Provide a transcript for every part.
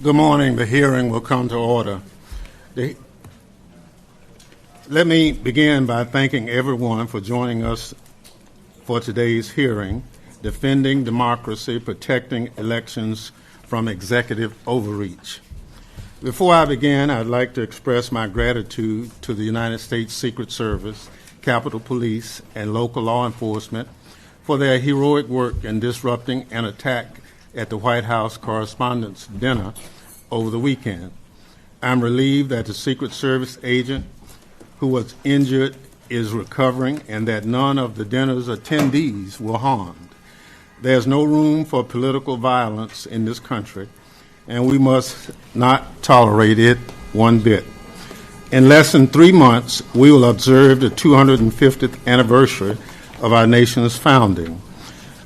Good morning. The hearing will come to order. Let me begin by thanking everyone for joining us for today's hearing, Defending Democracy, Protecting Elections from Executive Overreach. Before I begin, I'd like to express my gratitude to the United States Secret Service, Capitol Police, and local law enforcement for their heroic work in disrupting an attack at the White House Correspondents' Dinner over the weekend. I'm relieved that the Secret Service agent who was injured is recovering and that none of the dinner's attendees were harmed. There's no room for political violence in this country, and we must not tolerate it one bit. In less than 3 months, we will observe the 250th anniversary of our nation's founding.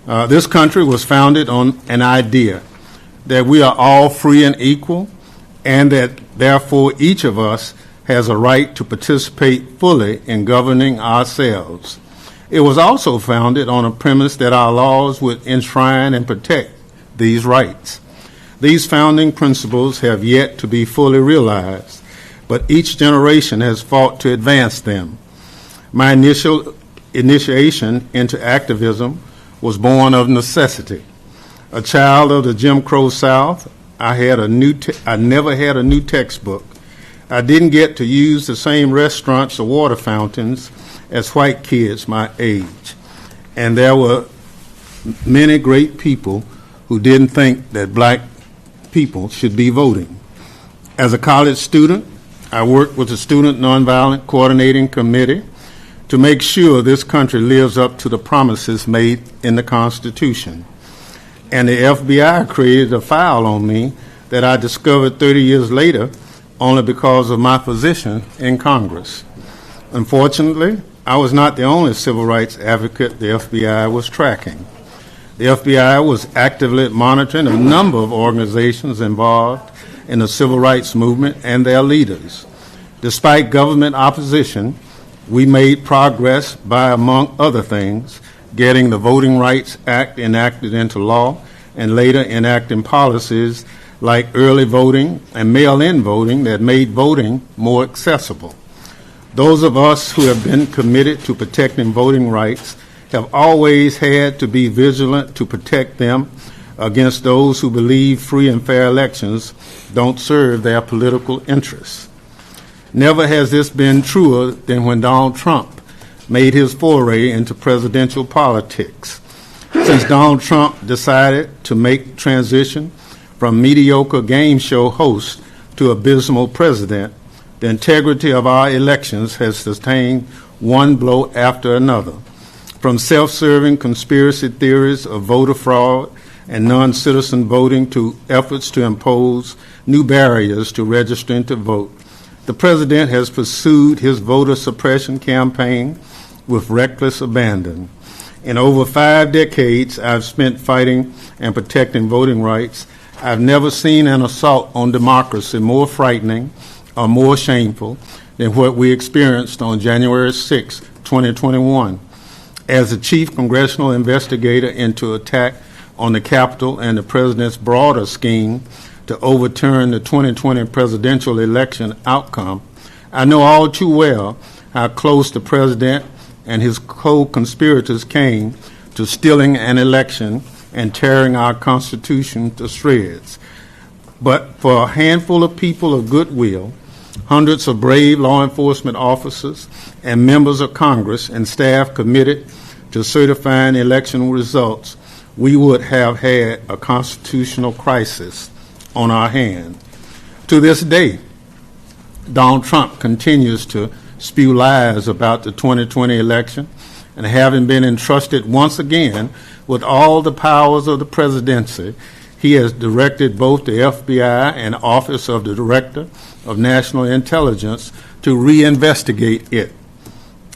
This country was founded on an idea that we are all free and equal, and that therefore each of us has a right to participate fully in governing ourselves. It was also founded on a premise that our laws would enshrine and protect these rights. These founding principles have yet to be fully realized, but each generation has fought to advance them. My initiation into activism was born of necessity. A child of the Jim Crow South, I never had a new textbook. I didn't get to use the same restaurants or water fountains as white kids my age. And there were many great people who didn't think that black people should be voting. As a college student, I worked with the Student Nonviolent Coordinating Committee to make sure this country lives up to the promises made in the Constitution. And the FBI created a file on me that I discovered 30 years later only because of my position in Congress. Unfortunately, I was not the only civil rights advocate the FBI was tracking. The FBI was actively monitoring a number of organizations involved in the civil rights movement and their leaders. Despite government opposition, we made progress by, among other things, getting the Voting Rights Act enacted into law and later enacting policies like early voting and mail-in voting that made voting more accessible. Those of us who have been committed to protecting voting rights have always had to be vigilant to protect them against those who believe free and fair elections don't serve their political interests. Never has this been truer than when Donald Trump made his foray into presidential politics. Since Donald Trump decided to make transition from mediocre game show host to abysmal president, the integrity of our elections has sustained one blow after another. From self-serving conspiracy theories of voter fraud and non-citizen voting to efforts to impose new barriers to registering to vote, the president has pursued his voter suppression campaign with reckless abandon. In over 5 decades I've spent fighting and protecting voting rights. I've never seen an assault on democracy more frightening or more shameful than what we experienced on January 6, 2021. As a chief congressional investigator into attack on the Capitol and the president's broader scheme to overturn the 2020 presidential election outcome, I know all too well how close the president and his co-conspirators came to stealing an election and tearing our Constitution to shreds. But for a handful of people of goodwill, hundreds of brave law enforcement officers and members of Congress and staff committed to certifying election results, we would have had a constitutional crisis on our hand. To this day, Donald Trump continues to spew lies about the 2020 election, and having been entrusted once again with all the powers of the presidency, he has directed both the FBI and Office of the Director of National Intelligence to reinvestigate it.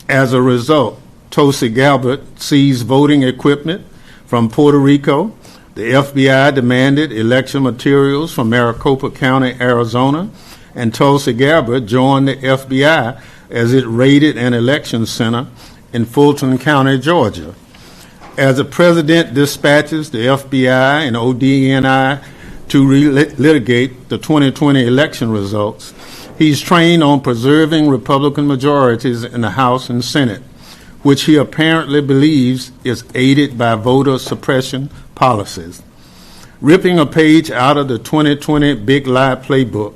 As a result, Tulsi Gabbard seized voting equipment from Puerto Rico. The FBI demanded election materials from Maricopa County, Arizona, and Tulsi Gabbard joined the FBI as it raided an election center in Fulton County, Georgia. As the president dispatches the FBI and ODNI to litigate the 2020 election results. He's trained on preserving Republican majorities in the House and Senate, which he apparently believes is aided by voter suppression policies. Ripping a page out of the 2020 Big Lie playbook,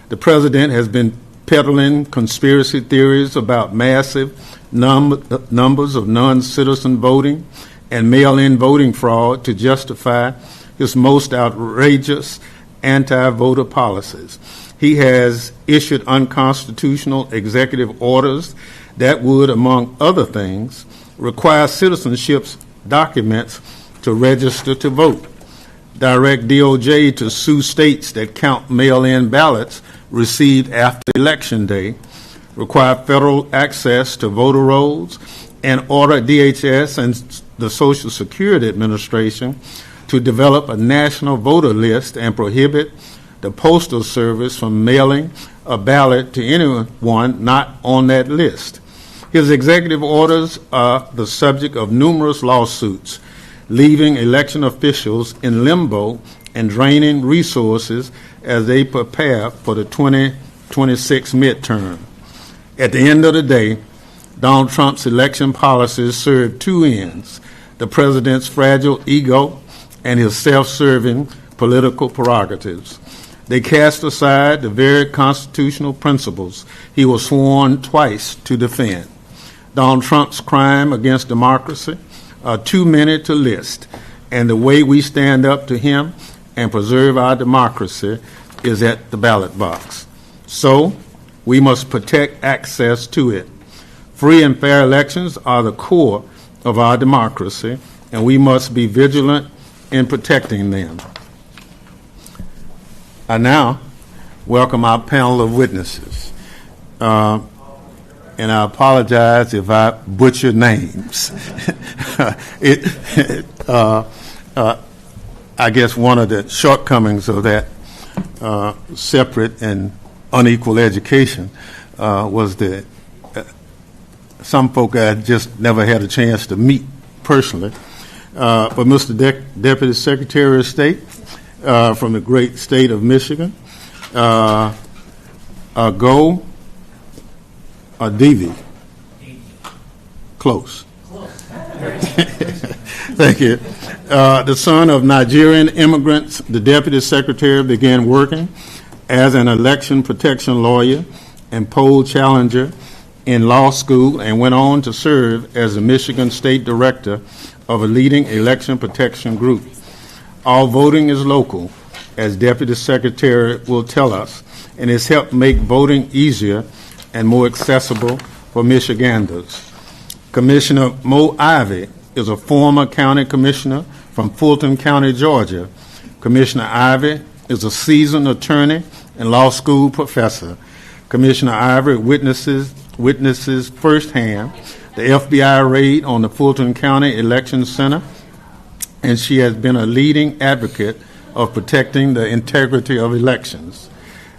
the president has been peddling conspiracy theories about massive numbers of non-citizen voting and mail-in voting fraud to justify his most outrageous anti-voter policies. He has issued unconstitutional executive orders that would, among other things, require citizenship documents to register to vote, direct DOJ to sue states that count mail-in ballots received after Election Day, require federal access to voter rolls, and order DHS and the Social Security Administration to develop a national voter list and prohibit the Postal Service from mailing a ballot to anyone not on that list. His executive orders are the subject of numerous lawsuits, leaving election officials in limbo and draining resources as they prepare for the 2026 midterm. At the end of the day, Donald Trump's election policies serve two ends: the president's fragile ego and his self-serving political prerogatives. They cast aside the very constitutional principles he was sworn twice to defend. Donald Trump's crime against democracy are too many to list, and the way we stand up to him and preserve our democracy is at the ballot box. So, we must protect access to it. Free and fair elections are the core of our democracy, and we must be vigilant in protecting them. I now welcome our panel of witnesses. And I apologize if I butcher names. I guess one of the shortcomings of that separate and unequal education was that some folk I just never had a chance to meet personally. But Mr. Deputy Secretary of State from the great state of Michigan, Go or Devi? Close. Thank you. The son of Nigerian immigrants, the Deputy Secretary began working as an election protection lawyer and poll challenger in law school and went on to serve as the Michigan State Director of a leading election protection group. All voting is local, as Deputy Secretary will tell us, and has helped make voting easier and more accessible for Michiganders. Commissioner Mo Ivy is a former county commissioner from Fulton County, Georgia. Commissioner Ivy is a seasoned attorney and law school professor. Commissioner Ivy witnesses firsthand the FBI raid on the Fulton County Election Center, and she has been a leading advocate of protecting the integrity of elections.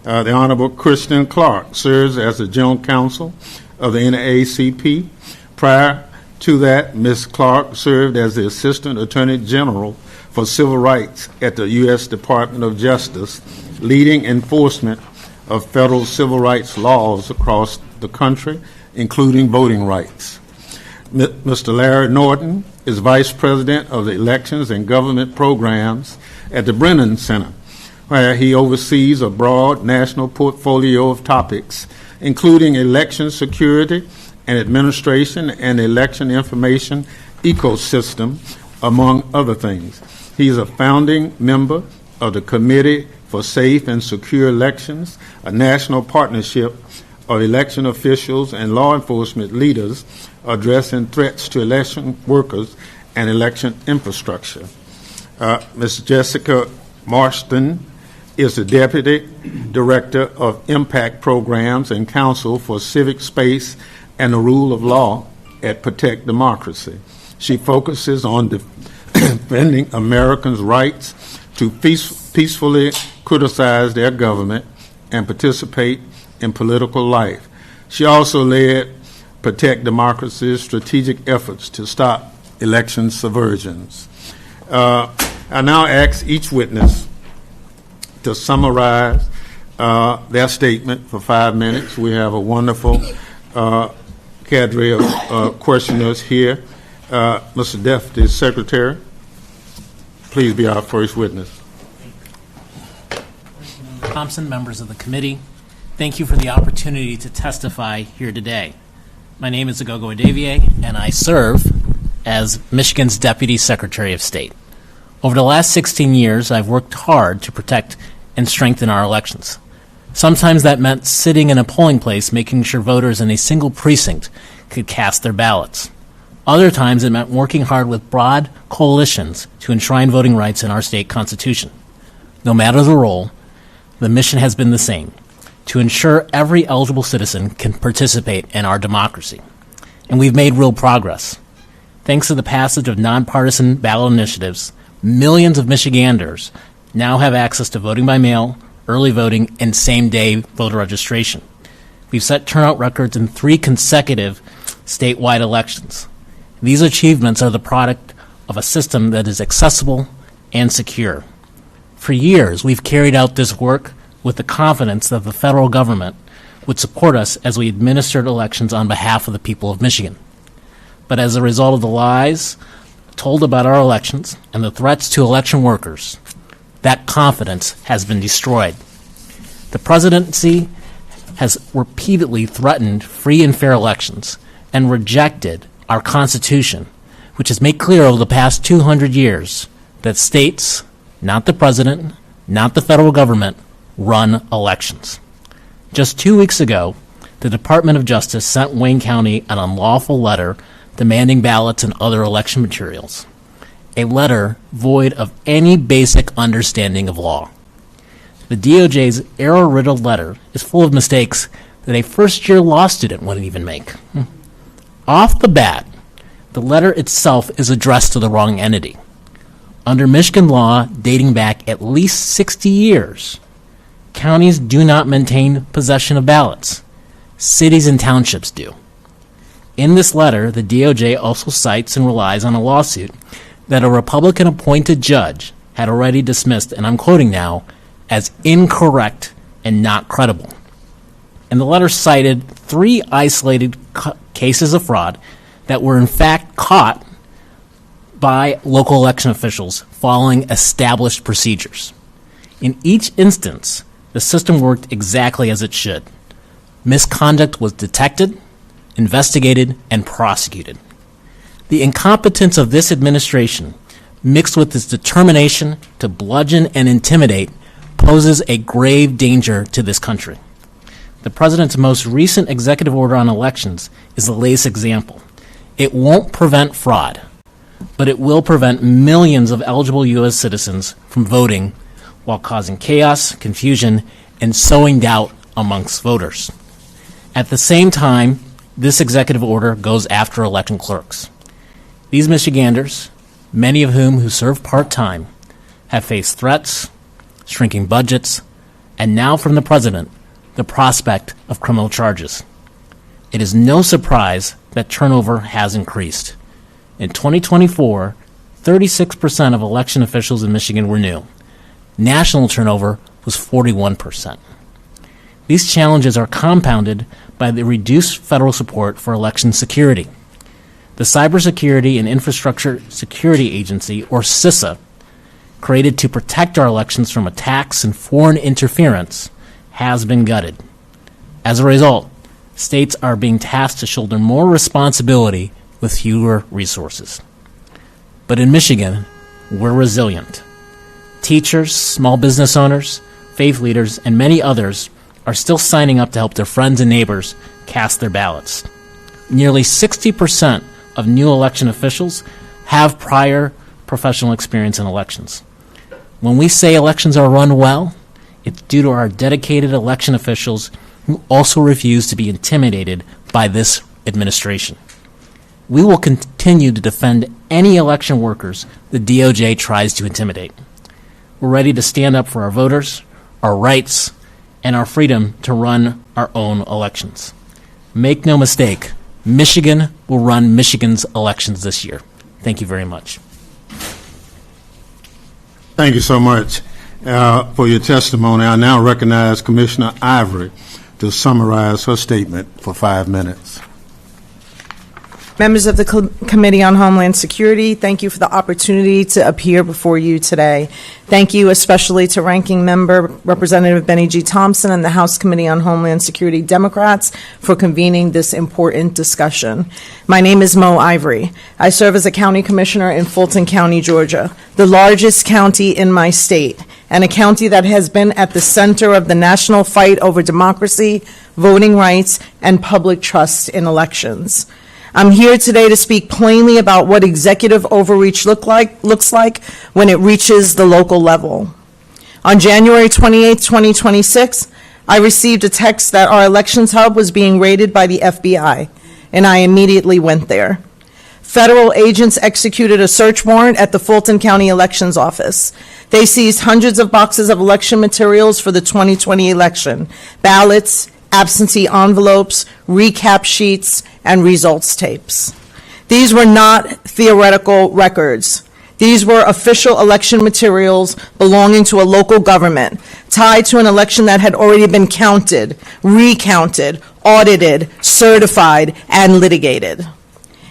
The Honorable Kristen Clark serves as the General Counsel of the NAACP. Prior to that, Ms. Clark served as the Assistant Attorney General for Civil Rights at the U.S. Department of Justice, leading enforcement of federal civil rights laws across the country, including voting rights. Mr. Larry Norton is Vice President of the Elections and Government Programs at the Brennan Center, where he oversees a broad national portfolio of topics, including election security and administration and election information ecosystem, among other things. He is a founding member of the Committee for Safe and Secure Elections, a national partnership of election officials and law enforcement leaders addressing threats to election workers and election infrastructure. Ms. Jessica Marston is the Deputy Director of Impact Programs and Counsel for Civic Space and the Rule of Law at Protect Democracy. She focuses on defending Americans' rights to peacefully criticize their government and participate in political life. She also led Protect Democracy's strategic efforts to stop election subversions. I now ask each witness to summarize their statement for 5 minutes. We have a wonderful cadre of questioners here. Mr. Deputy Secretary, please be our first witness. Thompson, members of the committee, thank you for the opportunity to testify here today. My name is Agogo Adeviye, and I serve as Michigan's Deputy Secretary of State. Over the last 16 years, I've worked hard to protect and strengthen our elections. Sometimes that meant sitting in a polling place making sure voters in a single precinct could cast their ballots. Other times it meant working hard with broad coalitions to enshrine voting rights in our state constitution. No matter the role, the mission has been the same: to ensure every eligible citizen can participate in our democracy. And we've made real progress. Thanks to the passage of nonpartisan ballot initiatives, millions of Michiganders now have access to voting by mail, early voting, and same-day voter registration. We've set turnout records in 3 consecutive statewide elections. These achievements are the product of a system that is accessible and secure. For years, we've carried out this work with the confidence that the federal government would support us as we administered elections on behalf of the people of Michigan. But as a result of the lies told about our elections and the threats to election workers, that confidence has been destroyed. The presidency has repeatedly threatened free and fair elections and rejected our Constitution, which has made clear over the past 200 years that states, not the president, not the federal government, run elections. Just 2 weeks ago, the Department of Justice sent Wayne County an unlawful letter demanding ballots and other election materials, a letter void of any basic understanding of law. The DOJ's error-riddled letter is full of mistakes that a first-year law student wouldn't even make. Off the bat, the letter itself is addressed to the wrong entity. Under Michigan law dating back at least 60 years, counties do not maintain possession of ballots. Cities and townships do. In this letter, the DOJ also cites and relies on a lawsuit that a Republican-appointed judge had already dismissed, and I'm quoting now, as incorrect and not credible. And the letter cited 3 isolated cases of fraud that were in fact caught by local election officials following established procedures. In each instance, the system worked exactly as it should. Misconduct was detected, investigated, and prosecuted. The incompetence of this administration, mixed with its determination to bludgeon and intimidate, poses a grave danger to this country. The president's most recent executive order on elections is the latest example. It won't prevent fraud, but it will prevent millions of eligible U.S. citizens from voting while causing chaos, confusion, and sowing doubt amongst voters. At the same time, this executive order goes after election clerks. These Michiganders, many of whom serve part-time, have faced threats, shrinking budgets, and now from the president, the prospect of criminal charges. It is no surprise that turnover has increased. In 2024, 36% of election officials in Michigan were new. National turnover was 41%. These challenges are compounded by the reduced federal support for election security. The Cybersecurity and Infrastructure Security Agency, or CISA, created to protect our elections from attacks and foreign interference, has been gutted. As a result, states are being tasked to shoulder more responsibility with fewer resources. But in Michigan, we're resilient. Teachers, small business owners, faith leaders, and many others are still signing up to help their friends and neighbors cast their ballots. Nearly 60% of new election officials have prior professional experience in elections. When we say elections are run well, it's due to our dedicated election officials who also refuse to be intimidated by this administration. We will continue to defend any election workers the DOJ tries to intimidate. We're ready to stand up for our voters, our rights, and our freedom to run our own elections. Make no mistake, Michigan will run Michigan's elections this year. Thank you very much. Thank you so much. for your testimony. I now recognize Commissioner Ivory to summarize her statement for 5 minutes. Members of the Committee on Homeland Security, thank you for the opportunity to appear before you today. Thank you especially to Ranking Member Representative Benny G. Thompson and the House Committee on Homeland Security Democrats for convening this important discussion. My name is Mo Ivory. I serve as a county commissioner in Fulton County, Georgia, the largest county in my state, and a county that has been at the center of the national fight over democracy, voting rights, and public trust in elections. I'm here today to speak plainly about what executive overreach looks like when it reaches the local level. On January 28, 2026, I received a text that our elections hub was being raided by the FBI, and I immediately went there. Federal agents executed a search warrant at the Fulton County Elections Office. They seized hundreds of boxes of election materials for the 2020 election, ballots, absentee envelopes, recap sheets, and results tapes. These were not theoretical records. These were official election materials belonging to a local government, tied to an election that had already been counted, recounted, audited, certified, and litigated.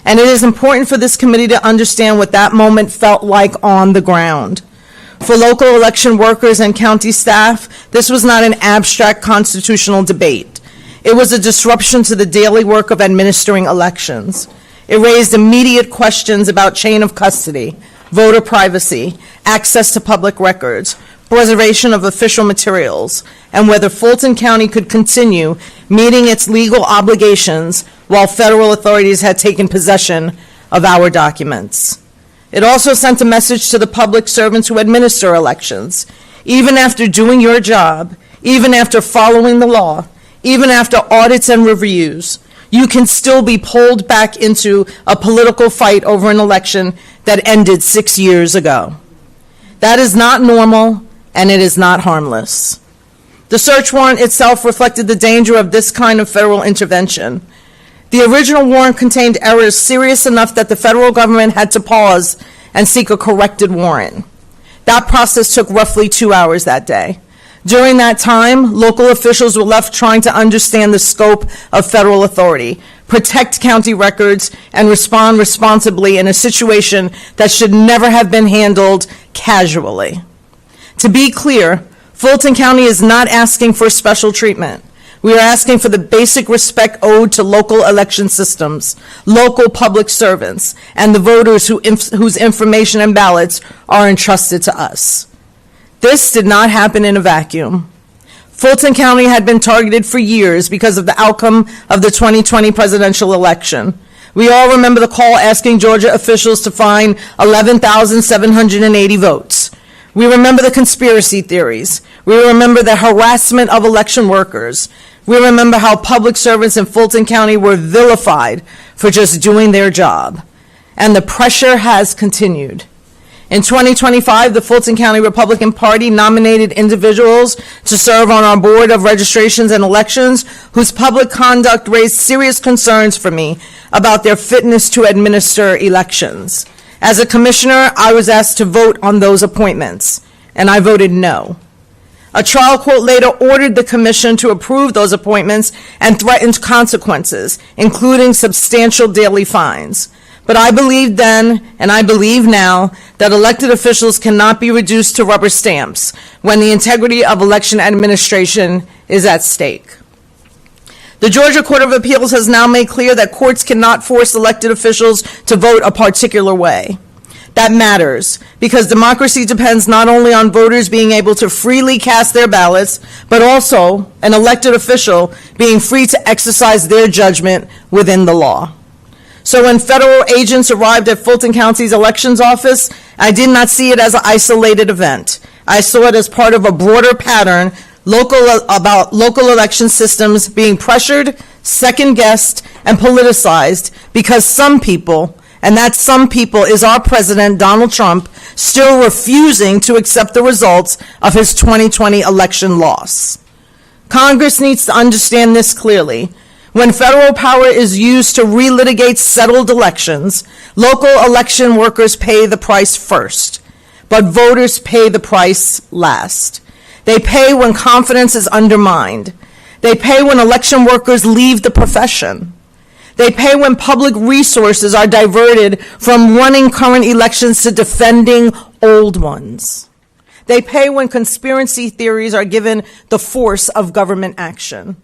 And it is important for this committee to understand what that moment felt like on the ground. For local election workers and county staff, this was not an abstract constitutional debate. It was a disruption to the daily work of administering elections. It raised immediate questions about chain of custody, voter privacy, access to public records, preservation of official materials, and whether Fulton County could continue meeting its legal obligations while federal authorities had taken possession of our documents. It also sent a message to the public servants who administer elections. Even after doing your job, even after following the law, even after audits and reviews, you can still be pulled back into a political fight over an election that ended 6 years ago. That is not normal, and it is not harmless. The search warrant itself reflected the danger of this kind of federal intervention. The original warrant contained errors serious enough that the federal government had to pause and seek a corrected warrant. That process took roughly 2 hours that day. During that time, local officials were left trying to understand the scope of federal authority, protect county records, and respond responsibly in a situation that should never have been handled casually. To be clear, Fulton County is not asking for special treatment. We are asking for the basic respect owed to local election systems, local public servants, and the voters whose information and ballots are entrusted to us. This did not happen in a vacuum. Fulton County had been targeted for years because of the outcome of the 2020 presidential election. We all remember the call asking Georgia officials to find 11,780 votes. We remember the conspiracy theories. We remember the harassment of election workers. We remember how public servants in Fulton County were vilified for just doing their job. And the pressure has continued. In 2025, the Fulton County Republican Party nominated individuals to serve on our Board of Registrations and Elections whose public conduct raised serious concerns for me about their fitness to administer elections. As a commissioner, I was asked to vote on those appointments, and I voted no. A trial court later ordered the commission to approve those appointments and threatened consequences, including substantial daily fines. But I believed then, and I believe now, that elected officials cannot be reduced to rubber stamps when the integrity of election administration is at stake. The Georgia Court of Appeals has now made clear that courts cannot force elected officials to vote a particular way. That matters because democracy depends not only on voters being able to freely cast their ballots, but also an elected official being free to exercise their judgment within the law. So when federal agents arrived at Fulton County's elections office, I did not see it as an isolated event. I saw it as part of a broader pattern about local election systems being pressured, second-guessed, and politicized because some people, and that some people is our president, Donald Trump, still refusing to accept the results of his 2020 election loss. Congress needs to understand this clearly. When federal power is used to relitigate settled elections, local election workers pay the price first. but voters pay the price last. They pay when confidence is undermined. They pay when election workers leave the profession. They pay when public resources are diverted from running current elections to defending old ones. They pay when conspiracy theories are given the force of government action.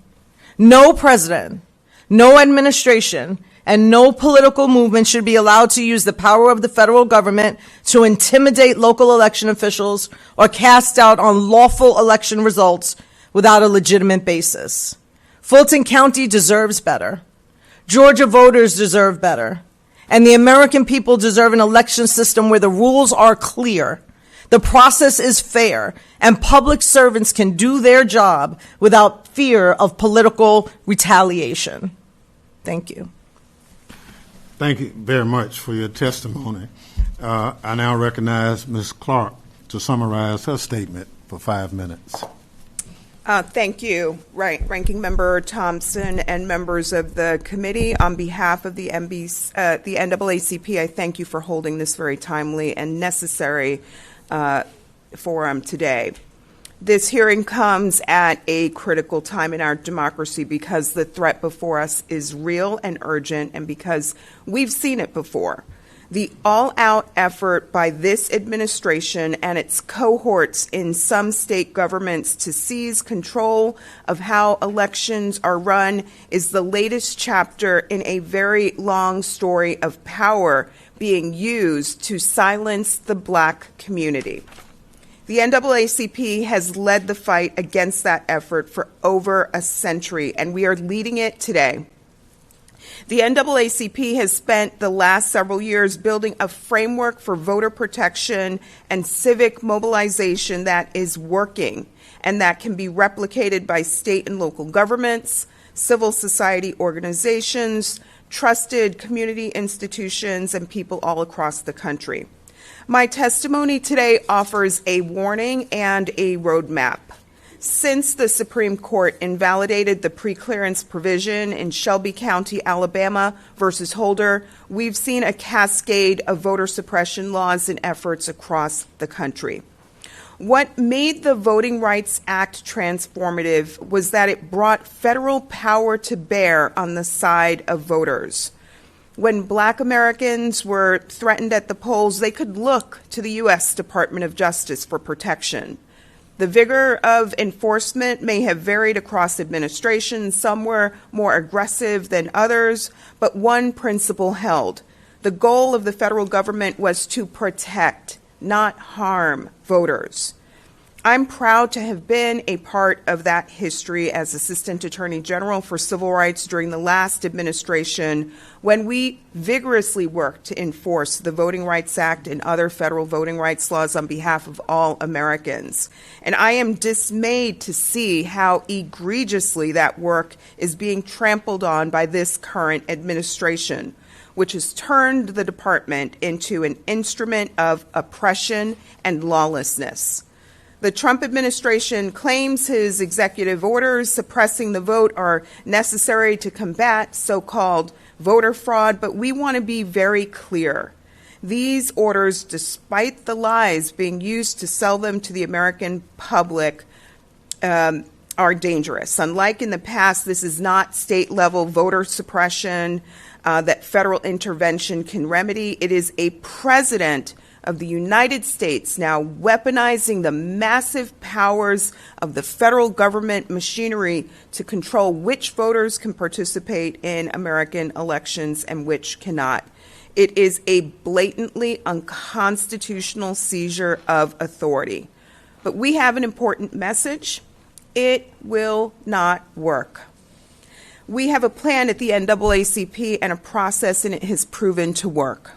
No president, no administration, and no political movement should be allowed to use the power of the federal government to intimidate local election officials or cast doubt on lawful election results without a legitimate basis. Fulton County deserves better. Georgia voters deserve better. And the American people deserve an election system where the rules are clear, the process is fair, and public servants can do their job without fear of political retaliation. Thank you. Thank you very much for your testimony. I now recognize Ms. Clark to summarize her statement for 5 minutes. Thank you, Ranking Member Thompson and members of the committee. On behalf of the NAACP, I thank you for holding this very timely and necessary forum today. This hearing comes at a critical time in our democracy because the threat before us is real and urgent, and because we've seen it before. The all-out effort by this administration and its cohorts in some state governments to seize control of how elections are run is the latest chapter in a very long story of power being used to silence the Black community. The NAACP has led the fight against that effort for over a century, and we are leading it today. The NAACP has spent the last several years building a framework for voter protection and civic mobilization that is working and that can be replicated by state and local governments, civil society organizations, trusted community institutions, and people all across the country. My testimony today offers a warning and a roadmap. Since the Supreme Court invalidated the preclearance provision in Shelby County, Alabama versus Holder, we've seen a cascade of voter suppression laws and efforts across the country. What made the Voting Rights Act transformative was that it brought federal power to bear on the side of voters. When Black Americans were threatened at the polls, they could look to the U.S. Department of Justice for protection. The vigor of enforcement may have varied across administrations. Some were more aggressive than others, but one principle held. The goal of the federal government was to protect, not harm, voters. I'm proud to have been a part of that history as Assistant Attorney General for Civil Rights during the last administration, when we vigorously worked to enforce the Voting Rights Act and other federal voting rights laws on behalf of all Americans. And I am dismayed to see how egregiously that work is being trampled on by this current administration, which has turned the department into an instrument of oppression and lawlessness. The Trump administration claims his executive orders suppressing the vote are necessary to combat so-called voter fraud, but we want to be very clear. These orders, despite the lies being used to sell them to the American public, are dangerous. Unlike in the past, this is not state-level voter suppression that federal intervention can remedy. It is a president of the United States now weaponizing the massive powers of the federal government machinery to control which voters can participate in American elections and which cannot. It is a blatantly unconstitutional seizure of authority. But we have an important message. It will not work. We have a plan at the NAACP and a process, and it has proven to work.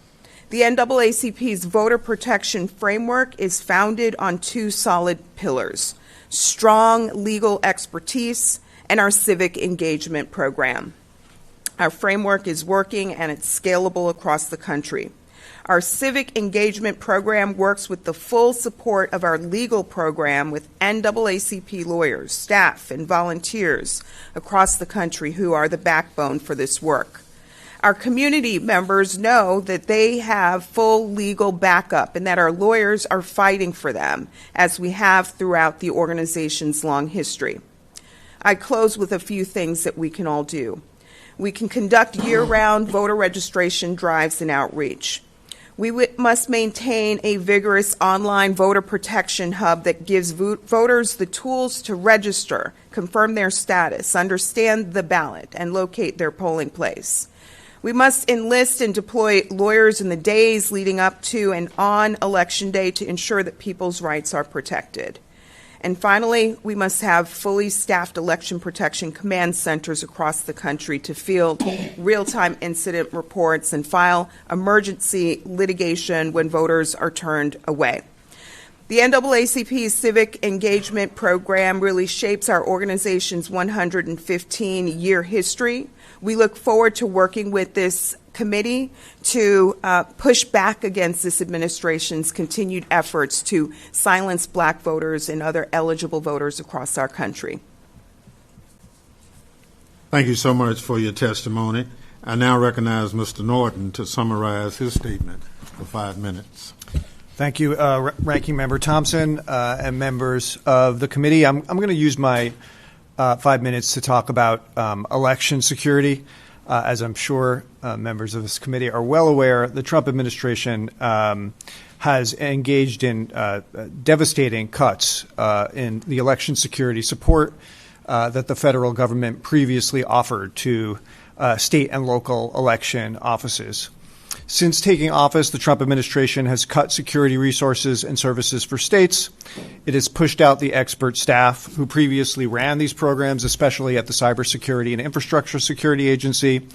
The NAACP's voter protection framework is founded on two solid pillars: strong legal expertise and our civic engagement program. Our framework is working and it's scalable across the country. Our civic engagement program works with the full support of our legal program with NAACP lawyers, staff, and volunteers across the country who are the backbone for this work. Our community members know that they have full legal backup and that our lawyers are fighting for them, as we have throughout the organization's long history. I close with a few things that we can all do. We can conduct year-round voter registration drives and outreach. We must maintain a vigorous online voter protection hub that gives voters the tools to register, confirm their status, understand the ballot, and locate their polling place. We must enlist and deploy lawyers in the days leading up to and on Election Day to ensure that people's rights are protected. And finally, we must have fully staffed election protection command centers across the country to field real-time incident reports and file emergency litigation when voters are turned away. The NAACP Civic Engagement Program really shapes our organization's 115-year history. We look forward to working with this committee to push back against this administration's continued efforts to silence black voters and other eligible voters across our country. Thank you so much for your testimony. I now recognize Mr. Norton to summarize his statement for 5 minutes. Thank you, Ranking Member Thompson and members of the committee. I'm going to use my 5 minutes to talk about election security. As I'm sure members of this committee are well aware, the Trump administration has engaged in devastating cuts in the election security support that the federal government previously offered to state and local election offices. Since taking office, the Trump administration has cut security resources and services for states. It has pushed out the expert staff who previously ran these programs, especially at the Cybersecurity and Infrastructure Security Agency.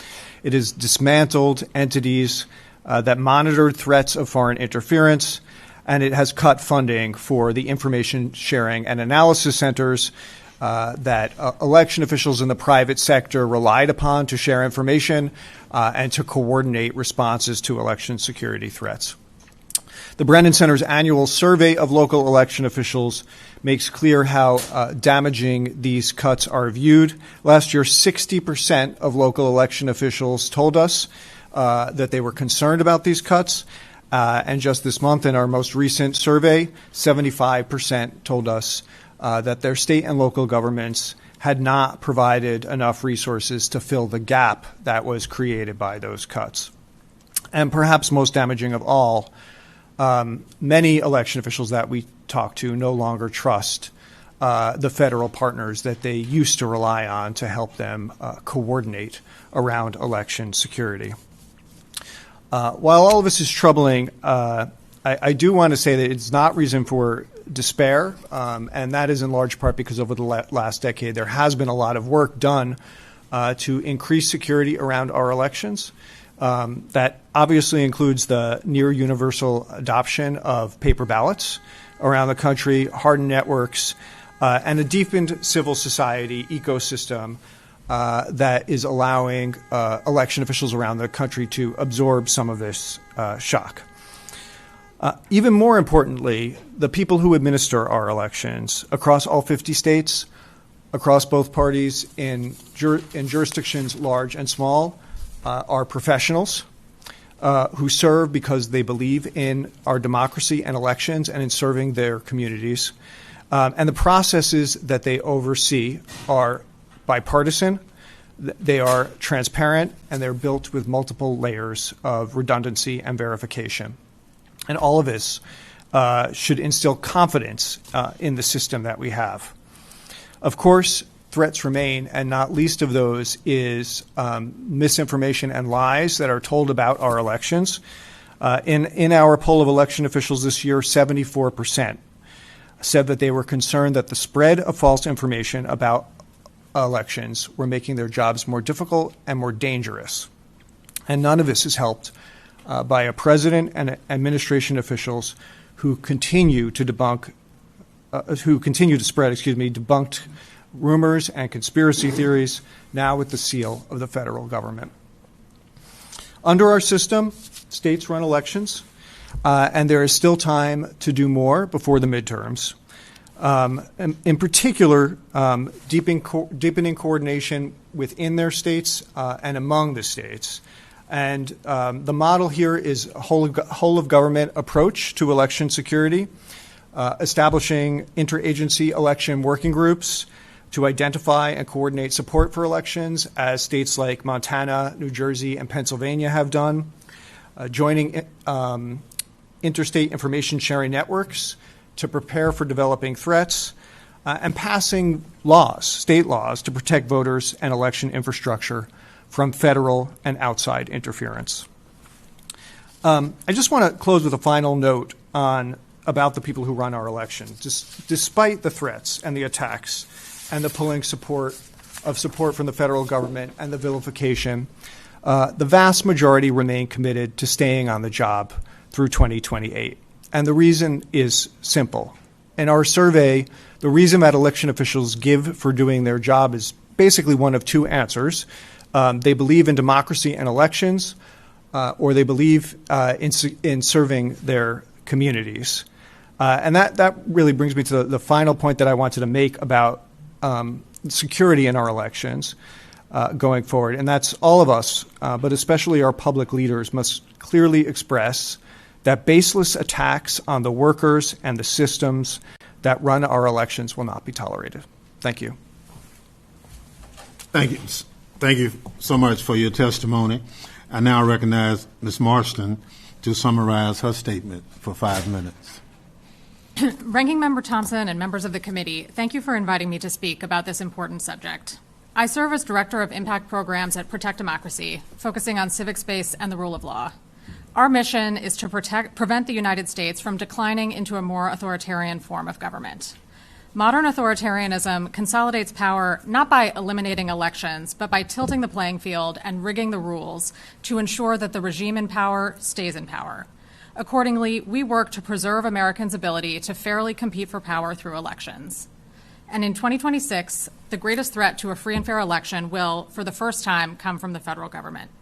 It has dismantled entities that monitored threats of foreign interference, and it has cut funding for the information sharing and analysis centers that election officials in the private sector relied upon to share information and to coordinate responses to election security threats. The Brennan Center's annual survey of local election officials makes clear how damaging these cuts are viewed. Last year, 60% of local election officials told us that they were concerned about these cuts. And just this month, in our most recent survey, 75% told us that their state and local governments had not provided enough resources to fill the gap that was created by those cuts. And perhaps most damaging of all, many election officials that we talk to no longer trust the federal partners that they used to rely on to help them coordinate around election security. While all of this is troubling, I do want to say that it's not reason for despair, and that is in large part because over the last decade there has been a lot of work done to increase security around our elections. That obviously includes the near universal adoption of paper ballots around the country, hardened networks, and a deepened civil society ecosystem that is allowing election officials around the country to absorb some of this shock. Even more importantly, the people who administer our elections across all 50 states, across both parties, in jurisdictions large and small, are professionals who serve because they believe in our democracy and elections and in serving their communities. And the processes that they oversee are bipartisan, they are transparent, and they're built with multiple layers of redundancy and verification. And all of this should instill confidence in the system that we have. Of course, threats remain, and not least of those is misinformation and lies that are told about our elections. In our poll of election officials this year, 74% said that they were concerned that the spread of false information about elections were making their jobs more difficult and more dangerous. And none of this is helped by a president and administration officials who continue to spread, debunked rumors and conspiracy theories, now with the seal of the federal government. Under our system, states run elections, and there is still time to do more before the midterms. In particular, deepening coordination within their states and among the states And the model here is a whole of government approach to election security, establishing interagency election working groups to identify and coordinate support for elections, as states like Montana, New Jersey, and Pennsylvania have done, joining interstate information sharing networks to prepare for developing threats, and passing laws, state laws, to protect voters and election infrastructure from federal and outside interference. I just want to close with a final note about the people who run our election. Despite the threats and the attacks and the pulling support from the federal government and the vilification, the vast majority remain committed to staying on the job through 2028. And the reason is simple. In our survey, the reason that election officials give for doing their job is basically one of two answers. They believe in democracy and elections, or they believe in serving their communities. And that really brings me to the final point that I wanted to make about security in our elections going forward. And that's all of us, but especially our public leaders, must clearly express that baseless attacks on the workers and the systems that run our elections will not be tolerated. Thank you. Thank you. Thank you so much for your testimony. I now recognize Ms. Marston to summarize her statement for 5 minutes. Ranking Member Thompson and members of the committee, thank you for inviting me to speak about this important subject. I serve as Director of Impact Programs at Protect Democracy, focusing on civic space and the rule of law. Our mission is to prevent the United States from declining into a more authoritarian form of government. Modern authoritarianism consolidates power not by eliminating elections, but by tilting the playing field and rigging the rules to ensure that the regime in power stays in power. Accordingly, we work to preserve Americans' ability to fairly compete for power through elections. And in 2026, the greatest threat to a free and fair election will, for the first time, come from the federal government.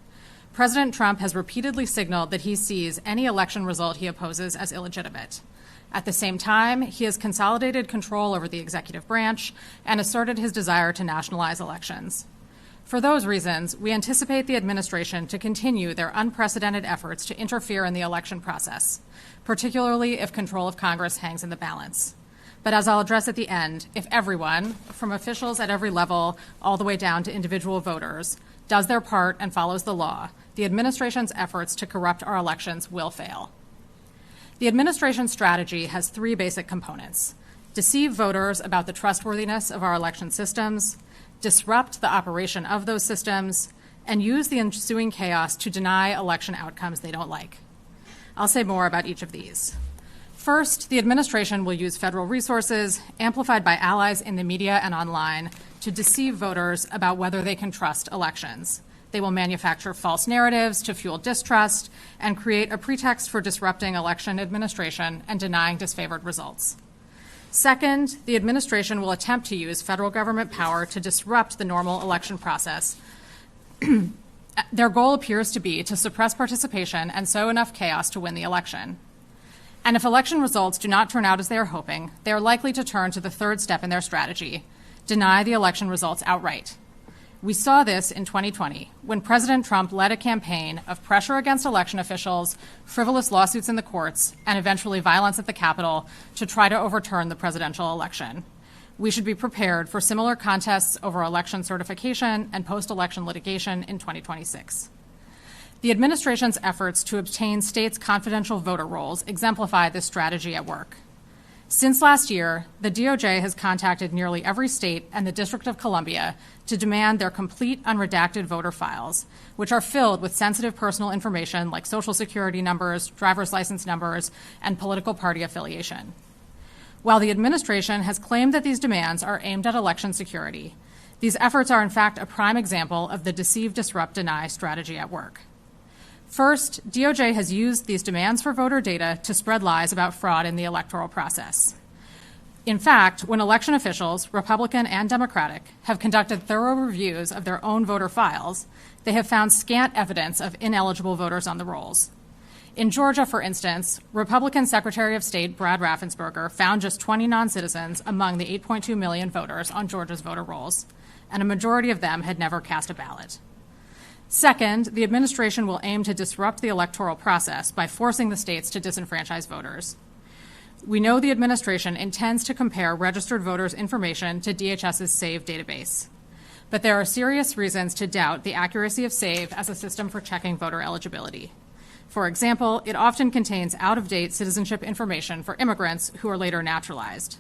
President Trump has repeatedly signaled that he sees any election result he opposes as illegitimate. At the same time, he has consolidated control over the executive branch and asserted his desire to nationalize elections. For those reasons, we anticipate the administration to continue their unprecedented efforts to interfere in the election process, particularly if control of Congress hangs in the balance. But as I'll address at the end, if everyone, from officials at every level all the way down to individual voters, does their part and follows the law, the administration's efforts to corrupt our elections will fail. The administration's strategy has three basic components: deceive voters about the trustworthiness of our election systems, disrupt the operation of those systems, and use the ensuing chaos to deny election outcomes they don't like. I'll say more about each of these. First, the administration will use federal resources, amplified by allies in the media and online, to deceive voters about whether they can trust elections. They will manufacture false narratives to fuel distrust and create a pretext for disrupting election administration and denying disfavored results. Second, the administration will attempt to use federal government power to disrupt the normal election process. Their goal appears to be to suppress participation and sow enough chaos to win the election. And if election results do not turn out as they are hoping, they are likely to turn to the third step in their strategy: deny the election results outright. We saw this in 2020, when President Trump led a campaign of pressure against election officials, frivolous lawsuits in the courts, and eventually violence at the Capitol to try to overturn the presidential election. We should be prepared for similar contests over election certification and post-election litigation in 2026. The administration's efforts to obtain states' confidential voter rolls exemplify this strategy at work. Since last year, the DOJ has contacted nearly every state and the District of Columbia to demand their complete unredacted voter files, which are filled with sensitive personal information like Social Security numbers, driver's license numbers, and political party affiliation. While the administration has claimed that these demands are aimed at election security, these efforts are in fact a prime example of the deceive, disrupt, deny strategy at work. First, DOJ has used these demands for voter data to spread lies about fraud in the electoral process. In fact, when election officials, Republican and Democratic, have conducted thorough reviews of their own voter files, they have found scant evidence of ineligible voters on the rolls. In Georgia, for instance, Republican Secretary of State Brad Raffensperger found just 20 non-citizens among the 8.2 million voters on Georgia's voter rolls, and a majority of them had never cast a ballot. Second, the administration will aim to disrupt the electoral process by forcing the states to disenfranchise voters. We know the administration intends to compare registered voters' information to DHS's SAVE database. But there are serious reasons to doubt the accuracy of SAVE as a system for checking voter eligibility. For example, it often contains out-of-date citizenship information for immigrants who are later naturalized.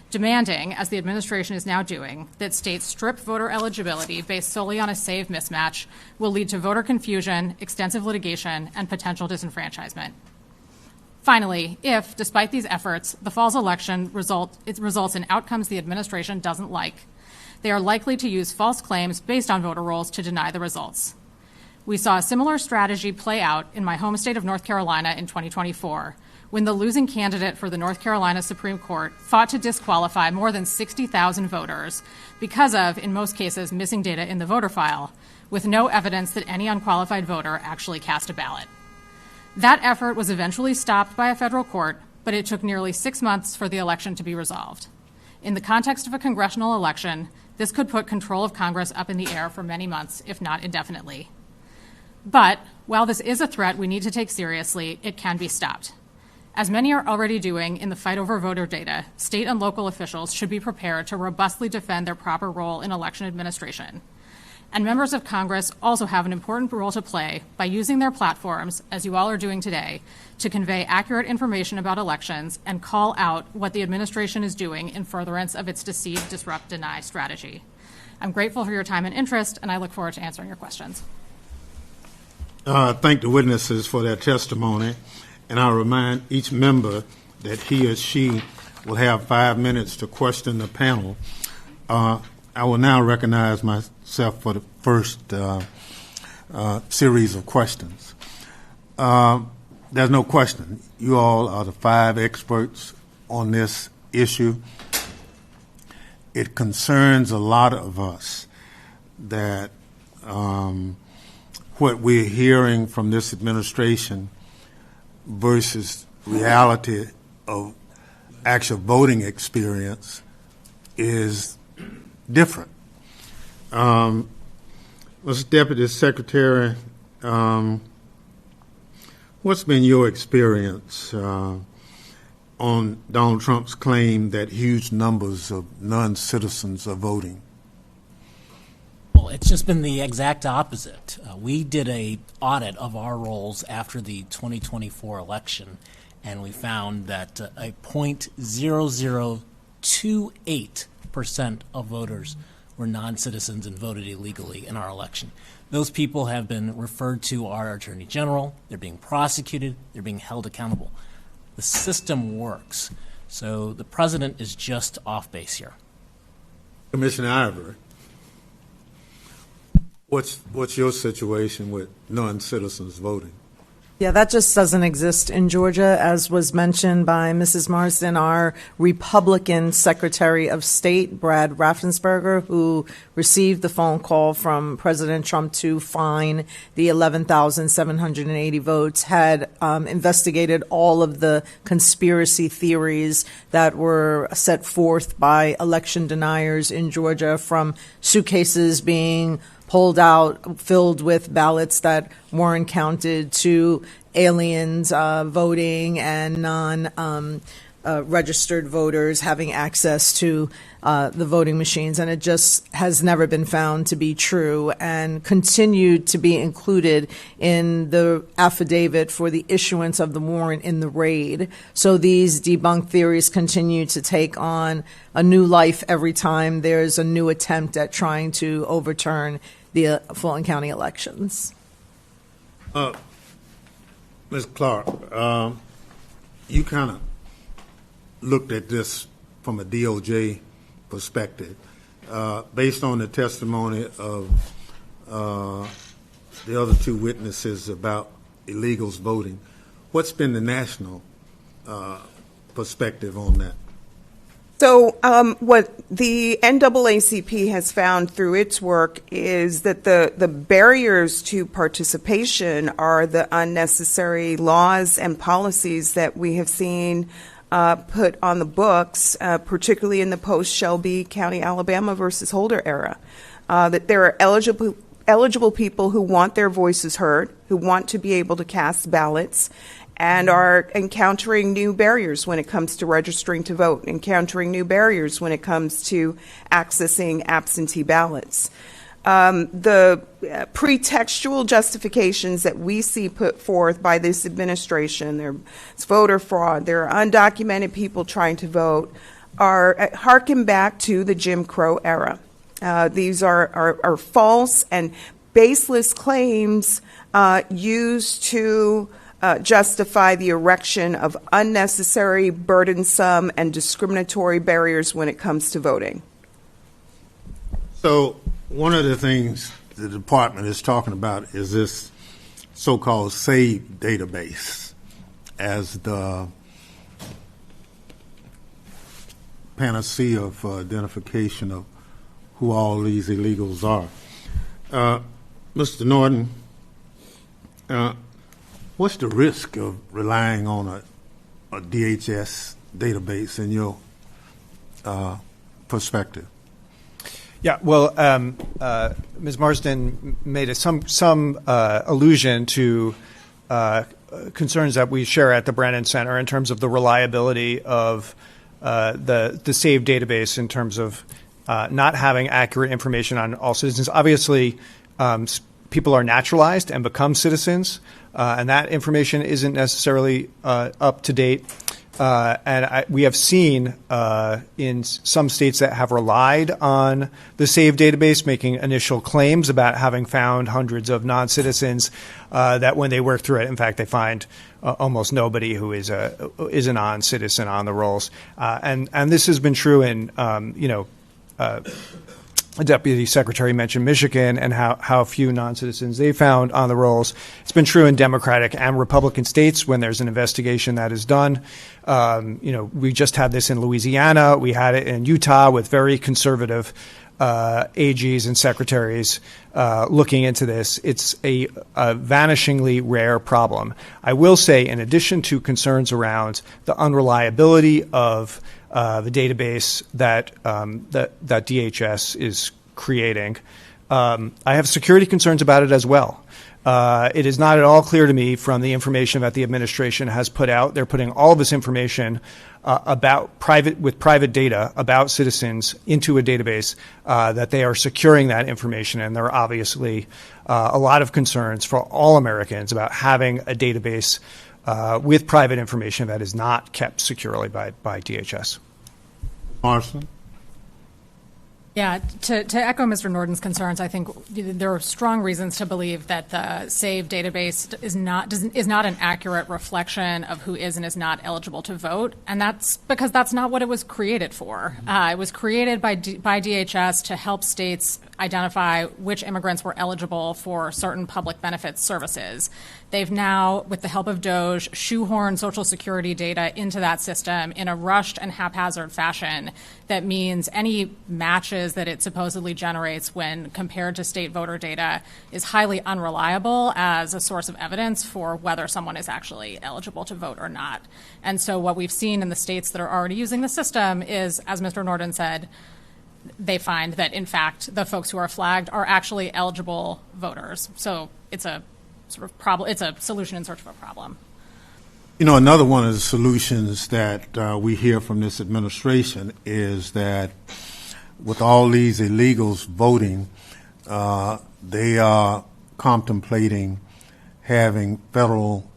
Demanding, as the administration is now doing, that states strip voter eligibility based solely on a SAVE mismatch will lead to voter confusion, extensive litigation, and potential disenfranchisement. Finally, if, despite these efforts, the fall's election results in outcomes the administration doesn't like, they are likely to use false claims based on voter rolls to deny the results. We saw a similar strategy play out in my home state of North Carolina in 2024, when the losing candidate for the North Carolina Supreme Court fought to disqualify more than 60,000 voters because of, in most cases, missing data in the voter file, with no evidence that any unqualified voter actually cast a ballot. That effort was eventually stopped by a federal court, but it took nearly 6 months for the election to be resolved. In the context of a congressional election, this could put control of Congress up in the air for many months, if not indefinitely. But while this is a threat we need to take seriously, it can be stopped. As many are already doing in the fight over voter data, state and local officials should be prepared to robustly defend their proper role in election administration. And members of Congress also have an important role to play by using their platforms, as you all are doing today, to convey accurate information about elections and call out what the administration is doing in furtherance of its deceive, disrupt, deny strategy. I'm grateful for your time and interest, and I look forward to answering your questions. Thank the witnesses for their testimony, and I remind each member that he or she will have 5 minutes to question the panel. I will now recognize myself for the first series of questions. There's no question. You all are the 5 experts on this issue. It concerns a lot of us that what we're hearing from this administration versus reality of actual voting experience is different. Mr. Deputy Secretary, what's been your experience on Donald Trump's claim that huge numbers of non-citizens are voting? Well, it's just been the exact opposite. We did an audit of our rolls after the 2024 election, and we found that a 0.0028% of voters were non-citizens and voted illegally in our election. Those people have been referred to our Attorney General. They're being prosecuted. They're being held accountable. The system works. So the president is just off base here. Commissioner Ivory, what's your situation with non-citizens voting? Yeah, that just doesn't exist in Georgia, as was mentioned by Mrs. Marsden, our Republican Secretary of State, Brad Raffensperger, who received the phone call from President Trump to fine the 11,780 votes, had investigated all of the conspiracy theories that were set forth by election deniers in Georgia, from suitcases being pulled out filled with ballots that weren't counted, to aliens voting and non-registered voters having access to the voting machines. And it just has never been found to be true and continued to be included in the affidavit for the issuance of the warrant in the raid. So these debunked theories continue to take on a new life every time there's a new attempt at trying to overturn the Fulton County elections. Ms. Clark, you kind of looked at this from a DOJ perspective. Based on the testimony of the other 2 witnesses about illegals voting, what's been the national perspective on that? So what the NAACP has found through its work is that the barriers to participation are the unnecessary laws and policies that we have seen put on the books, particularly in the post-Shelby County, Alabama versus Holder era, that there are eligible people who want their voices heard, who want to be able to cast ballots, and are encountering new barriers when it comes to registering to vote, encountering new barriers when it comes to accessing absentee ballots. The pretextual justifications that we see put forth by this administration, there's voter fraud, there are undocumented people trying to vote, are harken back to the Jim Crow era. These are false and baseless claims used to justify the erection of unnecessary, burdensome, and discriminatory barriers when it comes to voting. So one of the things the department is talking about is this so-called SAVE database as the panacea for identification of who all these illegals are. Mr. Norton, what's the risk of relying on a DHS database in your perspective? Yeah, well, Ms. Marsden made some allusion to concerns that we share at the Brennan Center in terms of the reliability of the SAVE database in terms of not having accurate information on all citizens. Obviously, people are naturalized and become citizens, and that information isn't necessarily up to date. We have seen in some states that have relied on the SAVE database making initial claims about having found hundreds of non-citizens that when they work through it, in fact, they find almost nobody who is a non-citizen on the rolls. And this has been true in, the Deputy Secretary mentioned Michigan and how few non-citizens they found on the rolls. It's been true in Democratic and Republican states when there's an investigation that is done. We just had this in Louisiana. We had it in Utah with very conservative AGs and secretaries looking into this. It's a vanishingly rare problem. I will say, in addition to concerns around the unreliability of the database that DHS is creating, I have security concerns about it as well. It is not at all clear to me from the information that the administration has put out. They're putting all of this information about private data about citizens into a database, that they are securing that information. And there are obviously a lot of concerns for all Americans about having a database with private information that is not kept securely by DHS. Marston? Yeah, to echo Mr. Norton's concerns, I think there are strong reasons to believe that the SAVE database is not an accurate reflection of who is and is not eligible to vote, and that's because that's not what it was created for. It was created by DHS to help states identify which immigrants were eligible for certain public benefits services. They've now, with the help of DOJ, shoehorned Social Security data into that system in a rushed and haphazard fashion that means any matches that it supposedly generates when compared to state voter data is highly unreliable as a source of evidence for whether someone is actually eligible to vote or not. And so what we've seen in the states that are already using the system is, as Mr. Norton said, they find that, in fact, the folks who are flagged are actually eligible voters. So it's a sort of problem. It's a solution in search of a problem. You know, another one of the solutions that we hear from this administration is that with all these illegals voting, they are contemplating having federal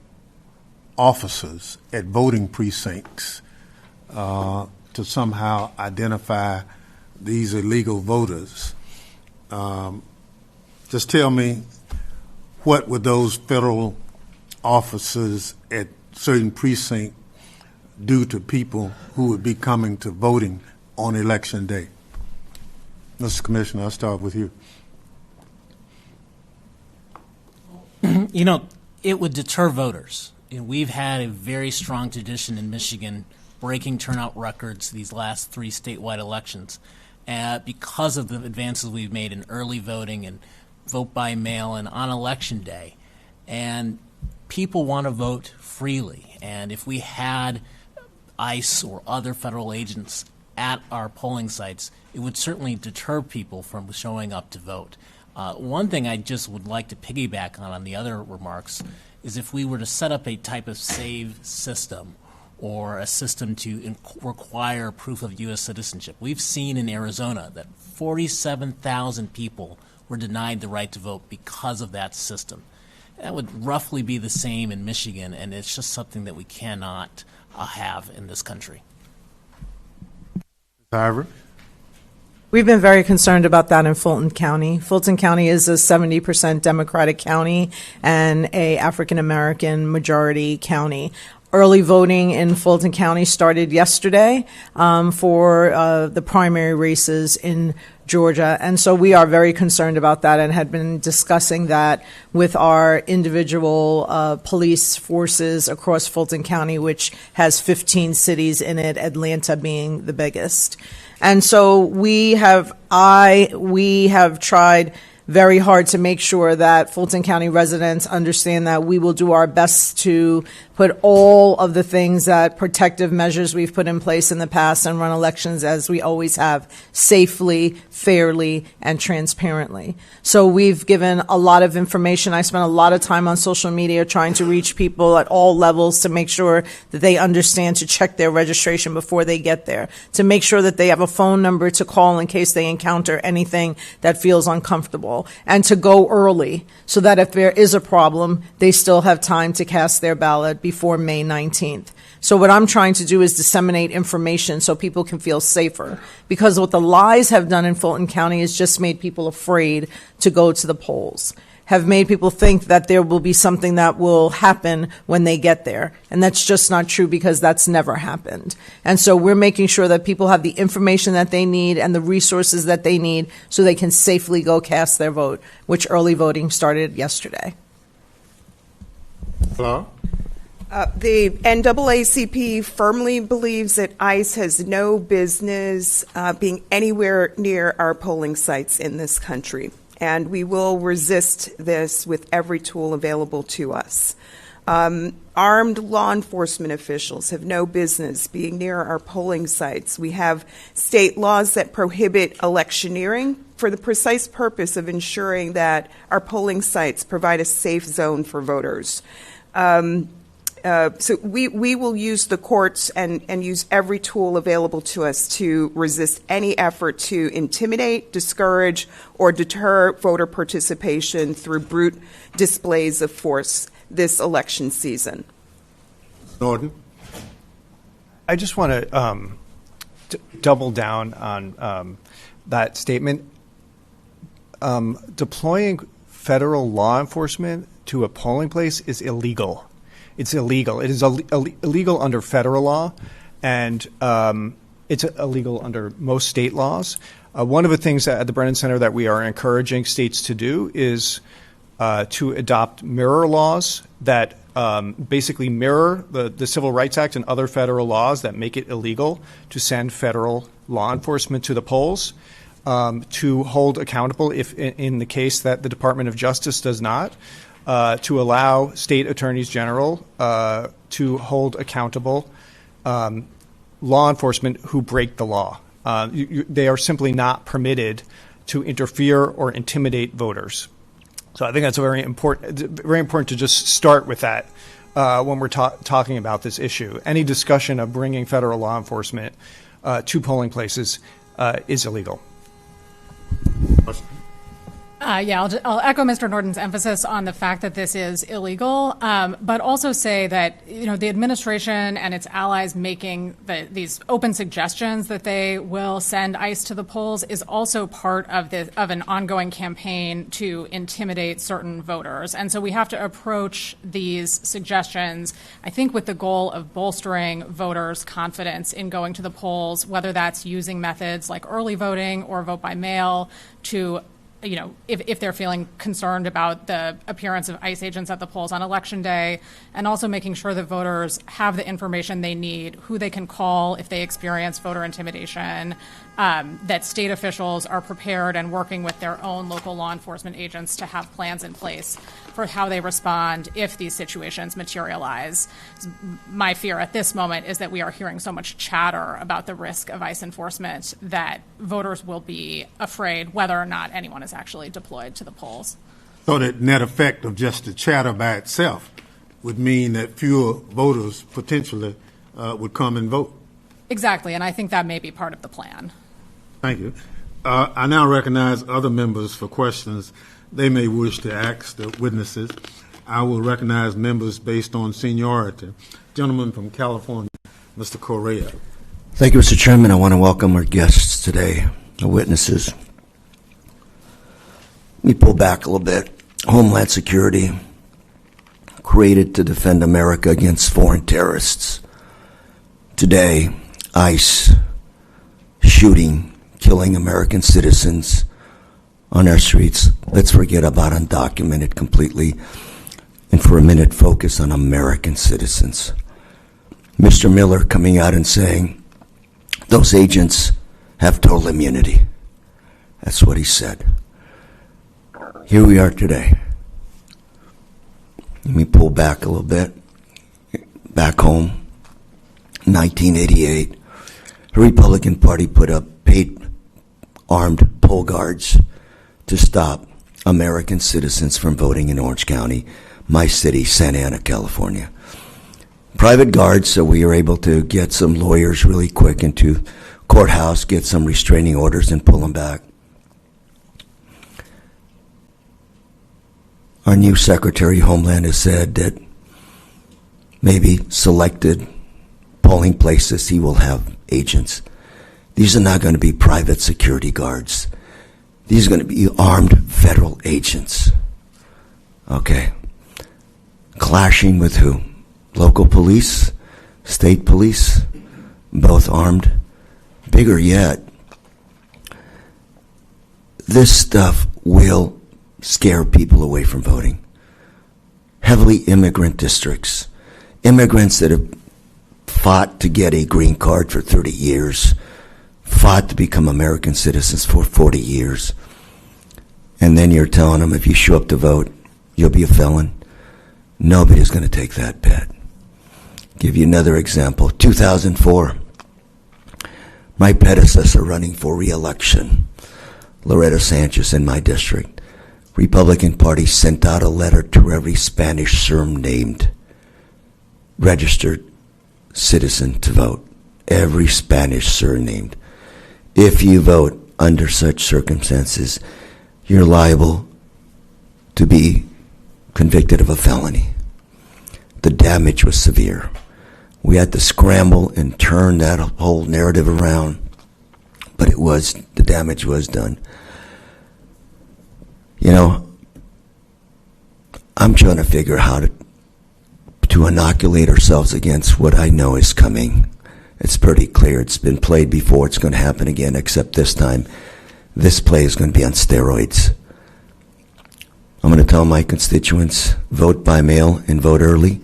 officers at voting precincts to somehow identify these illegal voters. Just tell me, what would those federal officers at certain precincts do to people who would be coming to voting on election day? Mr. Commissioner, I'll start with you. You know, it would deter voters. You know, we've had a very strong tradition in Michigan breaking turnout records these last 3 statewide elections because of the advances we've made in early voting and vote by mail and on election day. And people want to vote freely. And if we had ICE or other federal agents at our polling sites, it would certainly deter people from showing up to vote. One thing I just would like to piggyback on the other remarks is if we were to set up a type of SAVE system or a system to require proof of U.S. citizenship. We've seen in Arizona that 47,000 people were denied the right to vote because of that system. That would roughly be the same in Michigan, and it's just something that we cannot have in this country. Ivory? We've been very concerned about that in Fulton County. Fulton County is a 70% Democratic county and a African-American majority county. Early voting in Fulton County started yesterday for the primary races in Georgia. And so we are very concerned about that and had been discussing that with our individual police forces across Fulton County, which has 15 cities in it, Atlanta being the biggest. And so we have tried very hard to make sure that Fulton County residents understand that we will do our best to put all of the things that protective measures we've put in place in the past and run elections as we always have, safely, fairly, and transparently. So we've given a lot of information. I spent a lot of time on social media trying to reach people at all levels to make sure that they understand to check their registration before they get there, to make sure that they have a phone number to call in case they encounter anything that feels uncomfortable, and to go early so that if there is a problem, they still have time to cast their ballot before May 19th. So what I'm trying to do is disseminate information so people can feel safer, because what the lies have done in Fulton County is just made people afraid to go to the polls, have made people think that there will be something that will happen when they get there. And that's just not true, because that's never happened. And so we're making sure that people have the information that they need and the resources that they need so they can safely go cast their vote, which early voting started yesterday. Hello? The NAACP firmly believes that ICE has no business being anywhere near our polling sites in this country, and we will resist this with every tool available to us. Armed law enforcement officials have no business being near our polling sites. We have state laws that prohibit electioneering for the precise purpose of ensuring that our polling sites provide a safe zone for voters. So we will use the courts and use every tool available to us to resist any effort to intimidate, discourage, or deter voter participation through brute displays of force this election season. Norton? I just want to double down on that statement. Deploying federal law enforcement to a polling place is illegal. It's illegal. It is illegal under federal law, and it's illegal under most state laws. One of the things at the Brennan Center that we are encouraging states to do is to adopt mirror laws that basically mirror the Civil Rights Act and other federal laws that make it illegal to send federal law enforcement to the polls, to hold accountable if in the case that the Department of Justice does not. To allow state attorneys general to hold accountable law enforcement who break the law. They are simply not permitted to interfere or intimidate voters. So I think that's very important to just start with that when we're talking about this issue. Any discussion of bringing federal law enforcement to polling places is illegal. I'll echo Mr. Norton's emphasis on the fact that this is illegal, but also say that the administration and its allies making these open suggestions that they will send ICE to the polls is also part of an ongoing campaign to intimidate certain voters. And so we have to approach these suggestions, I think, with the goal of bolstering voters' confidence in going to the polls, whether that's using methods like early voting or vote by mail to if they're feeling concerned about the appearance of ICE agents at the polls on Election Day, and also making sure that voters have the information they need, who they can call if they experience voter intimidation, that state officials are prepared and working with their own local law enforcement agents to have plans in place for how they respond if these situations materialize. My fear at this moment is that we are hearing so much chatter about the risk of ICE enforcement that voters will be afraid whether or not anyone is gets actually deployed to the polls. So that net effect of just the chatter by itself would mean that fewer voters potentially would come and vote. Exactly, and I think that may be part of the plan. Thank you. I now recognize other members for questions they may wish to ask the witnesses. I will recognize members based on seniority. Gentleman from California, Mr. Correa. Thank you, Mr. Chairman. I want to welcome our guests today, the witnesses. Let me pull back a little bit. Homeland Security, created to defend America against foreign terrorists. Today, ICE shooting, killing American citizens on our streets. Let's forget about undocumented completely and for a minute focus on American citizens. Mr. Miller coming out and saying those agents have total immunity. That's what he said. Here we are today. Let me pull back a little bit. Back home, 1988, the Republican Party put up paid armed poll guards to stop American citizens from voting in Orange County, my city, Santa Ana, California. Private guards, so we were able to get some lawyers really quick into courthouse, get some restraining orders, and pull them back. Our new Secretary of Homeland has said that maybe selected polling places he will have agents. These are not going to be private security guards. These are going to be armed federal agents. Okay. Clashing with who? Local police? State police? Both armed? Bigger yet, this stuff will scare people away from voting. Heavily immigrant districts. Immigrants that have fought to get a green card for 30 years, fought to become American citizens for 40 years, and then you're telling them if you show up to vote, you'll be a felon. Nobody's going to take that bet. Give you another example. 2004, my predecessor running for re-election, Loretta Sanchez in my district, Republican Party sent out a letter to every Spanish surnamed registered citizen to vote. Every Spanish surnamed. If you vote under such circumstances, you're liable to be convicted of a felony. The damage was severe. We had to scramble and turn that whole narrative around, but the damage was done. You know, I'm trying to figure how to inoculate ourselves against what I know is coming. It's pretty clear. It's been played before. It's going to happen again, except this time, this play is going to be on steroids. I'm going to tell my constituents, vote by mail and vote early.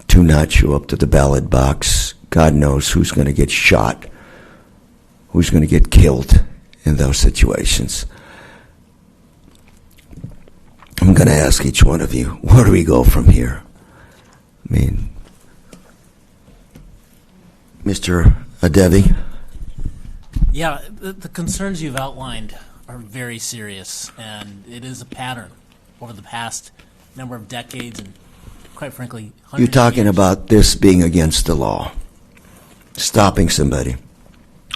Do not show up to the ballot box. God knows who's going to get shot, who's going to get killed in those situations. I'm going to ask each one of you, where do we go from here? I mean, Mr. Adevi? Yeah, the concerns you've outlined are very serious, and it is a pattern over the past number of decades and, quite frankly, hundreds You're talking of years. about this being against the law, stopping somebody.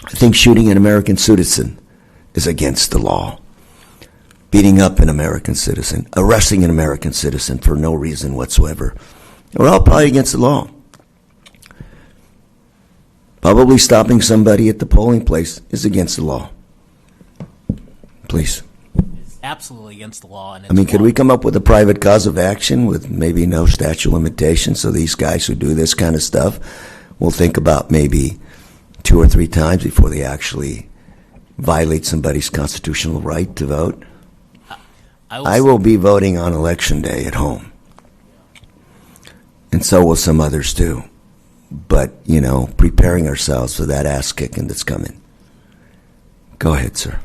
I think shooting an American citizen is against the law. Beating up an American citizen, arresting an American citizen for no reason whatsoever. We're all probably against the law. Probably stopping somebody at the polling place is against the law. Please. It's absolutely against the law. And I mean, could we come up with a private cause of action with maybe no statute of limitations so these guys who do this kind of stuff will think about maybe 2 or 3 times before they actually violate somebody's constitutional right to vote? I will be voting on Election Day at home. And so will some others too. But, you know, preparing ourselves for that ass kicking that's coming. Go ahead, sir.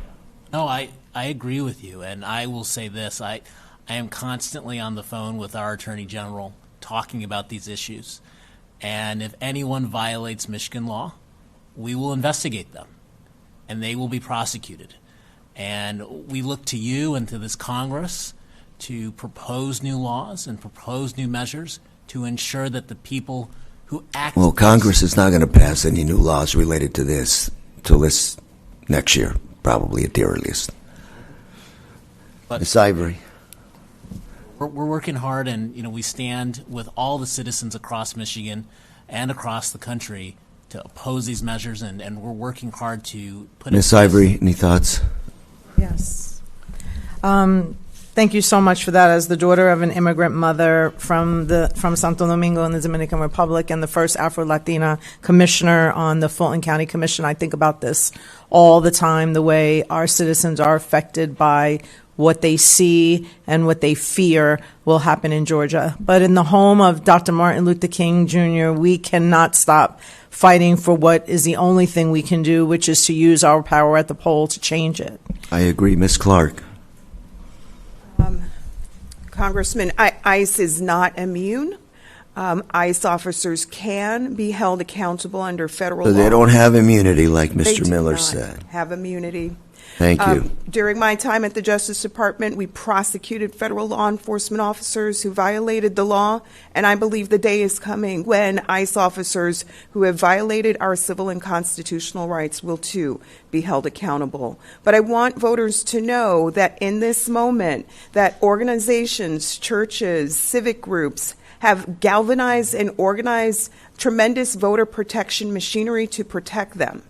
No, I agree with you, and I will say this. I am constantly on the phone with our Attorney General talking about these issues. And if anyone violates Michigan law, we will investigate them, and they will be prosecuted. And we look to you and to this Congress to propose new laws and propose new measures to ensure that the people who act... Well, Congress is not going to pass any new laws related to this till this next year, probably at the earliest. But Ms. Ivory. we're working hard, and we stand with all the citizens across Michigan and across the country to oppose these measures, and we're working hard to put... Ms. Ivory, any thoughts? Yes. Thank you so much for that. As the daughter of an immigrant mother from Santo Domingo in the Dominican Republic and the first Afro-Latina commissioner on the Fulton County Commission, I think about this all the time, the way our citizens are affected by what they see and what they fear will happen in Georgia. But in the home of Dr. Martin Luther King Jr., we cannot stop fighting for what is the only thing we can do, which is to use our power at the poll to change it. I agree. Ms. Clark. Congressman, ICE is not immune. ICE officers can be held accountable under federal law. So they don't have immunity like They Mr. do Miller not said. have immunity. Thank you. During my time at the Justice Department, we prosecuted federal law enforcement officers who violated the law, and I believe the day is coming when ICE officers who have violated our civil and constitutional rights will too be held accountable. But I want voters to know that in this moment, that organizations, churches, civic groups have galvanized and organized tremendous voter protection machinery to protect them.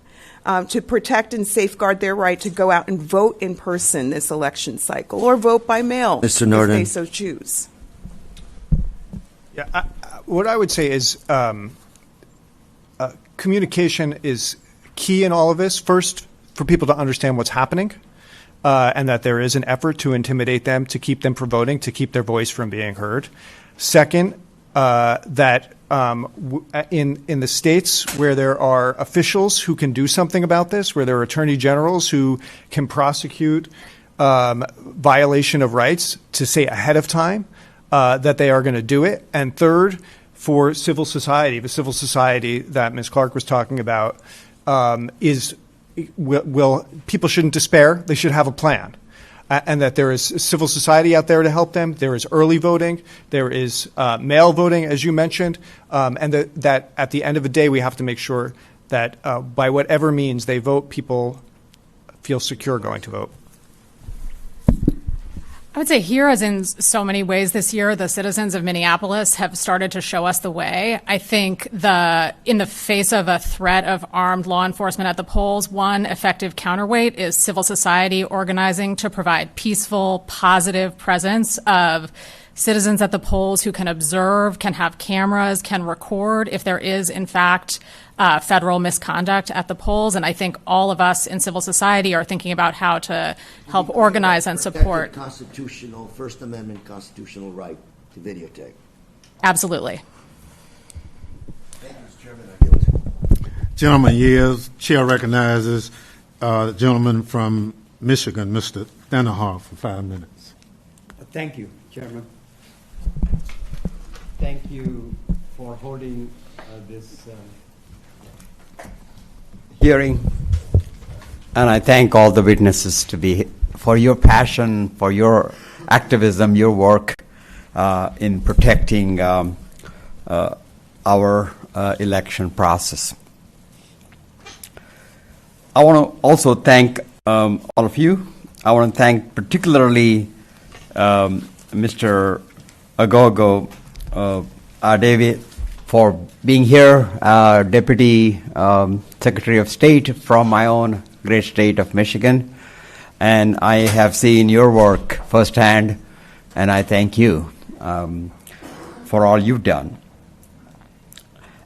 To protect and safeguard their right to go out and vote in person this election cycle, or vote by mail Mr. Norton. if they so choose. Yeah, what I would say is communication is key in all of this. First, for people to understand what's happening, and that there is an effort to intimidate them, to keep them from voting, to keep their voice from being heard. Second, that in the states where there are officials who can do something about this, where there are attorney generals who can prosecute violation of rights, to say ahead of time that they are going to do it. And third, for civil society, the civil society that Ms. Clark was talking about, people shouldn't despair. They should have a plan. And that there is civil society out there to help them. There is early voting. There is mail voting, as you mentioned. And that at the end of the day, we have to make sure that by whatever means they vote, people feel secure going to vote. I would say here, as in so many ways this year, the citizens of Minneapolis have started to show us the way. I think in the face of a threat of armed law enforcement at the polls, one effective counterweight is civil society organizing to provide peaceful, positive presence of citizens at the polls who can observe, can have cameras, can record if there is, in fact, federal misconduct at the polls. And I think all of us in civil society are thinking about how to help organize and support. Constitutional, First Amendment constitutional right to videotape. Absolutely. Thank you, Mr. Chairman. I yield. Gentleman yields. Chair recognizes the gentleman from Michigan, Mr. Thanagar, for 5 minutes. Thank you, Chairman. Thank you for holding this hearing, and I thank all the witnesses for your passion, for your activism, your work in protecting our election process. I want to also thank all of you. I want to thank particularly Mr. Agogo David for being here, Deputy Secretary of State from my own great state of Michigan. And I have seen your work firsthand, and I thank you for all you've done.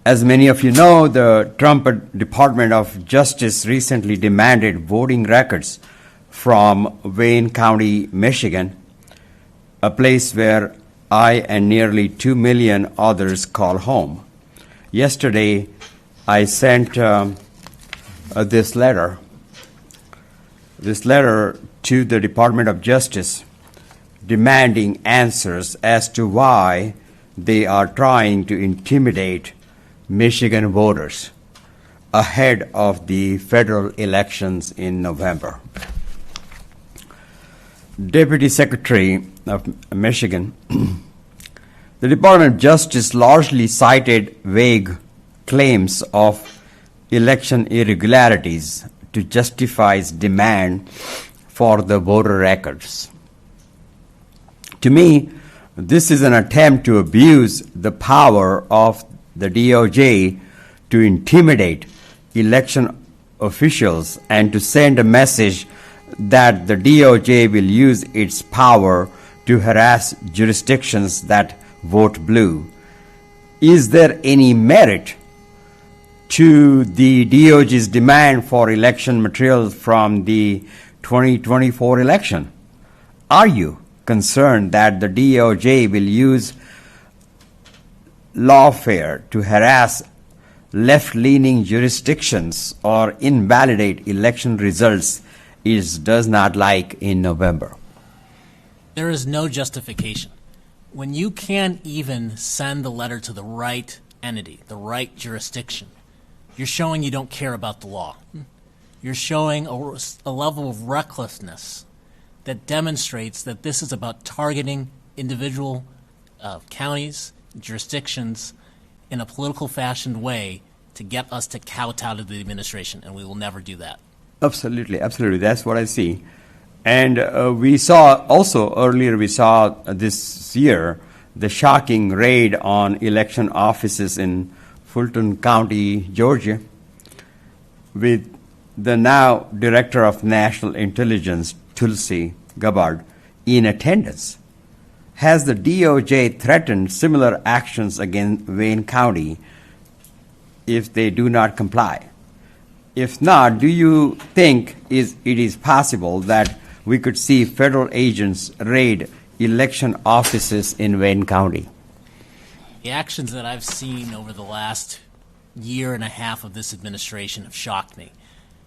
As many of you know, the Trump Department of Justice recently demanded voting records from Wayne County, Michigan, a place where I and nearly 2 million others call home. Yesterday, I sent this letter to the Department of Justice demanding answers as to why they are trying to intimidate Michigan voters ahead of the federal elections in November. Deputy Secretary of Michigan, the Department of Justice largely cited vague claims of election irregularities to justify its demand for the voter records. To me, this is an attempt to abuse the power of the DOJ to intimidate election officials and to send a message that the DOJ will use its power to harass jurisdictions that vote blue. Is there any merit to the DOJ's demand for election materials from the 2024 election? Are you concerned that the DOJ will use lawfare to harass left-leaning jurisdictions or invalidate election results it does not like in November? There is no justification. When you can't even send the letter to the right entity, the right jurisdiction, you're showing you don't care about the law. You're showing a level of recklessness that demonstrates that this is about targeting individual counties, jurisdictions in a political fashioned way to get us to kowtow to the administration, and we will never do that. Absolutely, absolutely. That's what I see. And we saw also earlier, we saw this year the shocking raid on election offices in Fulton County, Georgia, with the now Director of National Intelligence, Tulsi Gabbard, in attendance. Has the DOJ threatened similar actions against Wayne County if they do not comply? If not, do you think it is possible that we could see federal agents raid election offices in Wayne County? The actions that I've seen over the last year and a half of this administration have shocked me,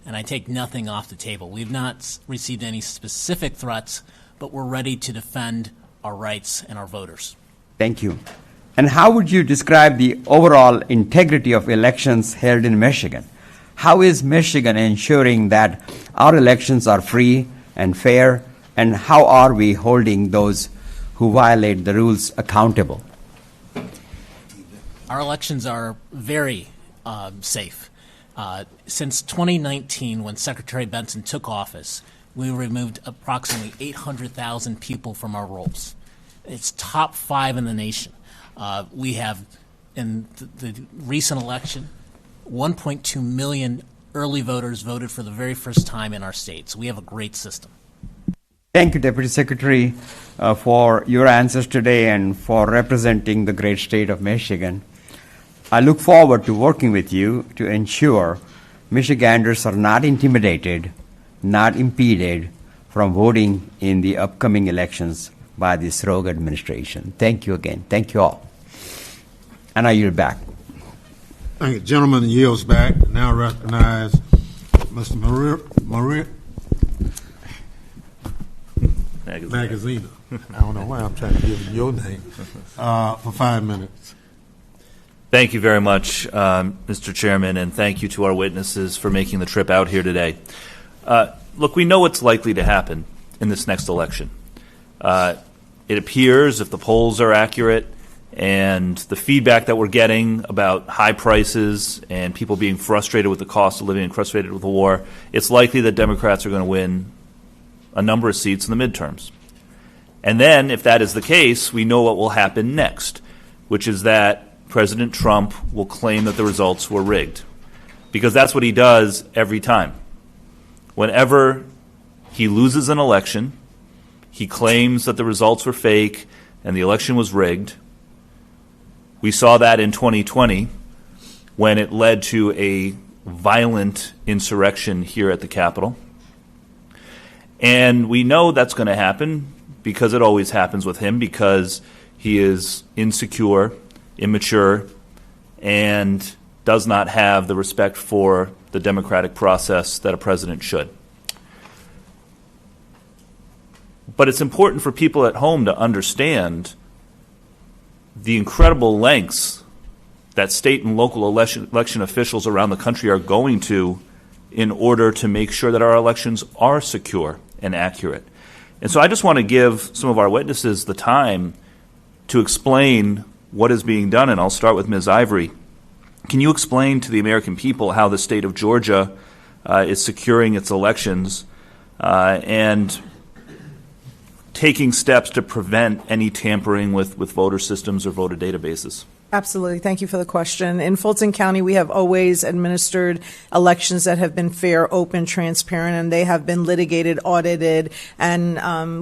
and I take nothing off the table. We've not received any specific threats, but we're ready to defend our rights and our voters. Thank you. And how would you describe the overall integrity of elections held in Michigan? How is Michigan ensuring that our elections are free and fair, and how are we holding those who violate the rules accountable? Our elections are very safe. Since 2019, when Secretary Benson took office, we removed approximately 800,000 people from our rolls. It's top 5 in the nation. We have, in the recent election, 1.2 million early voters voted for the very first time in our state. So we have a great system. Thank you, Deputy Secretary, for your answers today and for representing the great state of Michigan. I look forward to working with you to ensure Michiganders are not intimidated, not impeded from voting in the upcoming elections by this rogue administration. Thank you again. Thank you all. And I yield back. Thank you. Gentleman yields back. Now recognize Mr. Maria Magazina. I don't know why I'm trying to give you your name. For 5 minutes. Thank you very much, Mr. Chairman, and thank you to our witnesses for making the trip out here today. Look, we know what's likely to happen in this next election. It appears, if the polls are accurate, and the feedback that we're getting about high prices and people being frustrated with the cost of living and frustrated with the war, it's likely that Democrats are going to win a number of seats in the midterms. And then, if that is the case, we know what will happen next, which is that President Trump will claim that the results were rigged, because that's what he does every time. Whenever he loses an election, he claims that the results were fake and the election was rigged. We saw that in 2020 when it led to a violent insurrection here at the Capitol. And we know that's going to happen because it always happens with him, because he is insecure, immature, and does not have the respect for the democratic process that a president should. But it's important for people at home to understand the incredible lengths that state and local election officials around the country are going to in order to make sure that our elections are secure and accurate. And so I just want to give some of our witnesses the time to explain what is being done, and I'll start with Ms. Ivory. Can you explain to the American people how the state of Georgia is securing its elections and taking steps to prevent any tampering with voter systems or voter databases? Absolutely. Thank you for the question. In Fulton County, we have always administered elections that have been fair, open, transparent, and they have been litigated, audited, and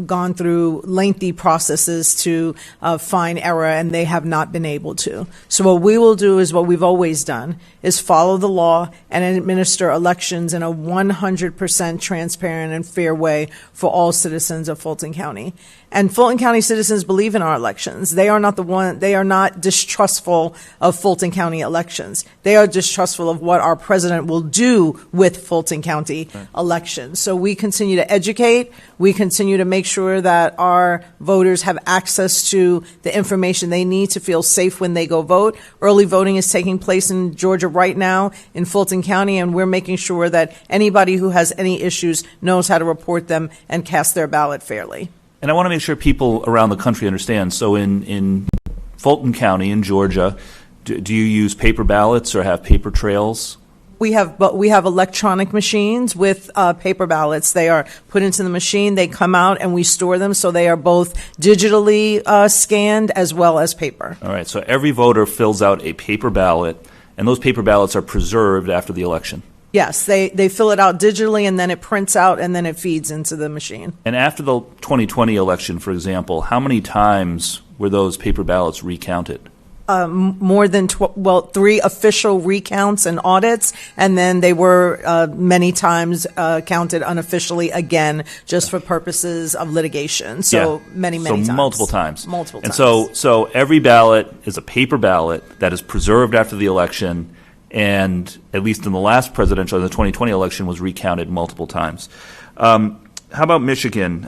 gone through lengthy processes to find error, and they have not been able to. So what we will do is what we've always done, is follow the law and administer elections in a 100% transparent and fair way for all citizens of Fulton County. And Fulton County citizens believe in our elections. They are not distrustful of Fulton County elections. They are distrustful of what our president will do with Fulton County elections. So we continue to educate. We continue to make sure that our voters have access to the information they need to feel safe when they go vote. Early voting is taking place in Georgia right now in Fulton County, and we're making sure that anybody who has any issues knows how to report them and cast their ballot fairly. And I want to make sure people around the country understand. So in Fulton County in Georgia, do you use paper ballots or have paper trails? We have electronic machines with paper ballots. They are put into the machine, they come out, and we store them, so they are both digitally scanned as well as paper. All right, so every voter fills out a paper ballot, and those paper ballots are preserved after the election. Yes, they fill it out digitally, and then it prints out, and then it feeds into the machine. And after the 2020 election, for example, how many times were those paper ballots recounted? More than 3 official recounts and audits, and then they were many times counted unofficially again, just for purposes of litigation. So many times. Multiple times. Multiple and times. So every ballot is a paper ballot that is preserved after the election, and at least in the last presidential, the 2020 election, was recounted multiple times. How about Michigan?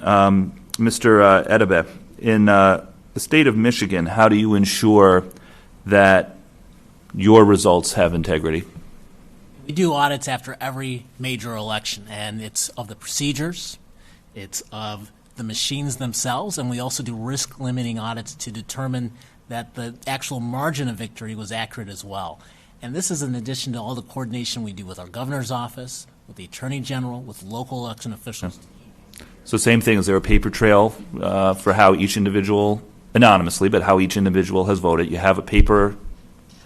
Mr. Edebe, in the state of Michigan, how do you ensure that your results have integrity? We do audits after every major election, and it's of the procedures, it's of the machines themselves, and we also do risk-limiting audits to determine that the actual margin of victory was accurate as well. And this is in addition to all the coordination we do with our governor's office, with the attorney general, with local election officials. So same thing, is there a paper trail for how each individual, anonymously, but how each individual has voted? You have a paper...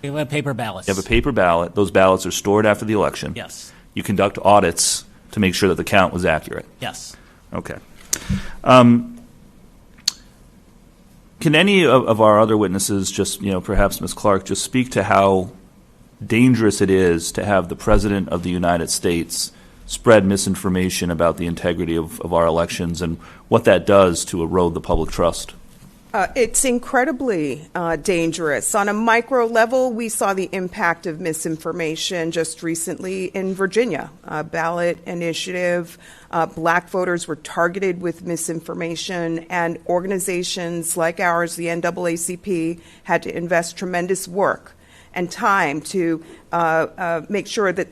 We have paper ballots. You have a paper ballot. Those ballots are stored after the election. Yes. You conduct audits to make sure that the count was accurate. Yes. Okay. Can any of our other witnesses, just, perhaps Ms. Clark, just speak to how dangerous it is to have the President of the United States spread misinformation about the integrity of our elections and what that does to erode the public trust? It's incredibly dangerous. On a micro level, we saw the impact of misinformation just recently in Virginia. A ballot initiative, black voters were targeted with misinformation, and organizations like ours, the NAACP, had to invest tremendous work and time to make sure that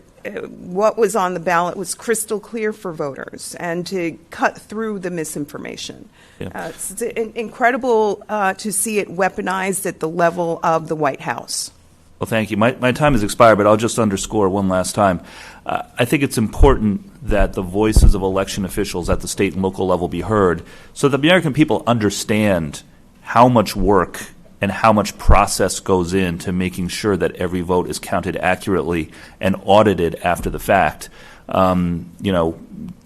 what was on the ballot was crystal clear for voters and to cut through the misinformation. Yeah. It's incredible to see it weaponized at the level of the White House. Well, thank you. My time has expired, but I'll just underscore one last time. I think it's important that the voices of election officials at the state and local level be heard so that the American people understand how much work and how much process goes into making sure that every vote is counted accurately and audited after the fact. The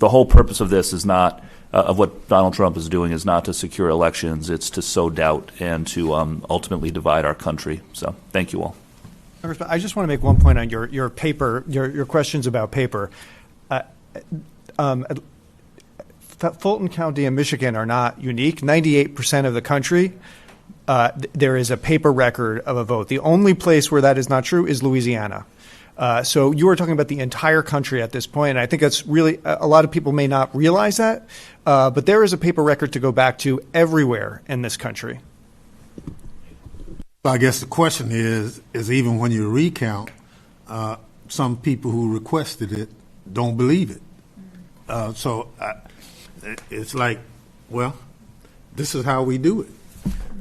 whole purpose of this is not, of what Donald Trump is doing, is not to secure elections. It's to sow doubt and to ultimately divide our country. So thank you all. I just want to make one point on your paper, your questions about paper. Fulton County and Michigan are not unique. 98% of the country, there is a paper record of a vote. The only place where that is not true is Louisiana. So you are talking about the entire country at this point, and I think that's really, a lot of people may not realize that, but there is a paper record to go back to everywhere in this country. I guess the question is even when you recount, some people who requested it don't believe it. So it's like Well, this is how we do it.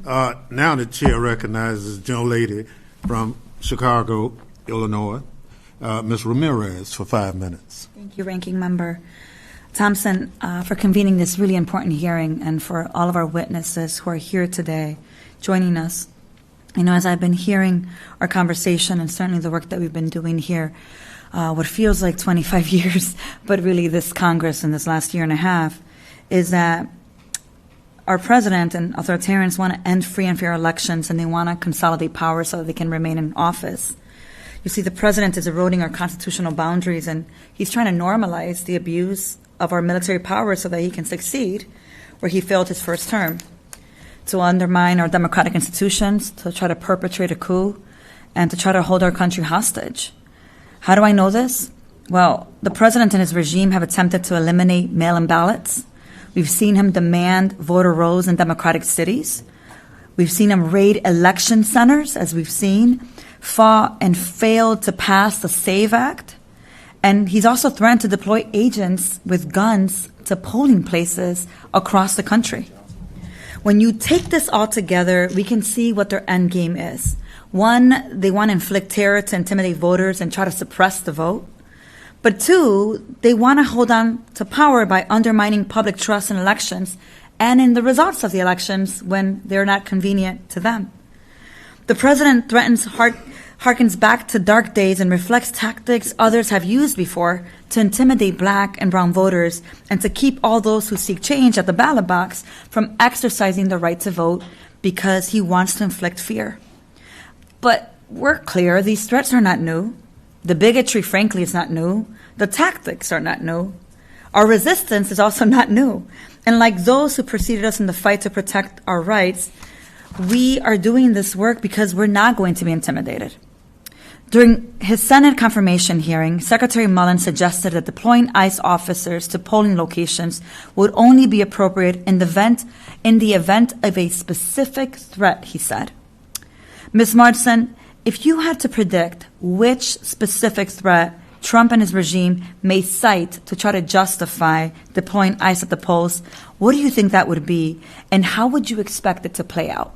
Now the chair recognizes the young lady from Chicago, Illinois, Ms. Ramirez, for 5 minutes. Thank you, Ranking Member Thompson, for convening this really important hearing, and for all of our witnesses who are here today joining us. As I've been hearing our conversation and certainly the work that we've been doing here, what feels like 25 years, but really this Congress in this last year and a half, is that our president and authoritarians want to end free and fair elections, and they want to consolidate power so that they can remain in office. You see, the president is eroding our constitutional boundaries, and he's trying to normalize the abuse of our military power so that he can succeed where he failed his first term, to undermine our democratic institutions, to try to perpetrate a coup, and to try to hold our country hostage. How do I know this? Well, the president and his regime have attempted to eliminate mail-in ballots. We've seen him demand voter rolls in democratic cities. We've seen him raid election centers, as we've seen, fought and failed to pass the SAVE Act. And he's also threatened to deploy agents with guns to polling places across the country. When you take this all together, we can see what their end game is. One, they want to inflict terror to intimidate voters and try to suppress the vote. But two, they want to hold on to power by undermining public trust in elections and in the results of the elections when they're not convenient to them. The president harkens back to dark days and reflects tactics others have used before to intimidate black and brown voters and to keep all those who seek change at the ballot box from exercising the right to vote because he wants to inflict fear. But we're clear, these threats are not new. The bigotry, frankly, is not new. The tactics are not new. Our resistance is also not new. And like those who preceded us in the fight to protect our rights, we are doing this work because we're not going to be intimidated. During his Senate confirmation hearing, Secretary Mullen suggested that deploying ICE officers to polling locations would only be appropriate in the event of a specific threat, he said. Ms. Marsden, if you had to predict which specific threat Trump and his regime may cite to try to justify deploying ICE at the polls, what do you think that would be, and how would you expect it to play out?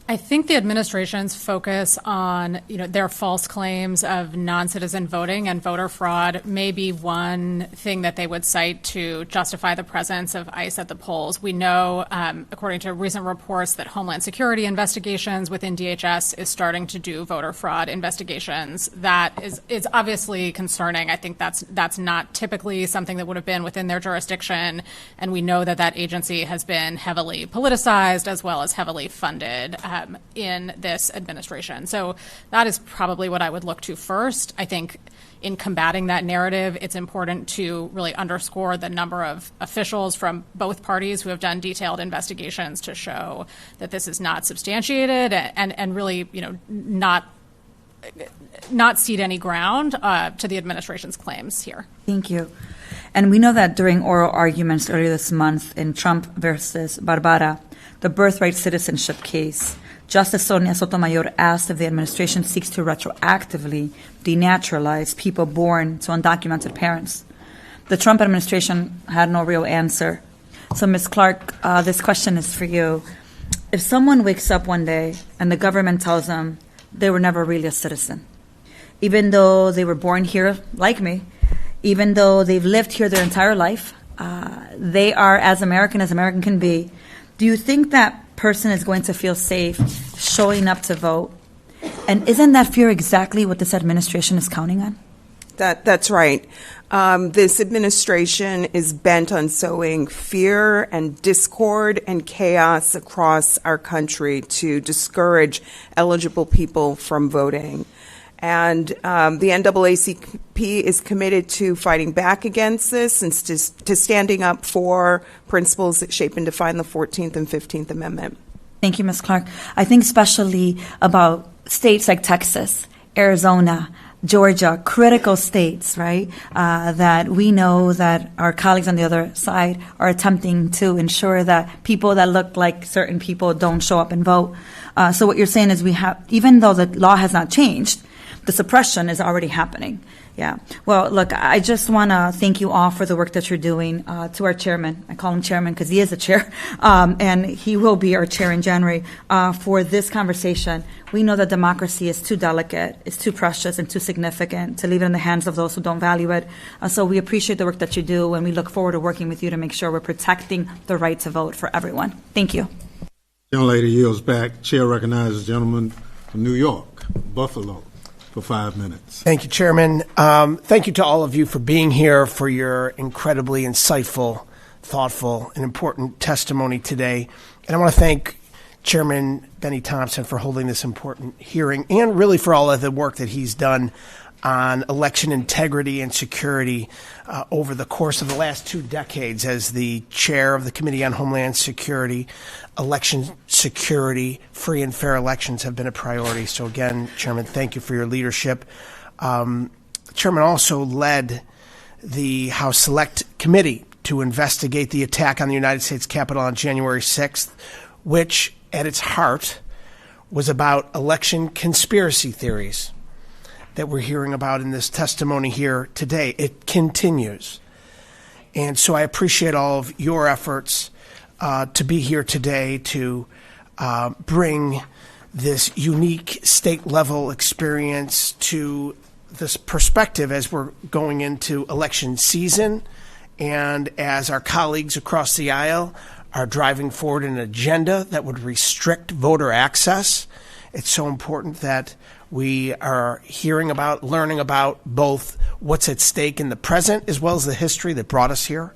I think the administration's focus on, their false claims of non-citizen voting and voter fraud may be one thing that they would cite to justify the presence of ICE at the polls. We know, according to recent reports, that Homeland Security investigations within DHS is starting to do voter fraud investigations. That is obviously concerning. I think that's not typically something that would have been within their jurisdiction, and we know that agency has been heavily politicized as well as heavily funded in this administration. So that is probably what I would look to first. I think in combating that narrative, it's important to really underscore the number of officials from both parties who have done detailed investigations to show that this is not substantiated and really, not cede any ground to the administration's claims here. Thank you. And we know that during oral arguments earlier this month in Trump versus Barbara, the birthright citizenship case, Justice Sonia Sotomayor asked if the administration seeks to retroactively denaturalize people born to undocumented parents. The Trump administration had no real answer. So, Ms. Clark, this question is for you. If someone wakes up one day and the government tells them they were never really a citizen, even though they were born here like me, even though they've lived here their entire life, they are as American can be, do you think that person is going to feel safe showing up to vote? And isn't that fear exactly what this administration is counting on? That's right. This administration is bent on sowing fear and discord and chaos across our country to discourage eligible people from voting. And the NAACP is committed to fighting back against this and to standing up for principles that shape and define the 14th and 15th Amendment. Thank you, Ms. Clark. I think especially about states like Texas, Arizona, Georgia, critical states, right, that we know that our colleagues on the other side are attempting to ensure that people that look like certain people don't show up and vote. So what you're saying is we have, even though the law has not changed, the suppression is already happening. Yeah. Well, look, I just want to thank you all for the work that you're doing. To our chairman, I call him chairman because he is the chair, and he will be our chair in January, for this conversation. We know that democracy is too delicate, it's too precious, and too significant to leave it in the hands of those who don't value it. So we appreciate the work that you do, and we look forward to working with you to make sure we're protecting the right to vote for everyone. Thank you. Young lady yields back. Chair recognizes the gentleman from New York, Buffalo, for 5 minutes. Thank you, Chairman. Thank you to all of you for being here, for your incredibly insightful, thoughtful, and important testimony today. And I want to thank Chairman Benny Thompson for holding this important hearing, and really for all of the work that he's done on election integrity and security over the course of the last 2 decades as the chair of the Committee on Homeland Security. Election security, free and fair elections have been a priority. So again, Chairman, thank you for your leadership. The Chairman also led the House Select Committee to investigate the attack on the United States Capitol on January 6th, which at its heart was about election conspiracy theories that we're hearing about in this testimony here today. It continues. And so I appreciate all of your efforts to be here today to bring this unique state-level experience to this perspective as we're going into election season and as our colleagues across the aisle are driving forward an agenda that would restrict voter access. It's so important that we are hearing about, learning about both what's at stake in the present as well as the history that brought us here.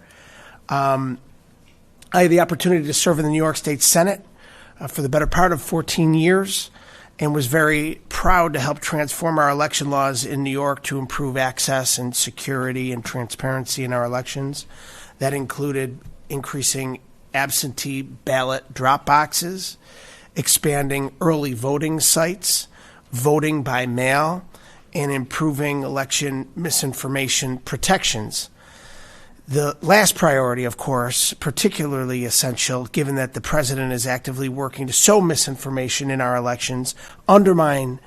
I had the opportunity to serve in the New York State Senate for the better part of 14 years and was very proud to help transform our election laws in New York to improve access and security and transparency in our elections. That included increasing absentee ballot drop boxes, expanding early voting sites, voting by mail, and improving election misinformation protections. The last priority, of course, particularly essential, given that the president is actively working to sow misinformation in our elections, undermine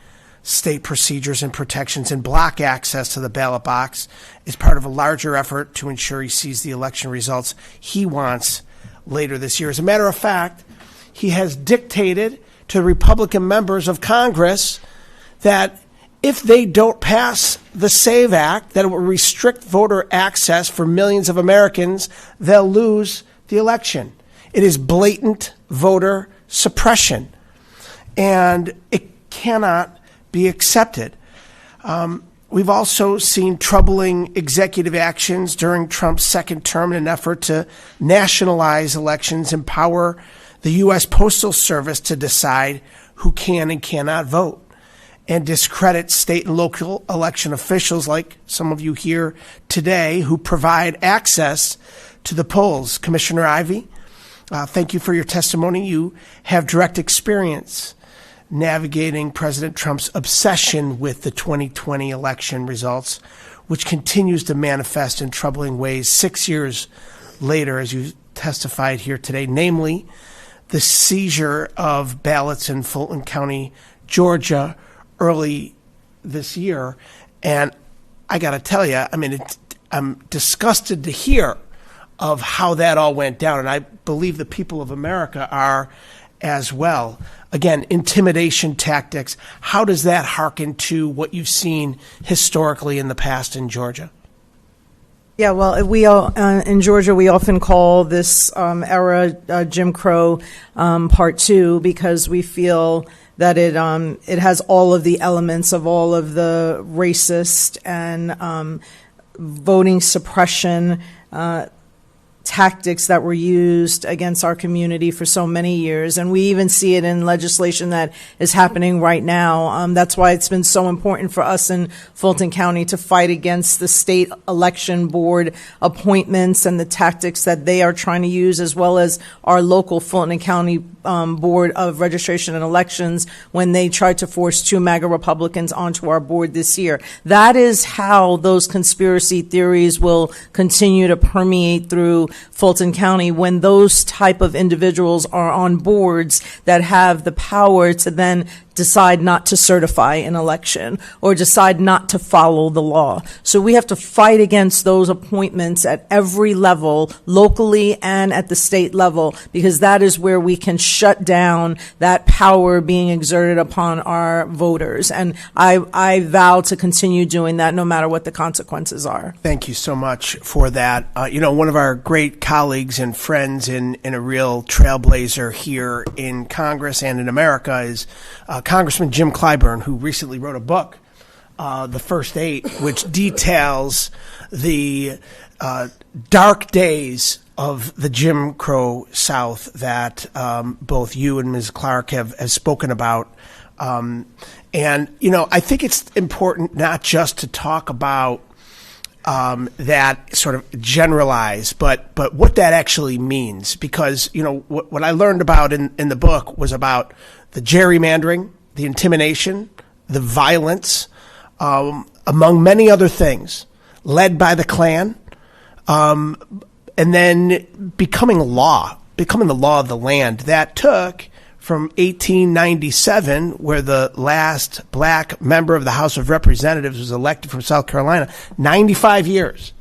state procedures and protections, and block access to the ballot box, is part of a larger effort to ensure he sees the election results he wants later this year. As a matter of fact, he has dictated to Republican members of Congress that if they don't pass the SAVE Act, that it will restrict voter access for millions of Americans, they'll lose the election. It is blatant voter suppression, and it cannot be accepted. We've also seen troubling executive actions during Trump's second term in an effort to nationalize elections, empower the U.S. Postal Service to decide who can and cannot vote, and discredit state and local election officials like some of you here today who provide access to the polls. Commissioner Ivey, thank you for your testimony. You have direct experience navigating President Trump's obsession with the 2020 election results, which continues to manifest in troubling ways 6 years later, as you testified here today, namely the seizure of ballots in Fulton County, Georgia, early this year. And I got to tell you, I mean, I'm disgusted to hear of how that all went down, and I believe the people of America are as well. Again, intimidation tactics, how does that hearken to what you've seen historically in the past in Georgia? Yeah, well, we all, in Georgia, we often call this era Jim Crow Part 2 because we feel that it has all of the elements of all of the racist and voting suppression tactics that were used against our community for so many years. And we even see it in legislation that is happening right now. That's why it's been so important for us in Fulton County to fight against the state election board appointments and the tactics that they are trying to use, as well as our local Fulton County Board of Registration and Elections when they tried to force 2 MAGA Republicans onto our board this year. That is how those conspiracy theories will continue to permeate through Fulton County when those type of individuals are on boards that have the power to then decide not to certify an election or decide not to follow the law. So we have to fight against those appointments at every level, locally and at the state level, because that is where we can shut down that power being exerted upon our voters. And I vow to continue doing that no matter what the consequences are. Thank you so much for that. One of our great colleagues and friends and a real trailblazer here in Congress and in America is Congressman Jim Clyburn, who recently wrote a book, The First Eight, which details the dark days of the Jim Crow South that both you and Ms. Clark have spoken about. And I think it's important not just to talk about that sort of generalize, but what that actually means. Because, what I learned about in the book was about the gerrymandering, the intimidation, the violence, among many other things, led by the Klan, and then becoming the law of the land. That took from 1897, where the last black member of the House of Representatives was elected from South Carolina, 95 years,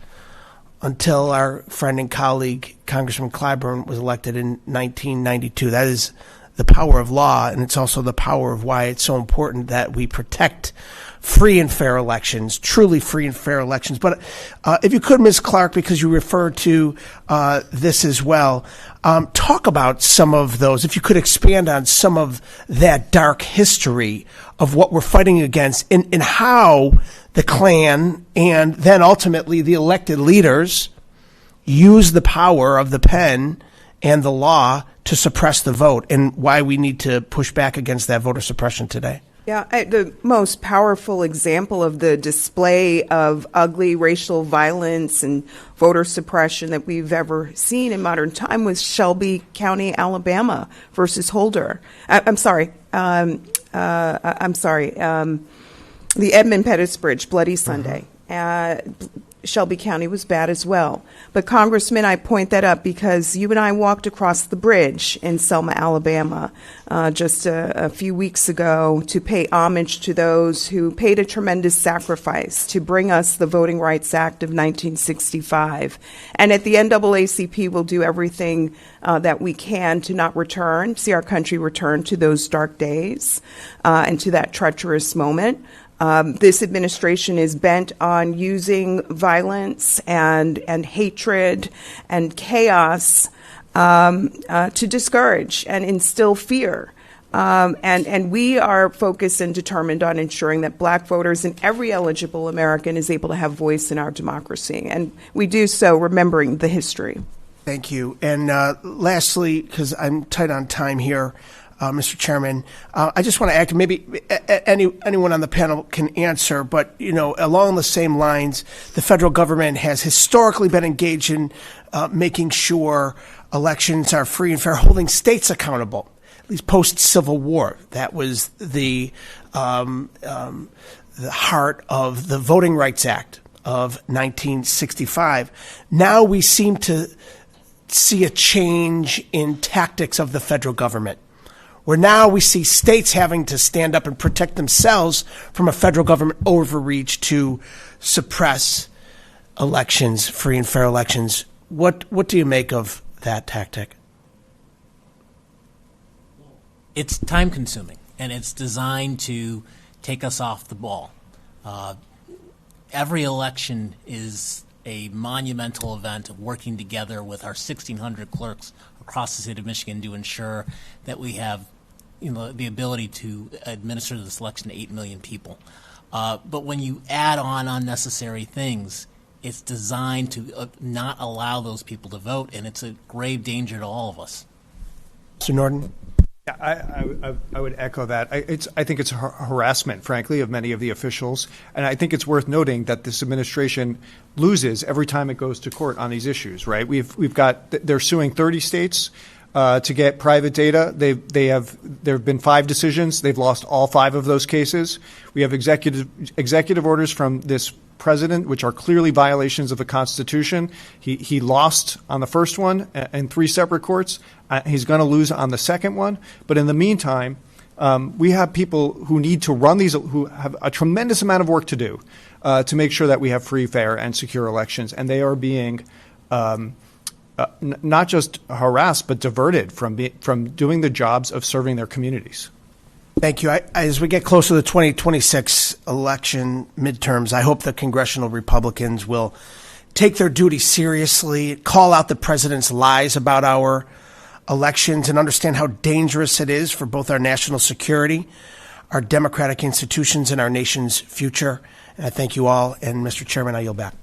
until our friend and colleague, Congressman Clyburn, was elected in 1992. That is the power of law, and it's also the power of why it's so important that we protect free and fair elections, truly free and fair elections. But if you could, Ms. Clark, because you referred to this as well, talk about some of those, if you could expand on some of that dark history of what we're fighting against and how the Klan and then ultimately the elected leaders use the power of the pen and the law to suppress the vote, and why we need to push back against that voter suppression today. Yeah, the most powerful example of the display of ugly racial violence and voter suppression that we've ever seen in modern time was Shelby County, Alabama versus Holder. The Edmund Pettus Bridge, Bloody Sunday. Shelby County was bad as well. But Congressman, I point that up because you and I walked across the bridge in Selma, Alabama, just a few weeks ago to pay homage to those who paid a tremendous sacrifice to bring us the Voting Rights Act of 1965. And at the NAACP, we'll do everything that we can to not see our country return to those dark days and to that treacherous moment. This administration is bent on using violence and hatred and chaos to discourage and instill fear. And we are focused and determined on ensuring that black voters and every eligible American is able to have voice in our democracy. And we do so remembering the history. Thank you. And lastly, because I'm tight on time here, Mr. Chairman, I just want to act, maybe anyone on the panel can answer, but, along the same lines, the federal government has historically been engaged in making sure elections are free and fair, holding states accountable, at least post-Civil War. That was the heart of the Voting Rights Act of 1965. Now we seem to see a change in tactics of the federal government, where now we see states having to stand up and protect themselves from a federal government overreach to suppress elections, free and fair elections. What do you make of that tactic? It's time consuming, and it's designed to take us off the ball. Every election is a monumental event of working together with our 1,600 clerks across the state of Michigan to ensure that we have the ability to administer this election to 8 million people. But when you add on unnecessary things, it's designed to not allow those people to vote, and it's a grave danger to all of us. Mr. Norton? Yeah, I would echo that. I think it's harassment, frankly, of many of the officials, and I think it's worth noting that this administration loses every time it goes to court on these issues. Right? They're suing 30 states to get private data. There have been 5 decisions. They've lost all 5 of those cases. We have executive orders from this president, which are clearly violations of the Constitution. He lost on the first one in 3 separate courts. He's going to lose on the second one. But in the meantime, We have people who need to run these, who have a tremendous amount of work to do to make sure that we have free, fair, and secure elections, and they are being not just harassed, but diverted from doing the jobs of serving their communities. Thank you. As we get closer to the 2026 election midterms, I hope the congressional Republicans will take their duty seriously, call out the president's lies about our elections, and understand how dangerous it is for both our national security, our democratic institutions, and our nation's future. And I thank you all. And Mr. Chairman, I yield back.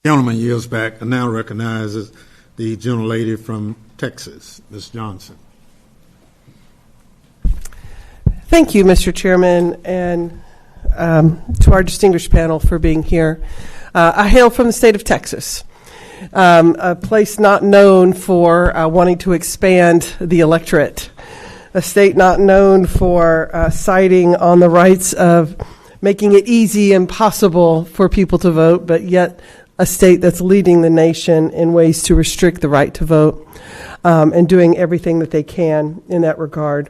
Gentleman yields back and now recognizes the gentlelady from Texas, Ms. Johnson. Thank you, Mr. Chairman, and to our distinguished panel for being here. I hail from the state of Texas, a place not known for wanting to expand the electorate, a state not known for citing on the rights of making it easy and possible for people to vote, but yet a state that's leading the nation in ways to restrict the right to vote and doing everything that they can in that regard.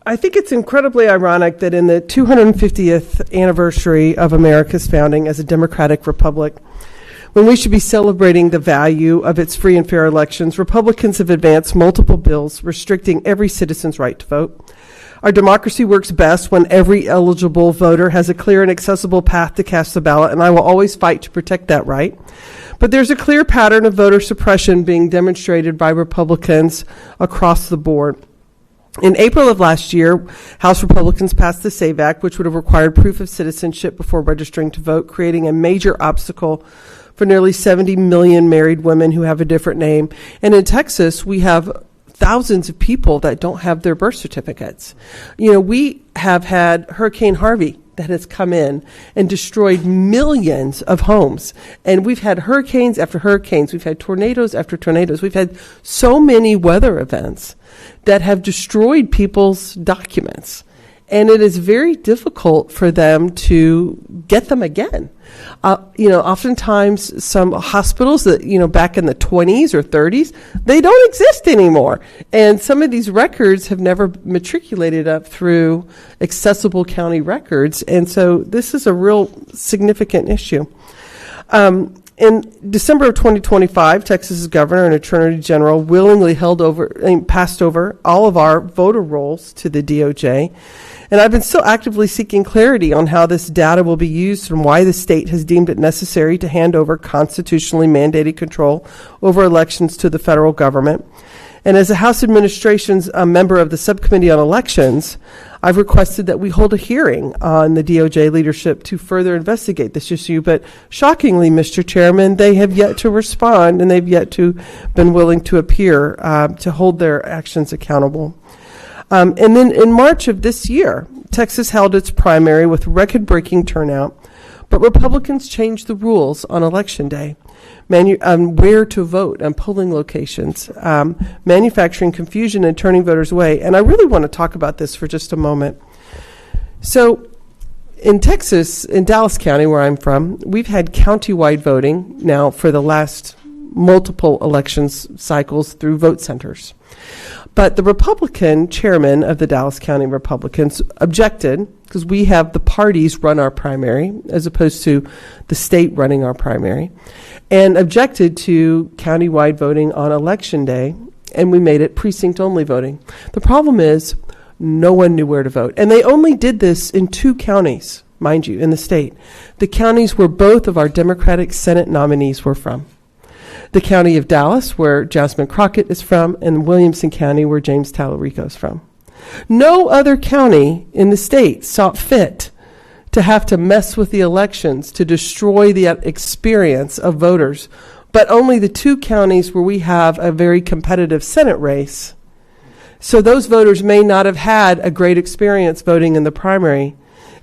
I think it's incredibly ironic that in the 250th anniversary of America's founding as a democratic republic, when we should be celebrating the value of its free and fair elections, Republicans have advanced multiple bills restricting every citizen's right to vote. Our democracy works best when every eligible voter has a clear and accessible path to cast the ballot, and I will always fight to protect that right. But there's a clear pattern of voter suppression being demonstrated by Republicans across the board. In April of last year, House Republicans passed the SAVE Act, which would have required proof of citizenship before registering to vote, creating a major obstacle for nearly 70 million married women who have a different name. And in Texas, we have thousands of people that don't have their birth certificates. You know, we have had Hurricane Harvey that has come in and destroyed millions of homes. And we've had hurricanes after hurricanes. We've had tornadoes after tornadoes. We've had so many weather events that have destroyed people's documents. And it is very difficult for them to get them again. Oftentimes some hospitals that, back in the 20s or 30s, they don't exist anymore. And some of these records have never matriculated up through accessible county records. And so this is a real significant issue. In December of 2025, Texas's governor and attorney general willingly passed over all of our voter rolls to the DOJ. And I've been still actively seeking clarity on how this data will be used and why the state has deemed it necessary to hand over constitutionally mandated control over elections to the federal government. And as a House Administration's member of the Subcommittee on Elections, I've requested that we hold a hearing on the DOJ leadership to further investigate this issue. But shockingly, Mr. Chairman, they have yet to respond, and they've yet to been willing to appear to hold their actions accountable. And then in March of this year, Texas held its primary with record-breaking turnout, but Republicans changed the rules on Election Day, where to vote and polling locations, manufacturing confusion and turning voters away. And I really want to talk about this for just a moment. So in Texas, in Dallas County, where I'm from, we've had countywide voting now for the last multiple elections cycles through vote centers. But the Republican chairman of the Dallas County Republicans objected, because we have the parties run our primary as opposed to the state running our primary, and objected to countywide voting on Election Day, and we made it precinct-only voting. The problem is no one knew where to vote. And they only did this in 2 counties, mind you, in the state. The counties where both of our Democratic Senate nominees were from. The county of Dallas, where Jasmine Crockett is from, and Williamson County, where James Tallarico is from. No other county in the state saw fit to have to mess with the elections to destroy the experience of voters, but only the 2 counties where we have a very competitive Senate race. So those voters may not have had a great experience voting in the primary.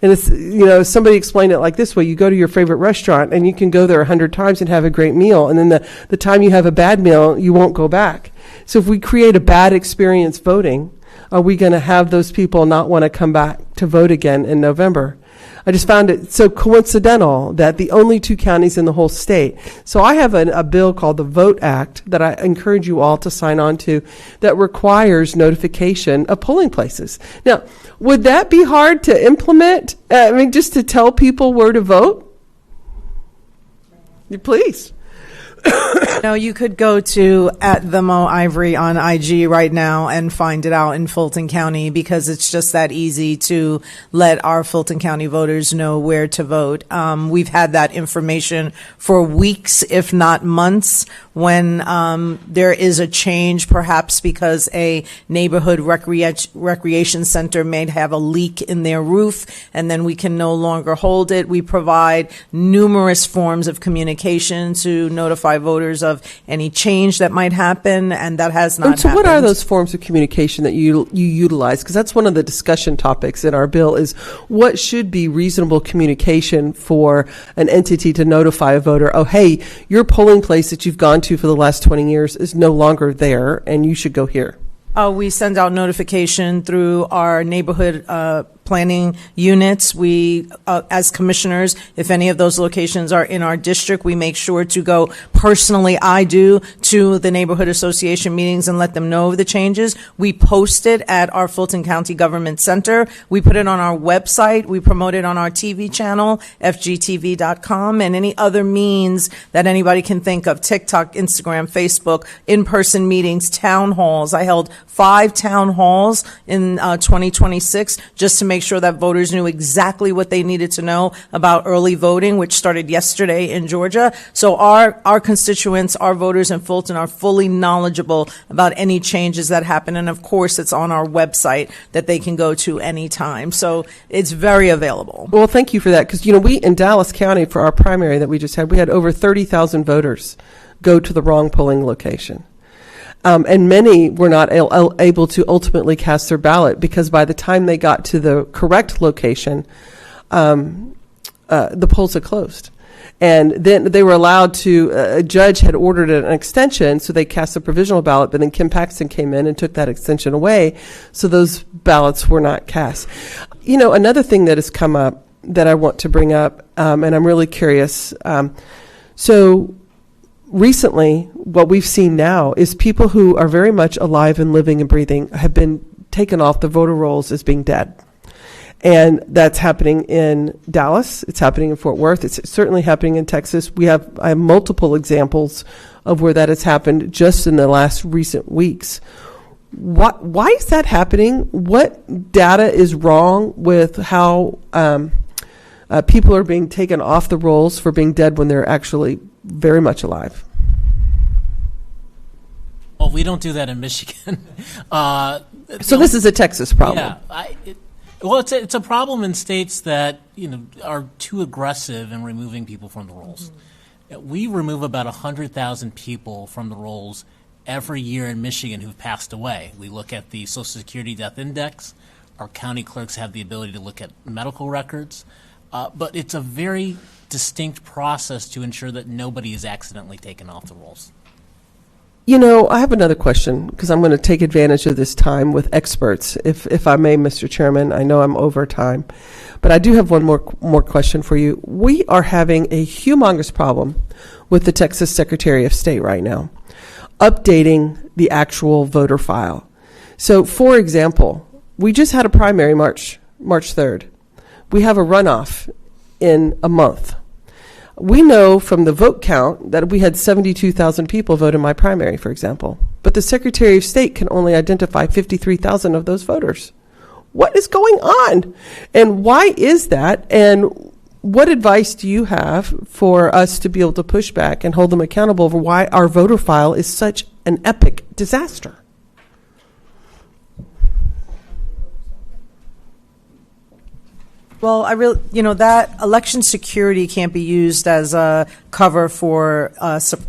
And it's, somebody explained it like this way: you go to your favorite restaurant and you can go there 100 times and have a great meal, and then the time you have a bad meal, you won't go back. So if we create a bad experience voting, are we going to have those people not want to come back to vote again in November. I just found it so coincidental that the only 2 counties in the whole state. So I have a bill called the Vote Act that I encourage you all to sign on to that requires notification of polling places. Now, would that be hard to implement? I mean, just to tell people where to vote? Please. No, you could go to @theMoIvory on IG right now and find it out in Fulton County, because it's just that easy to let our Fulton County voters know where to vote. We've had that information for weeks, if not months, when there is a change, perhaps because a neighborhood recreation center may have a leak in their roof, and then we can no longer hold it. We provide numerous forms of communication to notify voters of any change that might happen, and that has not And so happened. what are those forms of communication that you utilize? Because that's one of the discussion topics in our bill is what should be reasonable communication for an entity to notify a voter, oh, hey, your polling place that you've gone to for the last 20 years is no longer there, and you should go here. We send out notification through our neighborhood planning units. We, as commissioners, if any of those locations are in our district, we make sure to go personally, I do, to the neighborhood association meetings and let them know of the changes. We post it at our Fulton County Government Center. We put it on our website. We promote it on our TV channel, fgtv.com, and any other means that anybody can think of, TikTok, Instagram, Facebook, in-person meetings, town halls. I held 5 town halls in 2026 just to make sure that voters knew exactly what they needed to know about early voting, which started yesterday in Georgia. So our constituents, our voters in Fulton, are fully knowledgeable about any changes that happen. And of course, it's on our website that they can go to anytime. So it's very available. Well, thank you for that, because, we in Dallas County, for our primary that we just had, we had over 30,000 voters go to the wrong polling location. And many were not able to ultimately cast their ballot because by the time they got to the correct location, the polls had closed. And then they were allowed to, a judge had ordered an extension, so they cast a provisional ballot, but then Kim Paxton came in and took that extension away, so those ballots were not cast. Another thing that has come up that I want to bring up, and I'm really curious, so recently, what we've seen now is people who are very much alive and living and breathing have been taken off the voter rolls as being dead. And that's happening in Dallas. It's happening in Fort Worth. It's certainly happening in Texas. I have multiple examples of where that has happened just in the last recent weeks. Why is that happening? What data is wrong with how people are being taken off the rolls for being dead when they're actually very much alive? Well, we don't do that in Michigan. So this is a Texas problem. Yeah, it's a problem in states that are too aggressive in removing people from the rolls. Mm-hmm. We remove about 100,000 people from the rolls every year in Michigan who've passed away. We look at the Social Security Death Index. Our county clerks have the ability to look at medical records. But it's a very distinct process to ensure that nobody is accidentally taken off the rolls. I have another question, because I'm going to take advantage of this time with experts, if I may, Mr. Chairman. I know I'm over time, but I do have one more question for you. We are having a humongous problem with the Texas Secretary of State right now, updating the actual voter file. So, for example, we just had a primary March 3rd. We have a runoff in a month. We know from the vote count that we had 72,000 people vote in my primary, for example. But the Secretary of State can only identify 53,000 of those voters. What is going on? And why is that? And what advice do you have for us to be able to push back and hold them accountable for why our voter file is such an epic disaster? Well, that election security can't be used as a cover for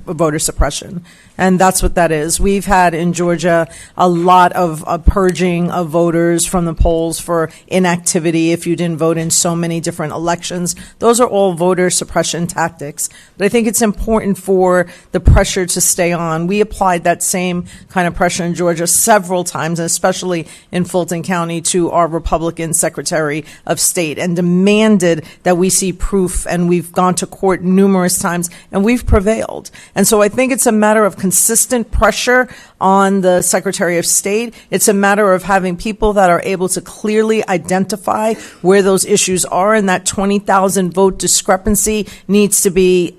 voter suppression. And that's what that is. We've had in Georgia a lot of purging of voters from the polls for inactivity if you didn't vote in so many different elections. Those are all voter suppression tactics. But I think it's important for the pressure to stay on. We applied that same kind of pressure in Georgia several times, and especially in Fulton County, to our Republican Secretary of State, and demanded that we see proof. And we've gone to court numerous times, and we've prevailed. And so I think it's a matter of consistent pressure on the Secretary of State. It's a matter of having people that are able to clearly identify where those issues are, and that 20,000 vote discrepancy needs to be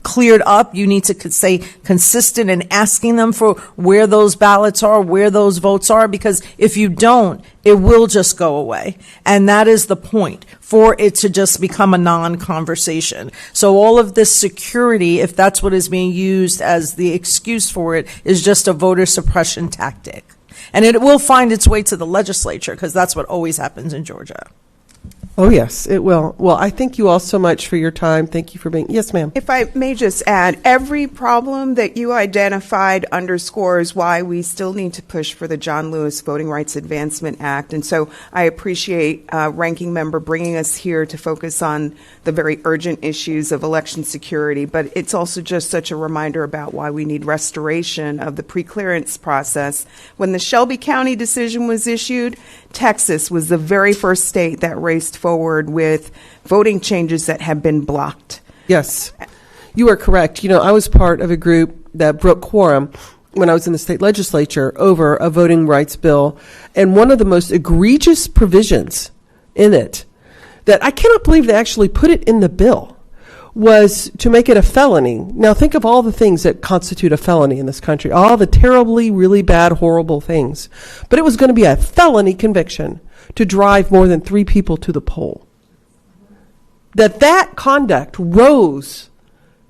cleared up. You need to stay consistent in asking them for where those ballots are, where those votes are, because if you don't, it will just go away. And that is the point, for it to just become a non-conversation. So all of this security, if that's what is being used as the excuse for it, is just a voter suppression tactic. And it will find its way to the legislature, because that's what always happens in Georgia. Oh, yes, it will. Well, I thank you all so much for your time. Thank you for being, yes, ma'am. If I may just add, every problem that you identified underscores why we still need to push for the John Lewis Voting Rights Advancement Act. And so I appreciate Ranking Member bringing us here to focus on the very urgent issues of election security. But it's also just such a reminder about why we need restoration of the pre-clearance process. When the Shelby County decision was issued, Texas was the very first state that raced forward with voting changes that have been blocked. Yes, you are correct. I was part of a group that broke quorum when I was in the state legislature over a voting rights bill. And one of the most egregious provisions in it, that I cannot believe they actually put it in the bill, was to make it a felony. Now think of all the things that constitute a felony in this country, all the terribly, really bad, horrible things. But it was going to be a felony conviction to drive more than 3 people to the poll. That conduct rose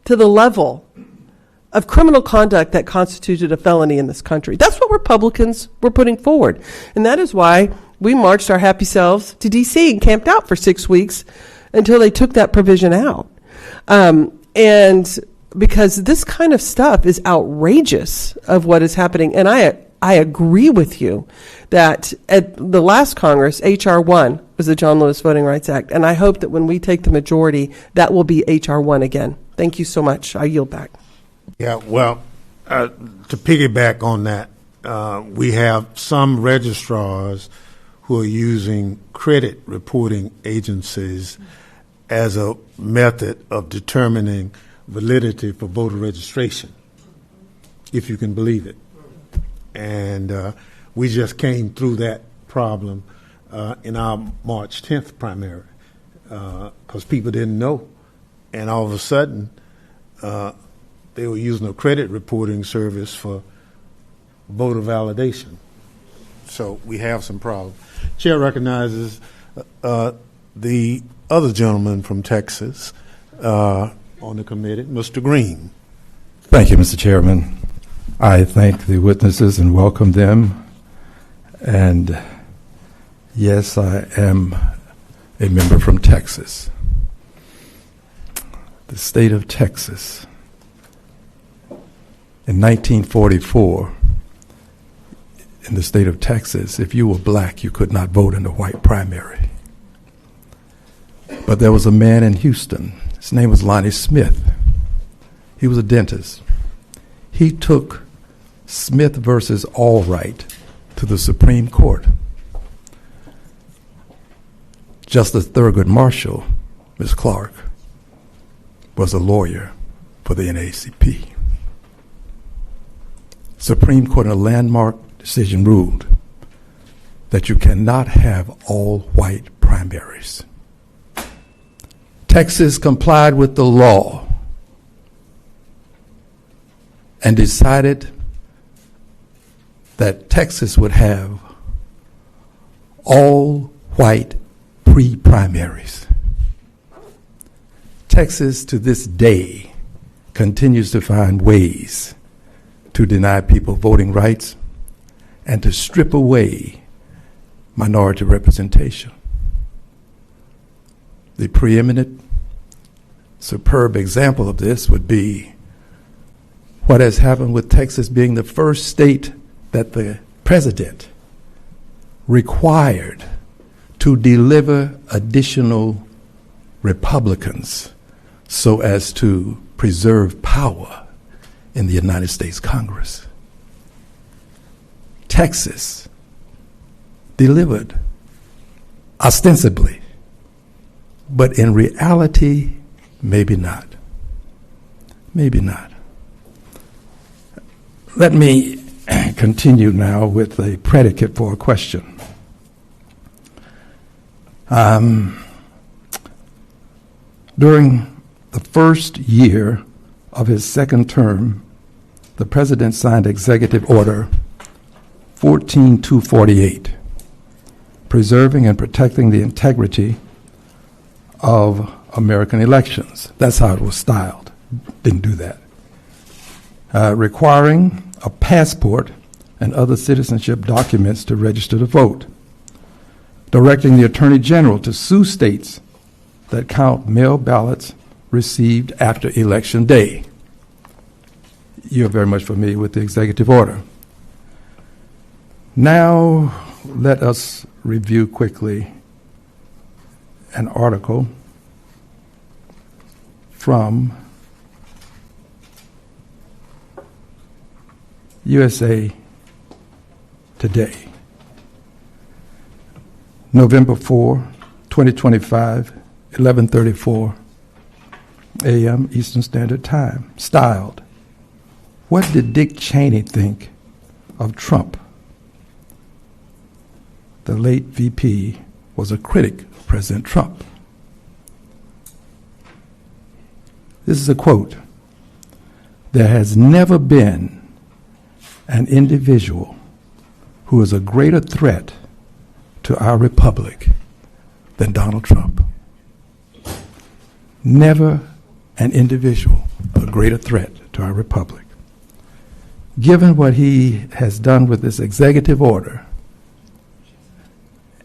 to the level of criminal conduct that constituted a felony in this country. That's what Republicans were putting forward. And that is why we marched our happy selves to D.C. and camped out for 6 weeks until they took that provision out. And because this kind of stuff is outrageous of what is happening. And I agree with you that at the last Congress, H.R. 1 was the John Lewis Voting Rights Act. And I hope that when we take the majority, that will be H.R. 1 again. Thank you so much. I yield back. Yeah, well, to piggyback on that, we have some registrars who are using credit reporting agencies as a method of determining validity for voter registration, if you can believe it. And we just came through that problem in our March 10th primary because people didn't know. And all of a sudden, they were using a credit reporting service for voter validation. So we have some problems. Chair recognizes the other gentleman from Texas on the committee, Mr. Green. Thank you, Mr. Chairman. I thank the witnesses and welcome them. And yes, I am a member from Texas. The state of Texas. In 1944, in the state of Texas, if you were black, you could not vote in the white primary. But there was a man in Houston. His name was Lonnie Smith. He was a dentist. He took Smith versus Allwright to the Supreme Court. Justice Thurgood Marshall, Ms. Clark, was a lawyer for the NAACP. Supreme Court in a landmark decision ruled that you cannot have all white primaries. Texas complied with the law and decided that Texas would have all white pre-primaries. Texas to this day continues to find ways to deny people voting rights and to strip away minority representation. The preeminent, superb example of this would be what has happened with Texas being the first state that the president required to deliver additional Republicans so as to preserve power in the United States Congress. Texas delivered ostensibly, but in reality, maybe not. Maybe not. Let me continue now with a predicate for a question. During the first year of his second term, the president signed Executive Order 14248, preserving and protecting the integrity of American elections. That's how it was styled. Didn't do that. Requiring a passport and other citizenship documents to register to vote. Directing the Attorney General to sue states that count mail ballots received after Election Day. You're very much familiar with the executive order. Now, let us review quickly an article from USA Today, November 4, 2025, 11:34 a.m. Eastern Standard Time, styled, "What did Dick Cheney think of Trump?" The late VP was a critic of President Trump. This is a quote. "There has never been an individual who is a greater threat to our republic than Donald Trump. Never an individual a greater threat to our republic. Given what he has done with this executive order,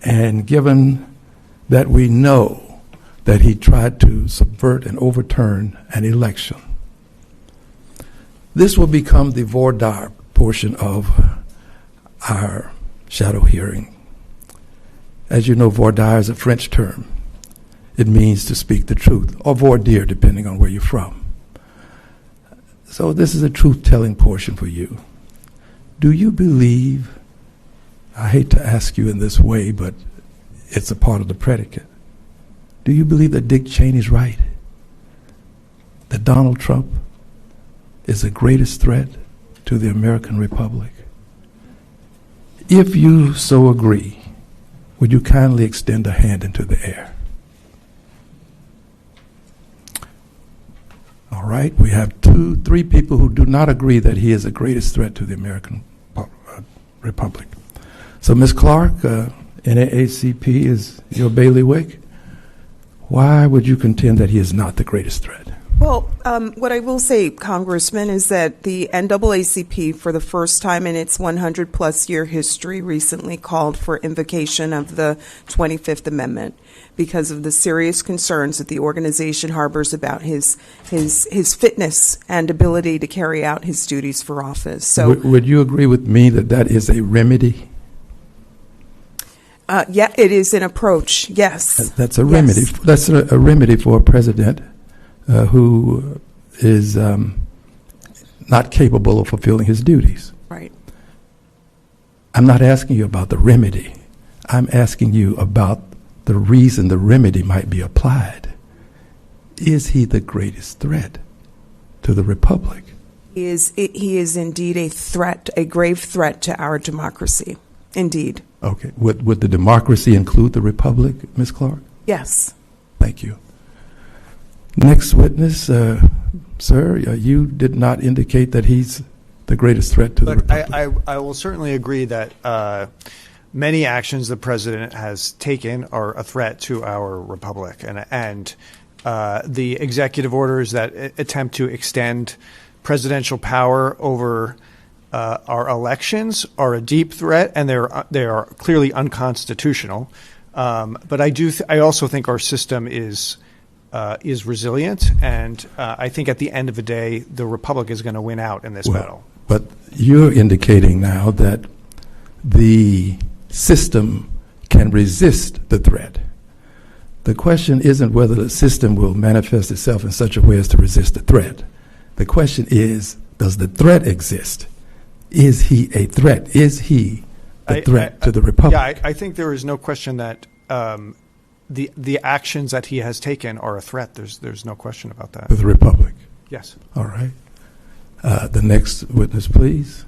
and given that we know that he tried to subvert and overturn an election, this will become the voir dire portion of our shadow hearing. As you know, voir dire is a French term. It means to speak the truth, or voir dire, depending on where you're from. So this is a truth-telling portion for you. Do you believe, I hate to ask you in this way, but it's a part of the predicate, do you believe that Dick Cheney's right? That Donald Trump is the greatest threat to the American Republic? If you so agree, would you kindly extend a hand into the air? All right, we have three people who do not agree that he is the greatest threat to the American Republic. So, Ms. Clark, NAACP is your bailiwick. Why would you contend that he is not the greatest threat? Well, what I will say, Congressman, is that the NAACP, for the first time in its 100-plus year history, recently called for invocation of the 25th Amendment because of the serious concerns that the organization harbors about his fitness and ability to carry out his duties for office. So, would you agree with me that that is a remedy? Yeah, it is an approach. Yes, that's a remedy. Yes. That's a remedy for a president who is not capable of fulfilling his duties. Right. I'm not asking you about the remedy. I'm asking you about the reason the remedy might be applied. Is he the greatest threat to the republic? He is indeed a threat, a grave threat to our democracy. Indeed. Okay. Would the democracy include the republic, Ms. Clark? Yes. Thank you. Next witness, sir, you did not indicate that he's the greatest threat to the republic. I will certainly agree that many actions the president has taken are a threat to our republic, and the executive orders that attempt to extend presidential power over our elections are a deep threat, and they are clearly unconstitutional. But I also think our system is resilient, and I think at the end of the day, the Republic is going to win out in this battle. But you're indicating now that the system can resist the threat. The question isn't whether the system will manifest itself in such a way as to resist the threat. The question is, does the threat exist? Is he a threat? Is he a threat to the Republic? Yeah, I think there is no question that the actions that he has taken are a threat. There's no question about that. To the Republic? Yes. All right. The next witness, please.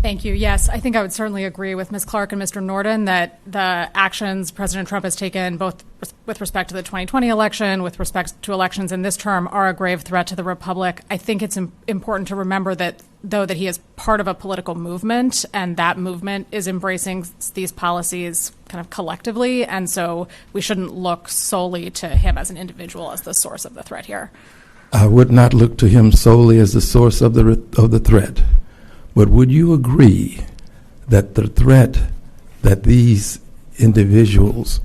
Thank you. Yes, I think I would certainly agree with Ms. Clark and Mr. Norden that the actions President Trump has taken, both with respect to the 2020 election, with respect to elections in this term, are a grave threat to the Republic. I think it's important to remember that, though, that he is part of a political movement, and that movement is embracing these policies kind of collectively, and so we shouldn't look solely to him as an individual as the source of the threat here. I would not look to him solely as the source of the threat. But would you agree that the threat that these individuals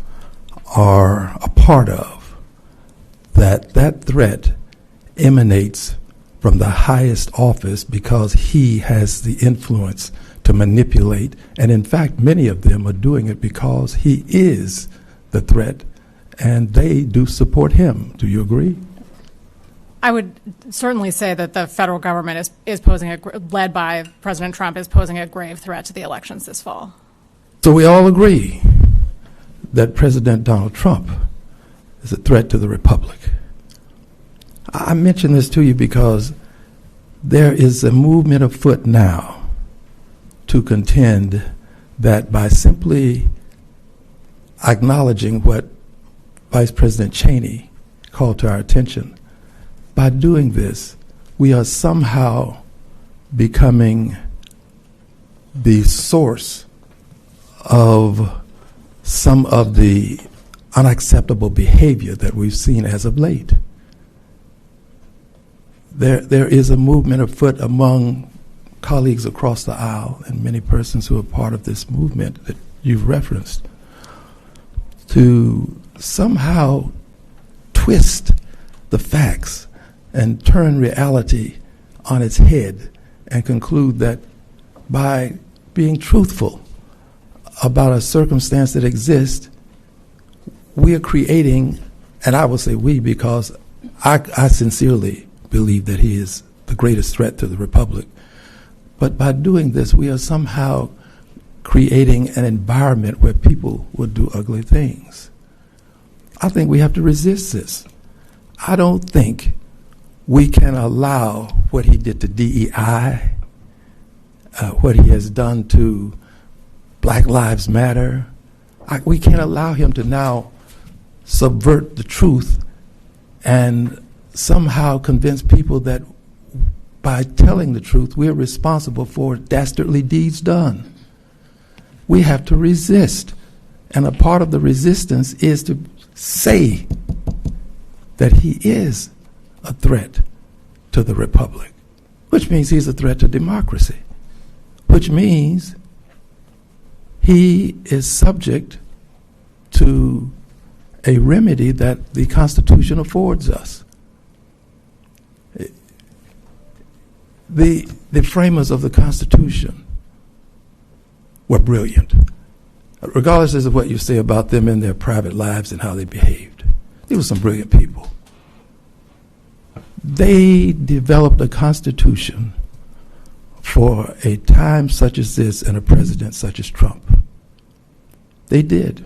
are a part of, that threat emanates from the highest office because he has the influence to manipulate, and in fact, many of them are doing it because he is the threat, and they do support him. Do you agree? I would certainly say that the federal government is posing led by President Trump, is posing a grave threat to the elections this fall. So we all agree that President Donald Trump is a threat to the Republic. I mention this to you because there is a movement afoot now to contend that by simply acknowledging what Vice President Cheney called to our attention, by doing this, we are somehow becoming the source of some of the unacceptable behavior that we've seen as of late. There is a movement afoot among colleagues across the aisle and many persons who are part of this movement that you've referenced to somehow twist the facts and turn reality on its head and conclude that by being truthful about a circumstance that exists, we are creating, and I will say we because I sincerely believe that he is the greatest threat to the Republic. But by doing this, we are somehow creating an environment where people would do ugly things. I think we have to resist this. I don't think we can allow what he did to DEI, what he has done to Black Lives Matter. We can't allow him to now subvert the truth and somehow convince people that by telling the truth, we're responsible for dastardly deeds done. We have to resist. And a part of the resistance is to say that he is a threat to the Republic, which means he's a threat to democracy, which means he is subject to a remedy that the Constitution affords us. The framers of the Constitution were brilliant, regardless of what you say about them in their private lives and how they behaved. They were some brilliant people. They developed a constitution for a time such as this and a president such as Trump. They did,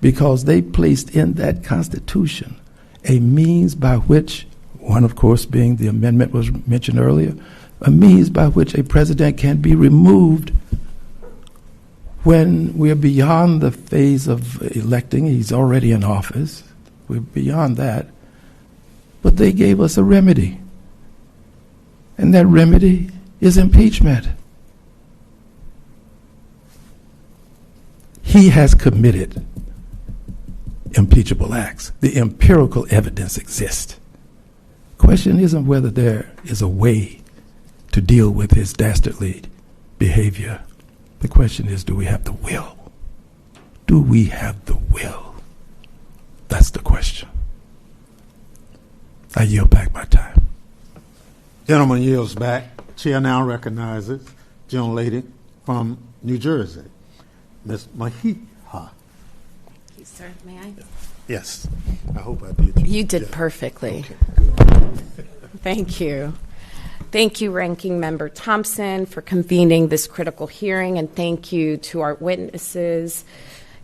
because they placed in that constitution a means by which, one of course being the amendment was mentioned earlier, a means by which a president can be removed when we're beyond the phase of electing. He's already in office. We're beyond that. But they gave us a remedy. And that remedy is impeachment. He has committed impeachable acts. The empirical evidence exists. The question isn't whether there is a way to deal with his dastardly behavior. The question is, do we have the will? Do do we have the will? That's the question. I yield back my time. Gentleman yields back. Chair now recognizes young lady from New Jersey, Ms. Mahiha. Thank you, sir. May I? Yes. I hope I did. You did perfectly. Okay, good. Thank you. Thank you, Ranking Member Thompson, for convening this critical hearing, and thank you to our witnesses.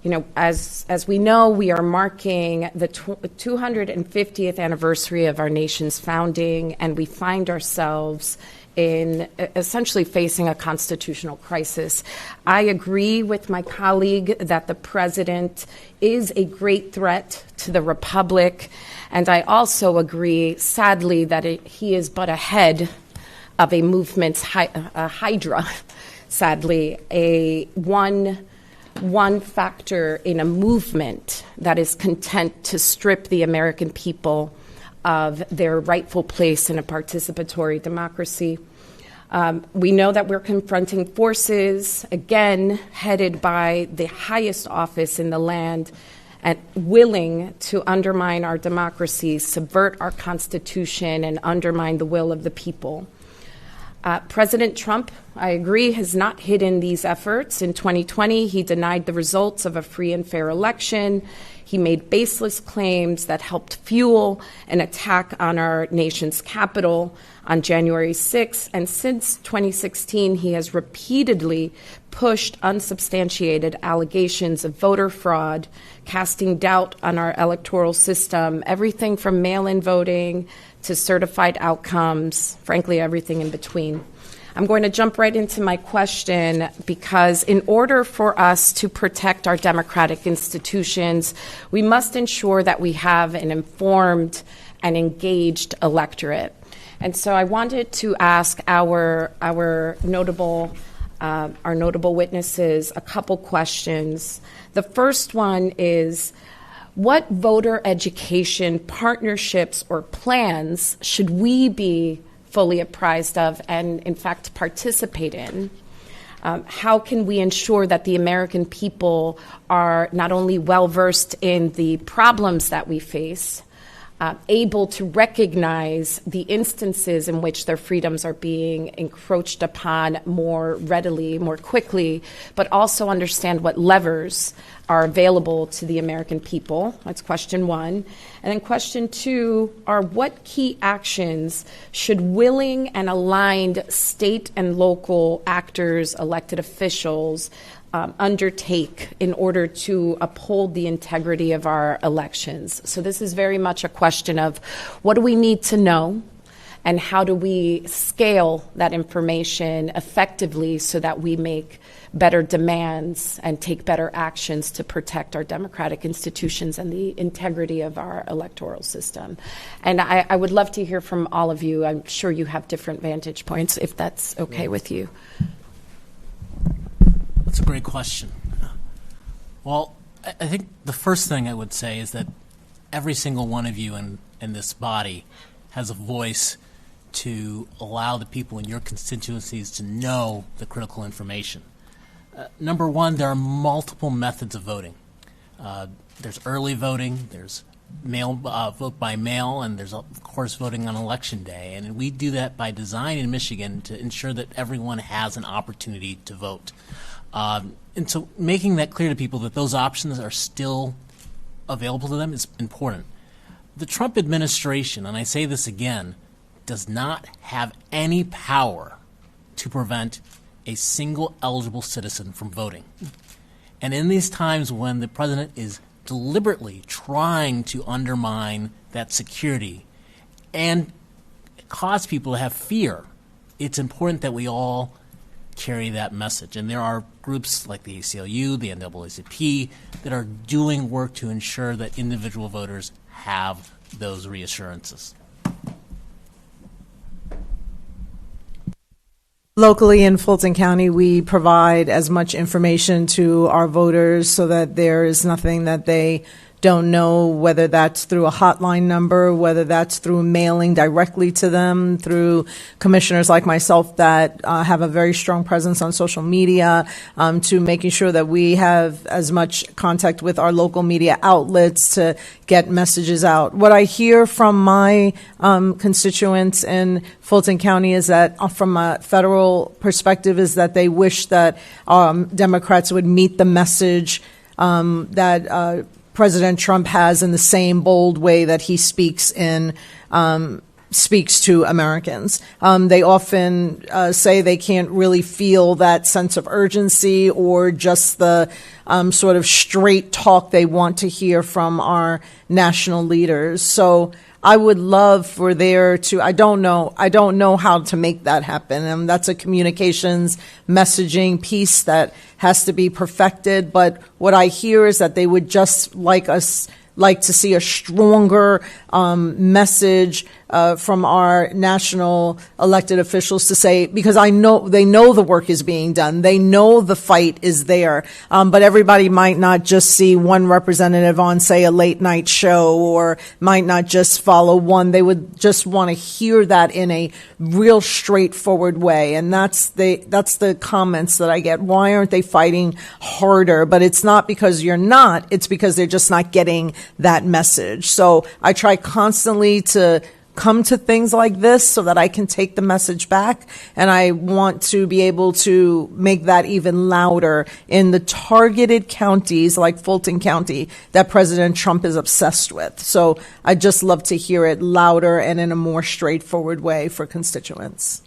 You know, as we know, we are marking the 250th anniversary of our nation's founding, and we find ourselves in essentially facing a constitutional crisis. I agree with my colleague that the president is a great threat to the republic, and I also agree, sadly, that he is but a head of a movement's hydra. Sadly, one factor in a movement that is content to strip the American people of their rightful place in a participatory democracy. We know that we're confronting forces, again, headed by the highest office in the land and willing to undermine our democracy, subvert our Constitution, and undermine the will of the people. President Trump, I agree, has not hidden these efforts. In 2020, he denied the results of a free and fair election. He made baseless claims that helped fuel an attack on our nation's capital on January 6th. And since 2016, he has repeatedly pushed unsubstantiated allegations of voter fraud, casting doubt on our electoral system, everything from mail-in voting to certified outcomes, frankly, everything in between. I'm going to jump right into my question because in order for us to protect our democratic institutions, we must ensure that we have an informed and engaged electorate. And so I wanted to ask our notable witnesses a couple questions. The first one is, what voter education partnerships or plans should we be fully apprised of and, in fact, participate in? How can we ensure that the American people are not only well-versed in the problems that we face, able to recognize the instances in which their freedoms are being encroached upon more readily, more quickly, but also understand what levers are available to the American people? That's question one. And then question two are, what key actions should willing and aligned state and local actors, elected officials, undertake in order to uphold the integrity of our elections? So this is very much a question of what do we need to know and how do we scale that information effectively so that we make better demands and take better actions to protect our democratic institutions and the integrity of our electoral system. And I would love to hear from all of you. I'm sure you have different vantage points, if that's okay with you. That's a great question. Well, I think the first thing I would say is that every single one of you in this body has a voice to allow the people in your constituencies to know the critical information. Number one, there are multiple methods of voting. There's early voting, there's vote by mail, and there's, of course, voting on Election Day. And we do that by design in Michigan to ensure that everyone has an opportunity to vote. And so making that clear to people that those options are still available to them is important. The Trump administration, and I say this again, does not have any power to prevent a single eligible citizen from voting. And in these times when the president is deliberately trying to undermine that security and cause people to have fear, it's important that we all carry that message. And there are groups like the ACLU, the NAACP, that are doing work to ensure that individual voters have those reassurances. Locally in Fulton County, we provide as much information to our voters so that there is nothing that they don't know whether that's through a hotline number, whether that's through mailing directly to them, through commissioners like myself that have a very strong presence on social media, to making sure that we have as much contact with our local media outlets to get messages out. What I hear from my constituents in Fulton County is that from a federal perspective is that they wish that Democrats would meet the message that President Trump has in the same bold way that he speaks to Americans. They often say they can't really feel that sense of urgency or just the sort of straight talk they want to hear from our national leaders. So I would love for there to, I don't know how to make that happen. And that's a communications messaging piece that has to be perfected. But what I hear is that they would just like to see a stronger message from our national elected officials to say, because I know they know the work is being done. They know the fight is there. But everybody might not just see one representative on, say, a late night show, or might not just follow one. They would just want to hear that in a real straightforward way. And that's the comments that I get. Why aren't they fighting harder? But it's not because you're not. It's because they're just not getting that message. So I try constantly to come to things like this so that I can take the message back, and I want to be able to make that even louder in the targeted counties like Fulton County that President Trump is obsessed with. So I just love to hear it louder and in a more straightforward way for constituents.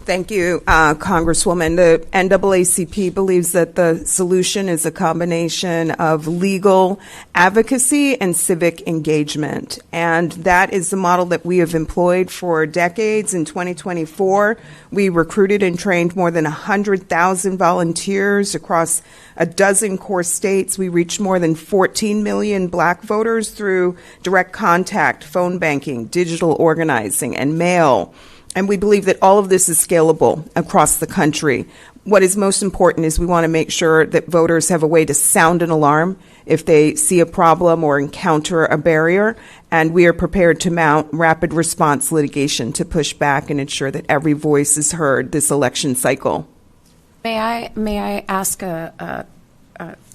Thank you, Congresswoman. The NAACP believes that the solution is a combination of legal advocacy and civic engagement. And that is the model that we have employed for decades. In 2024, we recruited and trained more than 100,000 volunteers across a dozen core states. We reached more than 14 million Black voters through direct contact, phone banking, digital organizing, and mail. And we believe that all of this is scalable across the country. What is most important is we want to make sure that voters have a way to sound an alarm if they see a problem or encounter a barrier, and we are prepared to mount rapid response litigation to push back and ensure that every voice is heard this election cycle. May I ask a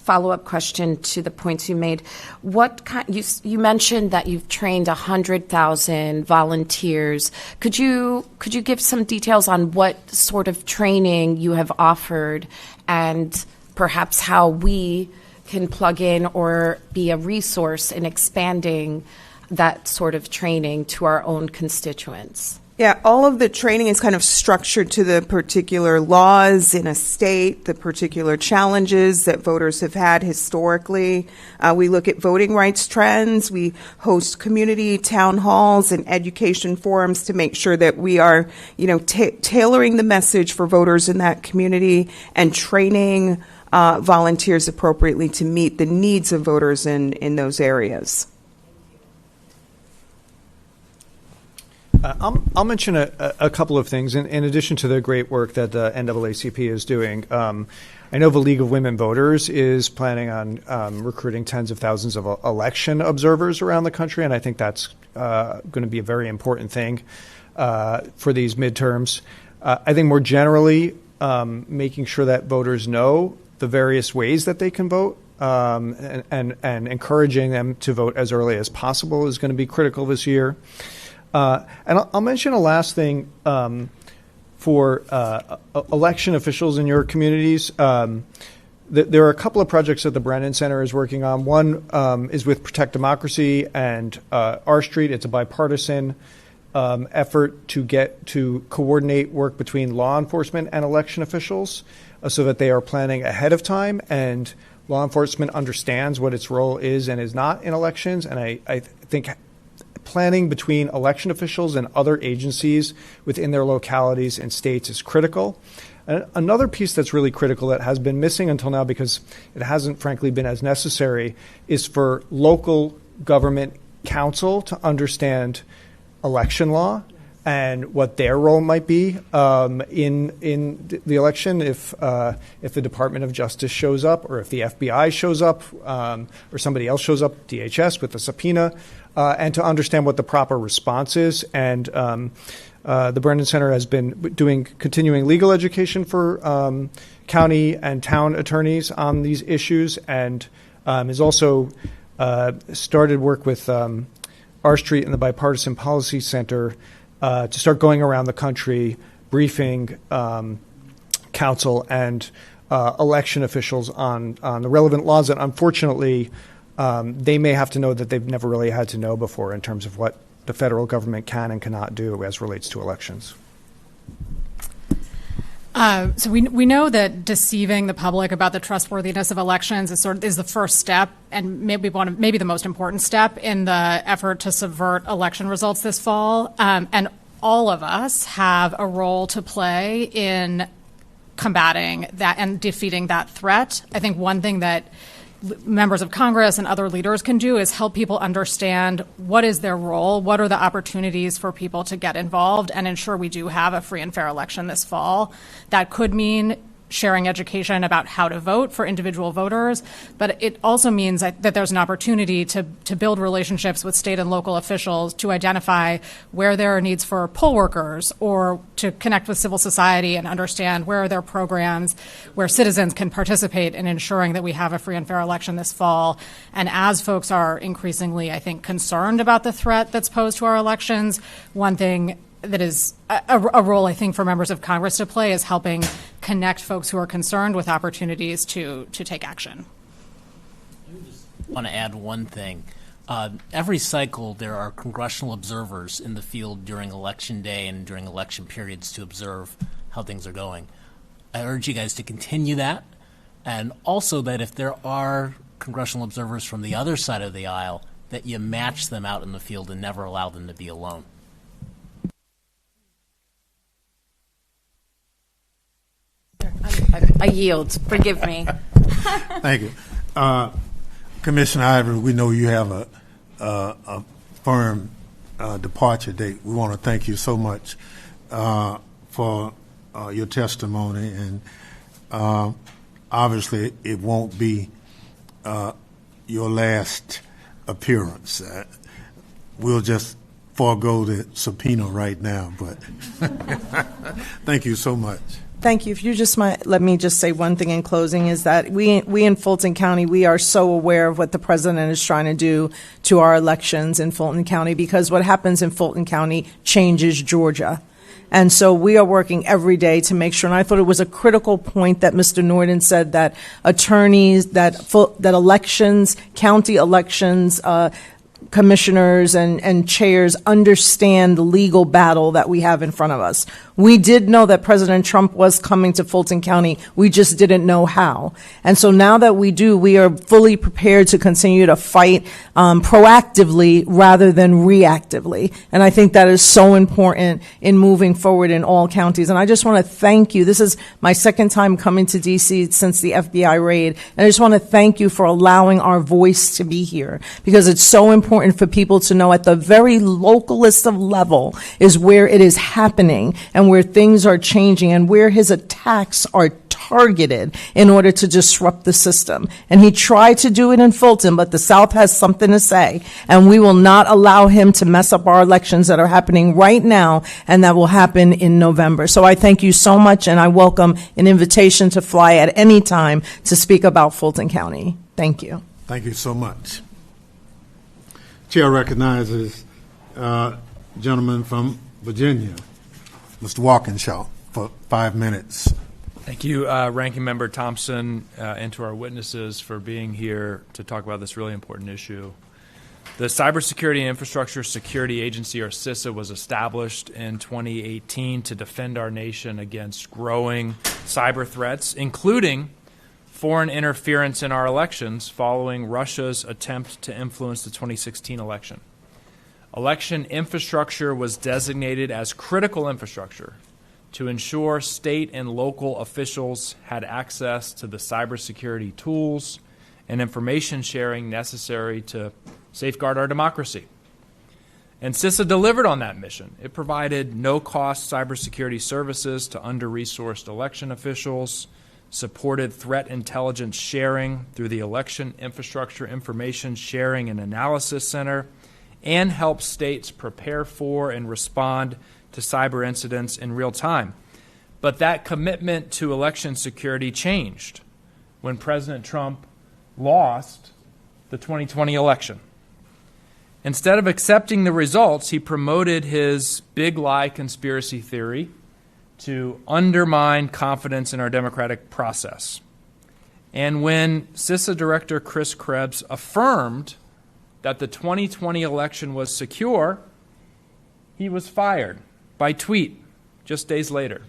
follow-up question to the points you made? You mentioned that you've trained 100,000 volunteers. Could you give some details on what sort of training you have offered, and perhaps how we can plug in or be a resource in expanding that sort of training to our own constituents? Yeah, all of the training is kind of structured to the particular laws in a state, the particular challenges that voters have had historically. We look at voting rights trends. We host community town halls and education forums to make sure that we are, tailoring the message for voters in that community and training volunteers appropriately to meet the needs of voters in those areas. I'll mention a couple of things in addition to the great work that the NAACP is doing. I know the League of Women Voters is planning on recruiting tens of thousands of election observers around the country, and I think that's going to be a very important thing for these midterms. I think more generally, making sure that voters know the various ways that they can vote and encouraging them to vote as early as possible is going to be critical this year. And I'll mention a last thing for election officials in your communities. There are a couple of projects that the Brennan Center is working on. One is with Protect Democracy and R Street. It's a bipartisan effort to coordinate work between law enforcement and election officials so that they are planning ahead of time and law enforcement understands what its role is and is not in elections. And I think planning between election officials and other agencies within their localities and states is critical. And another piece that's really critical that has been missing until now because it hasn't frankly been as necessary is for local government counsel to understand election law and what their role might be in the election if the Department of Justice shows up, or if the FBI shows up, or somebody else shows up, DHS, with a subpoena, and to understand what the proper response is. And the Brennan Center has been doing continuing legal education for county and town attorneys on these issues, and has also started work with R Street and the Bipartisan Policy Center to start going around the country briefing counsel and election officials on the relevant laws that, unfortunately, they may have to know that they've never really had to know before in terms of what the federal government can and cannot do as relates to elections. So we know that deceiving the public about the trustworthiness of elections is the first step, and maybe the most important step in the effort to subvert election results this fall. And all of us have a role to play in combating that and defeating that threat. I think one thing that members of Congress and other leaders can do is help people understand what is their role, what are the opportunities for people to get involved, and ensure we do have a free and fair election this fall. That could mean sharing education about how to vote for individual voters, but it also means that there's an opportunity to build relationships with state and local officials to identify where there are needs for poll workers, or to connect with civil society and understand where are there programs where citizens can participate in ensuring that we have a free and fair election this fall. And as folks are increasingly, I think, concerned about the threat that's posed to our elections, one thing that is a role, I think, for members of Congress to play is helping connect folks who are concerned with opportunities to take action. I just want to add one thing. Every cycle, there are congressional observers in the field during Election Day and during election periods to observe how things are going. I urge you guys to continue that, and also that if there are congressional observers from the other side of the aisle, that you match them out in the field and never allow them to be alone. I yield. Forgive me. Thank you. Commissioner Ivory, we know you have a firm departure date. We want to thank you so much for your testimony, and obviously it won't be your last appearance. We'll just forego the subpoena right now, but thank you so much. Thank you. If you just might let me just say one thing in closing, is that we in Fulton County, we are so aware of what the president is trying to do to our elections in Fulton County, because what happens in Fulton County changes Georgia. And so we are working every day to make sure, and I thought it was a critical point that Mr. Norton said, that attorneys, that elections, county elections, commissioners and chairs understand the legal battle that we have in front of us. We did know that President Trump was coming to Fulton County. We just didn't know how. And so now that we do, we are fully prepared to continue to fight proactively rather than reactively. And I think that is so important in moving forward in all counties. And I just want to thank you. This is my second time coming to D.C. since the FBI raid. And I just want to thank you for allowing our voice to be here, because it's so important for people to know at the very localist of level is where it is happening, and where things are changing, and where his attacks are targeted in order to disrupt the system. And he tried to do it in Fulton, but the South has something to say, and we will not allow him to mess up our elections that are happening right now and that will happen in November. So I thank you so much, and I welcome an invitation to fly at any time to speak about Fulton County. Thank you. Thank you so much. Chair recognizes gentleman from Virginia, Mr. Walkinshaw, for 5 minutes. Thank you, Ranking Member Thompson, and to our witnesses for being here to talk about this really important issue. The Cybersecurity and Infrastructure Security Agency, or CISA, was established in 2018 to defend our nation against growing cyber threats, including foreign interference in our elections following Russia's attempt to influence the 2016 election. Election infrastructure was designated as critical infrastructure to ensure state and local officials had access to the cybersecurity tools and information sharing necessary to safeguard our democracy. And CISA delivered on that mission. It provided no-cost cybersecurity services to under-resourced election officials, supported threat intelligence sharing through the Election Infrastructure Information Sharing and Analysis Center, and helped states prepare for and respond to cyber incidents in real time. But that commitment to election security changed when President Trump lost the 2020 election. Instead of accepting the results, he promoted his big lie conspiracy theory to undermine confidence in our democratic process. And when CISA Director Chris Krebs affirmed that the 2020 election was secure, he was fired by tweet just days later.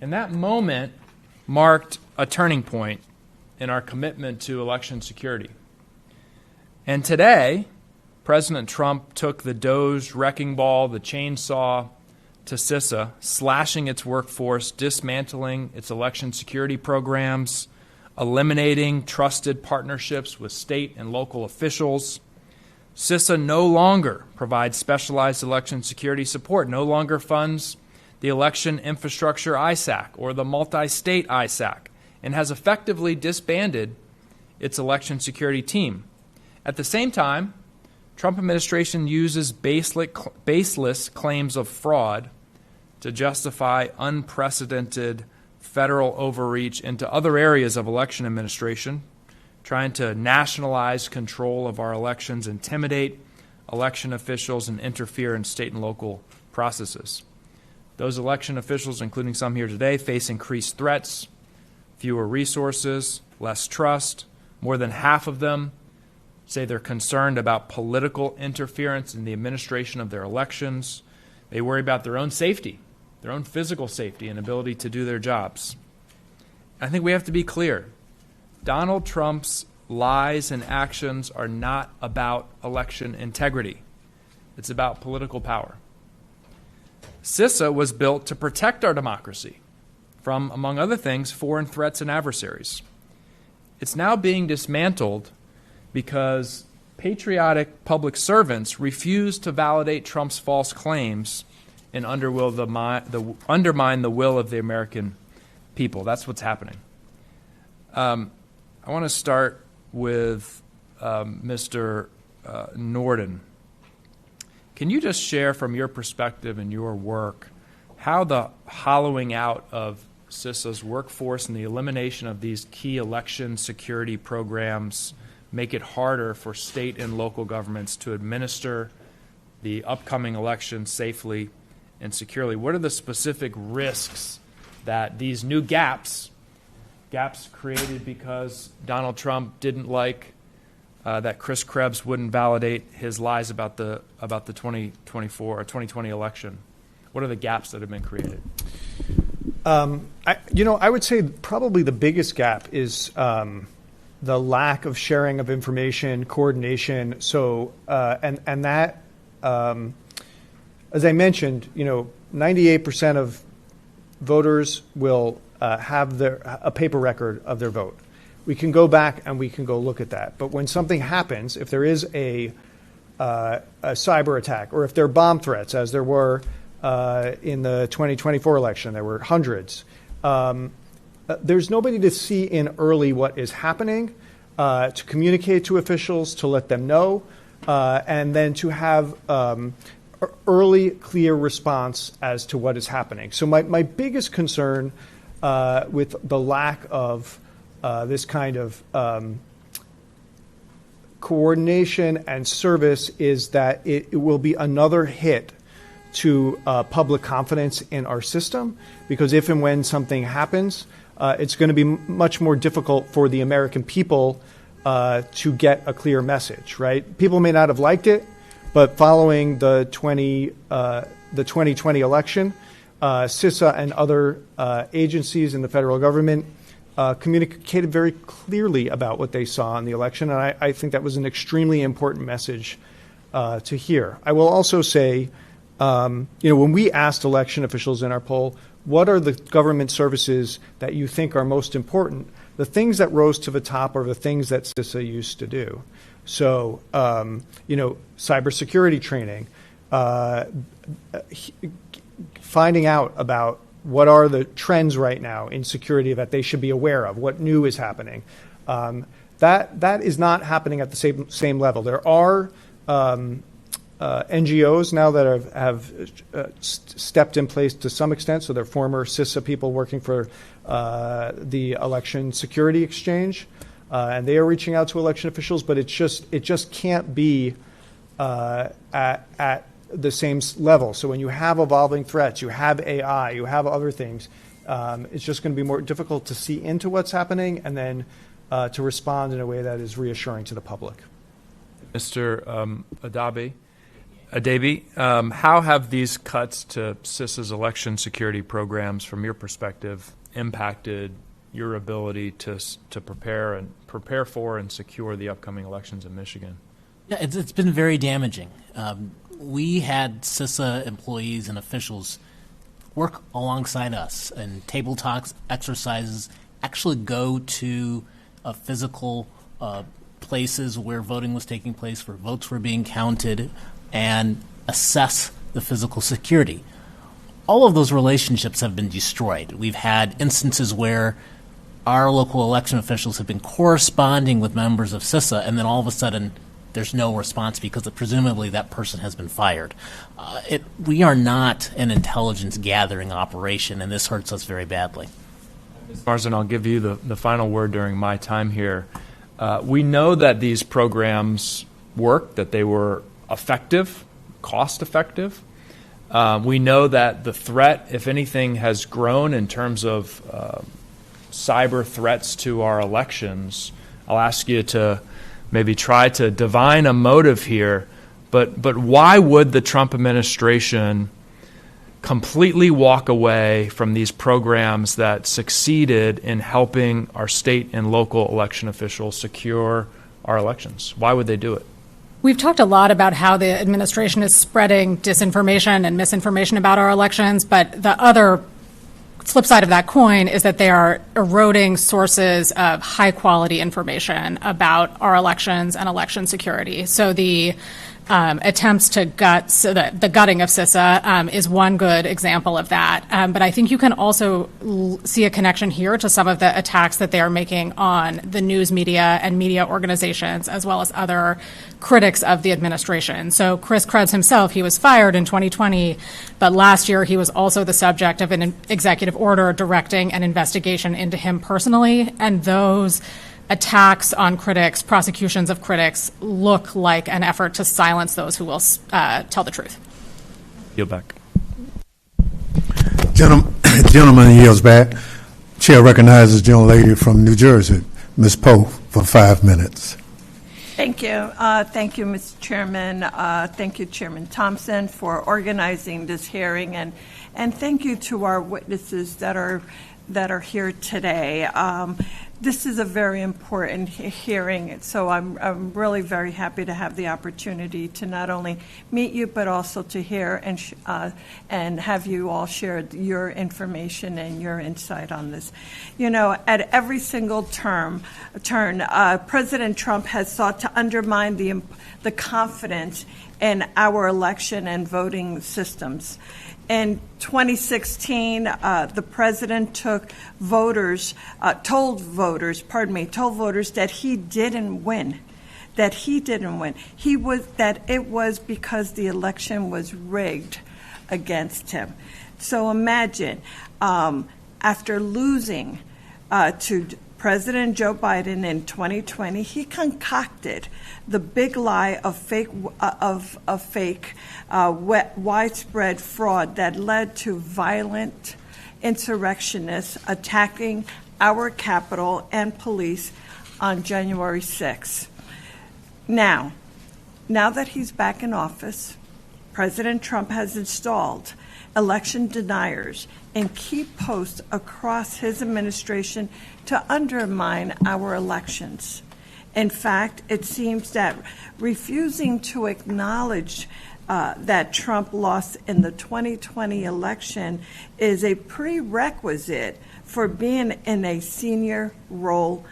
And that moment marked a turning point in our commitment to election security. And today, President Trump took the Doge wrecking ball, the chainsaw, to CISA, slashing its workforce, dismantling its election security programs, eliminating trusted partnerships with state and local officials. CISA no longer provides specialized election security support, no longer funds the Election Infrastructure ISAC or the multi-state ISAC, and has effectively disbanded its election security team. At the same time, Trump administration uses baseless claims of fraud to justify unprecedented federal overreach into other areas of election administration, trying to nationalize control of our elections, intimidate election officials, and interfere in state and local processes. Those election officials, including some here today, face increased threats, fewer resources, less trust. More than half of them say they're concerned about political interference in the administration of their elections. They worry about their own safety, their own physical safety and ability to do their jobs. I think we have to be clear. Donald Trump's lies and actions are not about election integrity. It's about political power. CISA was built to protect our democracy from, among other things, foreign threats and adversaries. It's now being dismantled because patriotic public servants refuse to validate Trump's false claims and undermine the will of the American people. That's what's happening. I want to start with Mr. Norden. Can you just share from your perspective and your work how the hollowing out of CISA's workforce and the elimination of these key election security programs make it harder for state and local governments to administer the upcoming election safely and securely? What are the specific risks that these new gaps created because Donald Trump didn't like that Chris Krebs wouldn't validate his lies about the 2024 or 2020 election? What are the gaps that have been created? I would say probably the biggest gap is the lack of sharing of information, coordination. So, and that, as I mentioned, 98% of voters will have a paper record of their vote. We can go back and we can go look at that. But when something happens, if there is a cyber attack, or if there are bomb threats, as there were in the 2024 election, there were hundreds. There's nobody to see in early what is happening, to communicate to officials, to let them know, and then to have early, clear response as to what is happening. So my biggest concern with the lack of this kind of coordination and service is that it will be another hit to public confidence in our system, because if and when something happens, it's going to be much more difficult for the American people to get a clear message, right? People may not have liked it, but following the 2020 election, CISA and other agencies in the federal government communicated very clearly about what they saw in the election, and I think that was an extremely important message to hear. I will also say, when we asked election officials in our poll, what are the government services that you think are most important? The things that rose to the top are the things that CISA used to do. So, cybersecurity training, finding out about what are the trends right now in security that they should be aware of, what new is happening. That is not happening at the same level. There are NGOs now that have stepped in place to some extent. So they're former CISA people working for the Election Security Exchange, and they are reaching out to election officials. But it just can't be at the same level. So when you have evolving threats, you have AI, you have other things, it's just going to be more difficult to see into what's happening and then to respond in a way that is reassuring to the public. Mr. Adabi, how have these cuts to CISA's election security programs, from your perspective, impacted your ability to prepare for and secure the upcoming elections in Michigan? Yeah, it's been very damaging. We had CISA employees and officials work alongside us in table talks, exercises, actually go to physical places where voting was taking place, where votes were being counted, and assess the physical security. All of those relationships have been destroyed. We've had instances where our local election officials have been corresponding with members of CISA, and then all of a sudden there's no response because presumably that person has been fired. We are not an intelligence gathering operation, and this hurts us very badly. Ms. Marsden, I'll give you the final word during my time here. We know that these programs worked, that they were effective, cost-effective. We know that the threat, if anything, has grown in terms of cyber threats to our elections. I'll ask you to maybe try to divine a motive here, but why would the Trump administration completely walk away from these programs that succeeded in helping our state and local election officials secure our elections? Why would they do it? We've talked a lot about how the administration is spreading disinformation and misinformation about our elections, but the other flip side of that coin is that they are eroding sources of high-quality information about our elections and election security. So the attempts to gut, so the gutting of CISA is one good example of that. But I think you can also see a connection here to some of the attacks that they are making on the news media and media organizations, as well as other critics of the administration. So Chris Krebs himself, he was fired in 2020, but last year he was also the subject of an executive order directing an investigation into him personally, and those attacks on critics, prosecutions of critics, look like an effort to silence those who will tell the truth. Yield back. Gentleman yields back. Chair recognizes the gentlelady from New Jersey, Ms. Poe, for 5 minutes. Thank you. Thank you, Mr. Chairman. Thank you, Chairman Thompson, for organizing this hearing, and thank you to our witnesses that are here today. This is a very important hearing, so I'm really very happy to have the opportunity to not only meet you, but also to hear and have you all share your information and your insight on this. You know, at every single turn, President Trump has sought to undermine the confidence in our election and voting systems. In 2016, the president told voters that he didn't win. That it was because the election was rigged against him. So imagine, after losing to President Joe Biden in 2020, he concocted the big lie of fake widespread fraud that led to violent insurrectionists attacking our Capitol and police on January 6th. Now that he's back in office, President Trump has installed election deniers in key posts across his administration to undermine our elections. In fact, it seems that refusing to acknowledge that Trump lost in the 2020 election is a prerequisite for being in a senior role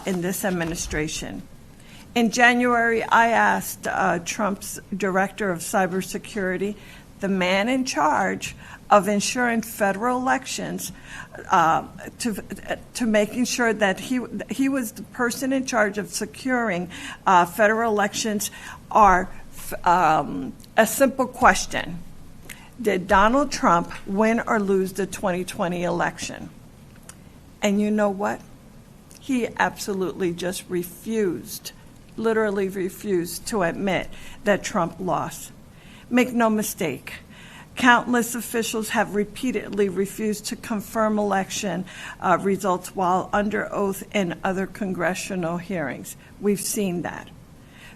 in this administration. In January, I asked Trump's director of cybersecurity, the man in charge of ensuring federal elections, to making sure that he was the person in charge of securing federal elections, are a simple question. Did Donald Trump win or lose the 2020 election? And you know what? He absolutely just refused, literally refused to admit that Trump lost. Make no mistake, countless officials have repeatedly refused to confirm election results while under oath in other congressional hearings. We've seen that.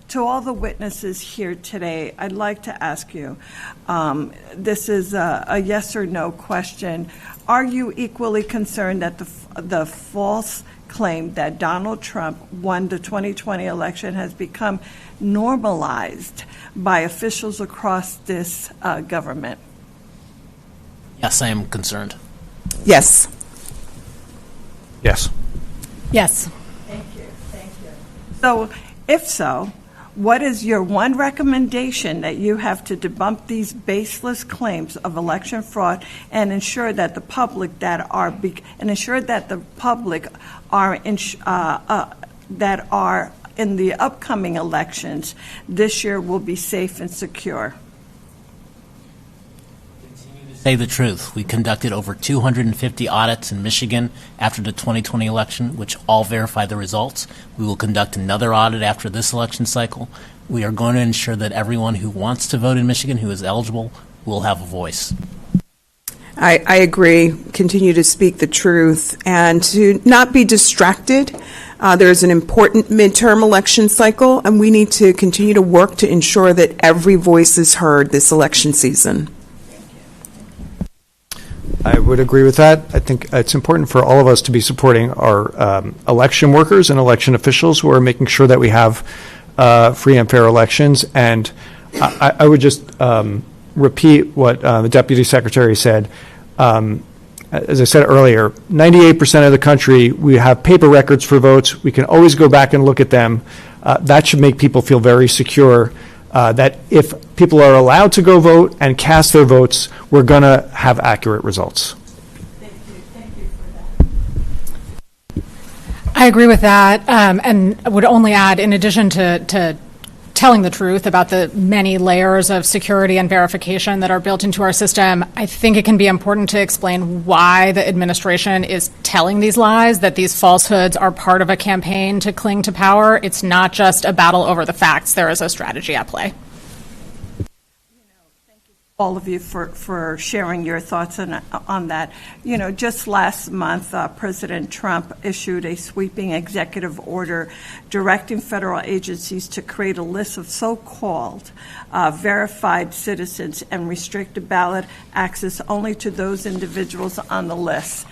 To all the witnesses here today, I'd like to ask you, this is a yes or no question. Are you equally concerned that the false claim that Donald Trump won the 2020 election has become normalized by officials across this government? Yes, I am concerned. Yes. Yes. Yes. Thank you. So, if so, what is your one recommendation that you have to debunk these baseless claims of election fraud and ensure that the public that are in the upcoming elections this year will be safe and secure? Say the truth. We conducted over 250 audits in Michigan after the 2020 election, which all verified the results. We will conduct another audit after this election cycle. We are going to ensure that everyone who wants to vote in Michigan, who is eligible, will have a voice. I agree. Continue to speak the truth and to not be distracted. There's an important midterm election cycle, and we need to continue to work to ensure that every voice is heard this election season. I would agree with that. I think it's important for all of us to be supporting our election workers and election officials who are making sure that we have free and fair elections. And I would just repeat what the Deputy Secretary said. As I said earlier, 98% of the country, we have paper records for votes. We can always go back and look at them. That should make people feel very secure. That if people are allowed to go vote and cast their votes, we're going to have accurate results. Thank you for that. I agree with that, and would only add, in addition to telling the truth about the many layers of security and verification that are built into our system, I think it can be important to explain why the administration is telling these lies, that these falsehoods are part of a campaign to cling to power. It's not just a battle over the facts. There is a strategy at play. All of you for sharing your thoughts on that. You know, just last month, President Trump issued a sweeping executive order directing federal agencies to create a list of so-called verified citizens and restrict the ballot access only to those individuals on the list.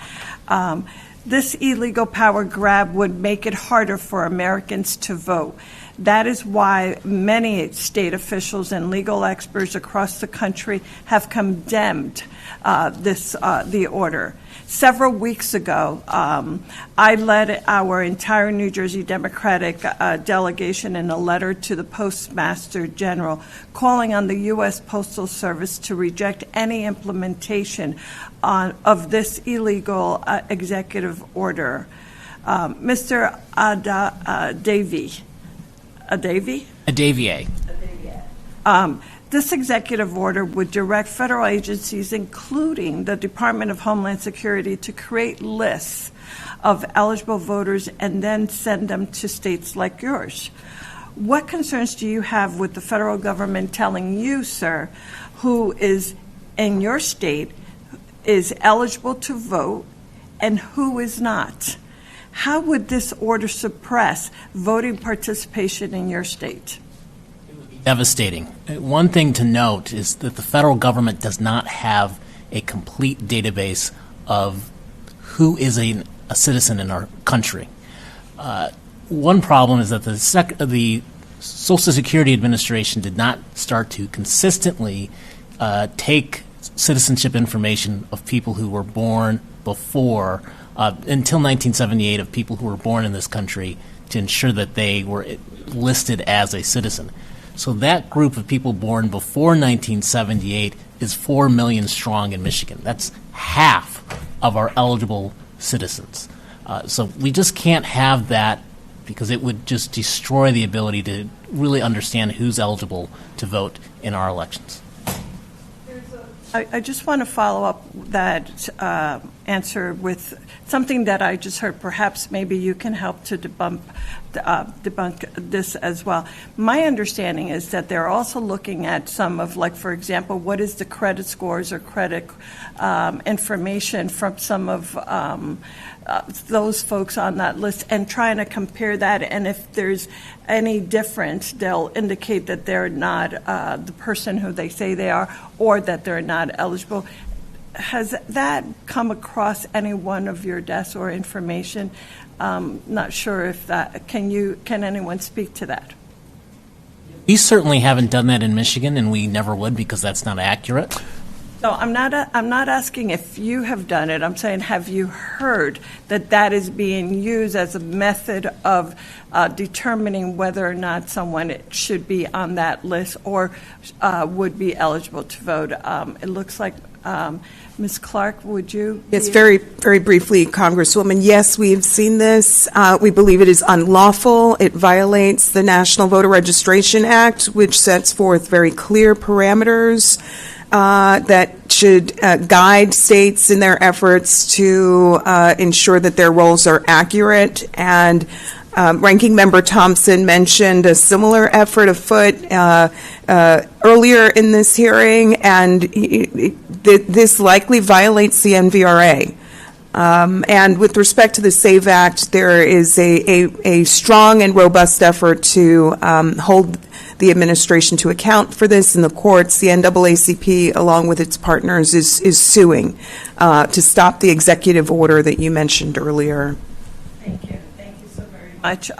This illegal power grab would make it harder for Americans to vote. That is why many state officials and legal experts across the country have condemned the order. Several weeks ago, I led our entire New Jersey Democratic delegation in a letter to the Postmaster General calling on the U.S. Postal Service to reject any implementation of this illegal executive order. Mr. Adavier. This executive order would direct federal agencies, including the Department of Homeland Security, to create lists of eligible voters and then send them to states like yours. What concerns do you have with the federal government telling you, sir, who is in your state is eligible to vote and who is not? How would this order suppress voting participation in your state? Devastating. One thing to note is that the federal government does not have a complete database of who is a citizen in our country. One problem is that the Social Security Administration did not start to consistently take citizenship information of people who were born before until 1978, of people who were born in this country, to ensure that they were listed as a citizen. So that group of people born before 1978 is 4 million strong in Michigan. That's half of our eligible citizens. So we just can't have that, because it would just destroy the ability to really understand who's eligible to vote in our elections. I just want to follow up that answer with something that I just heard. Perhaps maybe you can help to debunk this as well. My understanding is that they're also looking at some of, like, for example, what is the credit scores or credit information from some of those folks on that list, and trying to compare that. And if there's any difference, they'll indicate that they're not the person who they say they are, or that they're not eligible. Has that come across any one of your desks or information? Not sure if that, can anyone speak to that? We certainly haven't done that in Michigan, and we never would, because that's not accurate. No, I'm not asking if you have done it. I'm saying, have you heard that that is being used as a method of determining whether or not someone should be on that list or would be eligible to vote? It looks like Ms. Clark, would you? Yes, very, very briefly, Congresswoman. Yes, we have seen this. We believe it is unlawful. It violates the National Voter Registration Act, which sets forth very clear parameters that should guide states in their efforts to ensure that their rolls are accurate. And Ranking Member Thompson mentioned a similar effort afoot earlier in this hearing, and this likely violates the NVRA. And with respect to the SAVE Act, there is a strong and robust effort to hold the administration to account for this in the courts. The NAACP, along with its partners, is suing to stop the executive order that you mentioned earlier. Thank you. Thank you so very much.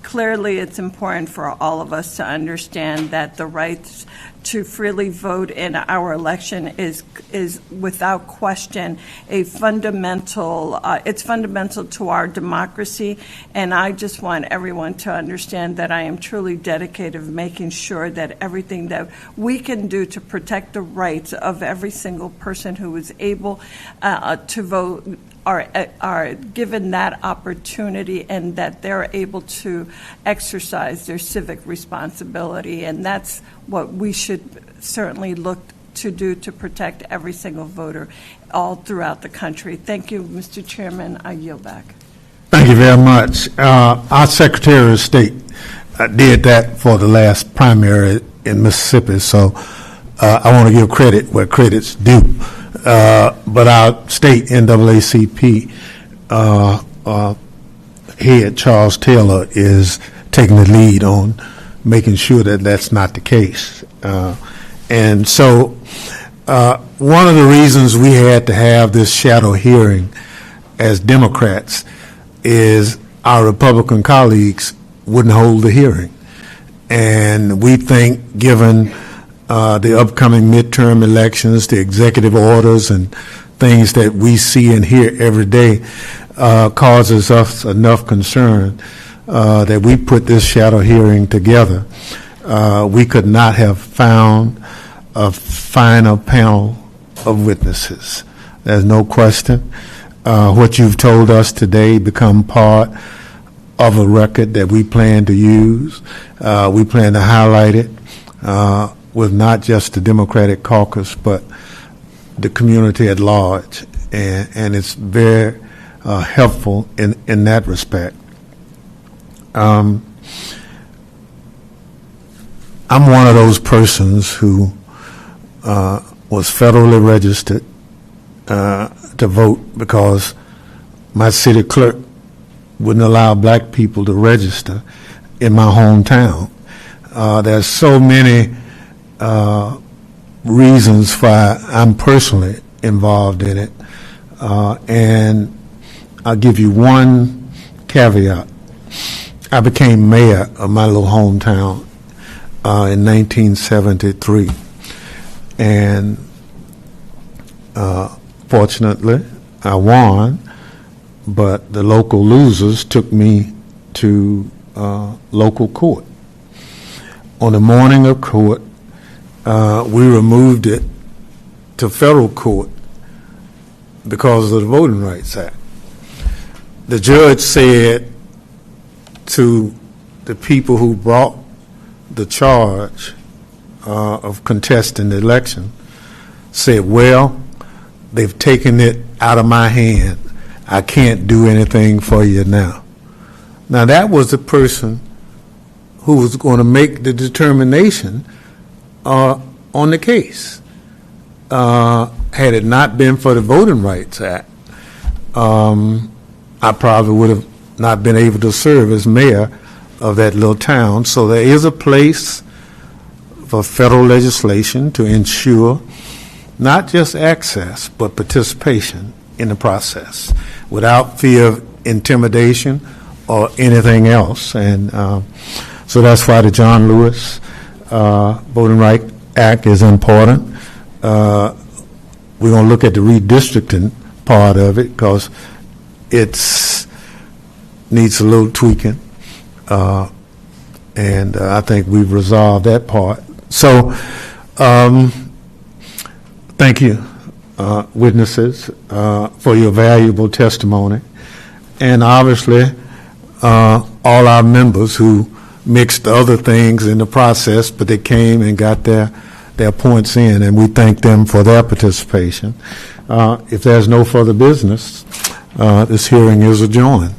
Clearly, it's important for all of us to understand that the right to freely vote in our election is without question a fundamental, it's fundamental to our democracy. And I just want everyone to understand that I am truly dedicated to making sure that everything that we can do to protect the rights of every single person who is able to vote are given that opportunity, and that they're able to exercise their civic responsibility. And that's what we should certainly look to do to protect every single voter all throughout the country. Thank you, Mr. Chairman. I yield back. Thank you very much. Our Secretary of State did that for the last primary in Mississippi, so I want to give credit where credit's due. But our state NAACP head, Charles Taylor, is taking the lead on making sure that that's not the case. And so one of the reasons we had to have this shadow hearing as Democrats is our Republican colleagues wouldn't hold the hearing. And we think, given the upcoming midterm elections, the executive orders, and things that we see and hear every day causes us enough concern that we put this shadow hearing together. We could not have found a finer panel of witnesses. There's no question. What you've told us today become part of a record that we plan to use. We plan to highlight it with not just the Democratic caucus, but the community at large. And it's very helpful in that respect. I'm one of those persons who was federally registered to vote because my city clerk wouldn't allow black people to register in my hometown. There's so many reasons why I'm personally involved in it. And I'll give you one caveat. I became mayor of my little hometown in 1973. And fortunately, I won, but the local losers took me to local court. On the morning of court, we removed it to federal court because of the Voting Rights Act. The judge said to the people who brought the charge of contesting the election, said, well, they've taken it out of my hand. I can't do anything for you now. Now, that was the person who was going to make the determination on the case. Had it not been for the Voting Rights Act, I probably would have not been able to serve as mayor of that little town. So there is a place for federal legislation to ensure not just access, but participation in the process without fear of intimidation or anything else. And so that's why the John Lewis Voting Rights Act is important. We're going to look at the redistricting part of it because it needs a little tweaking. And I think we've resolved that part. So thank you, witnesses, for your valuable testimony. And obviously, all our members who mixed other things in the process, but they came and got their points in, and we thank them for their participation. If there's no further business, this hearing is adjourned.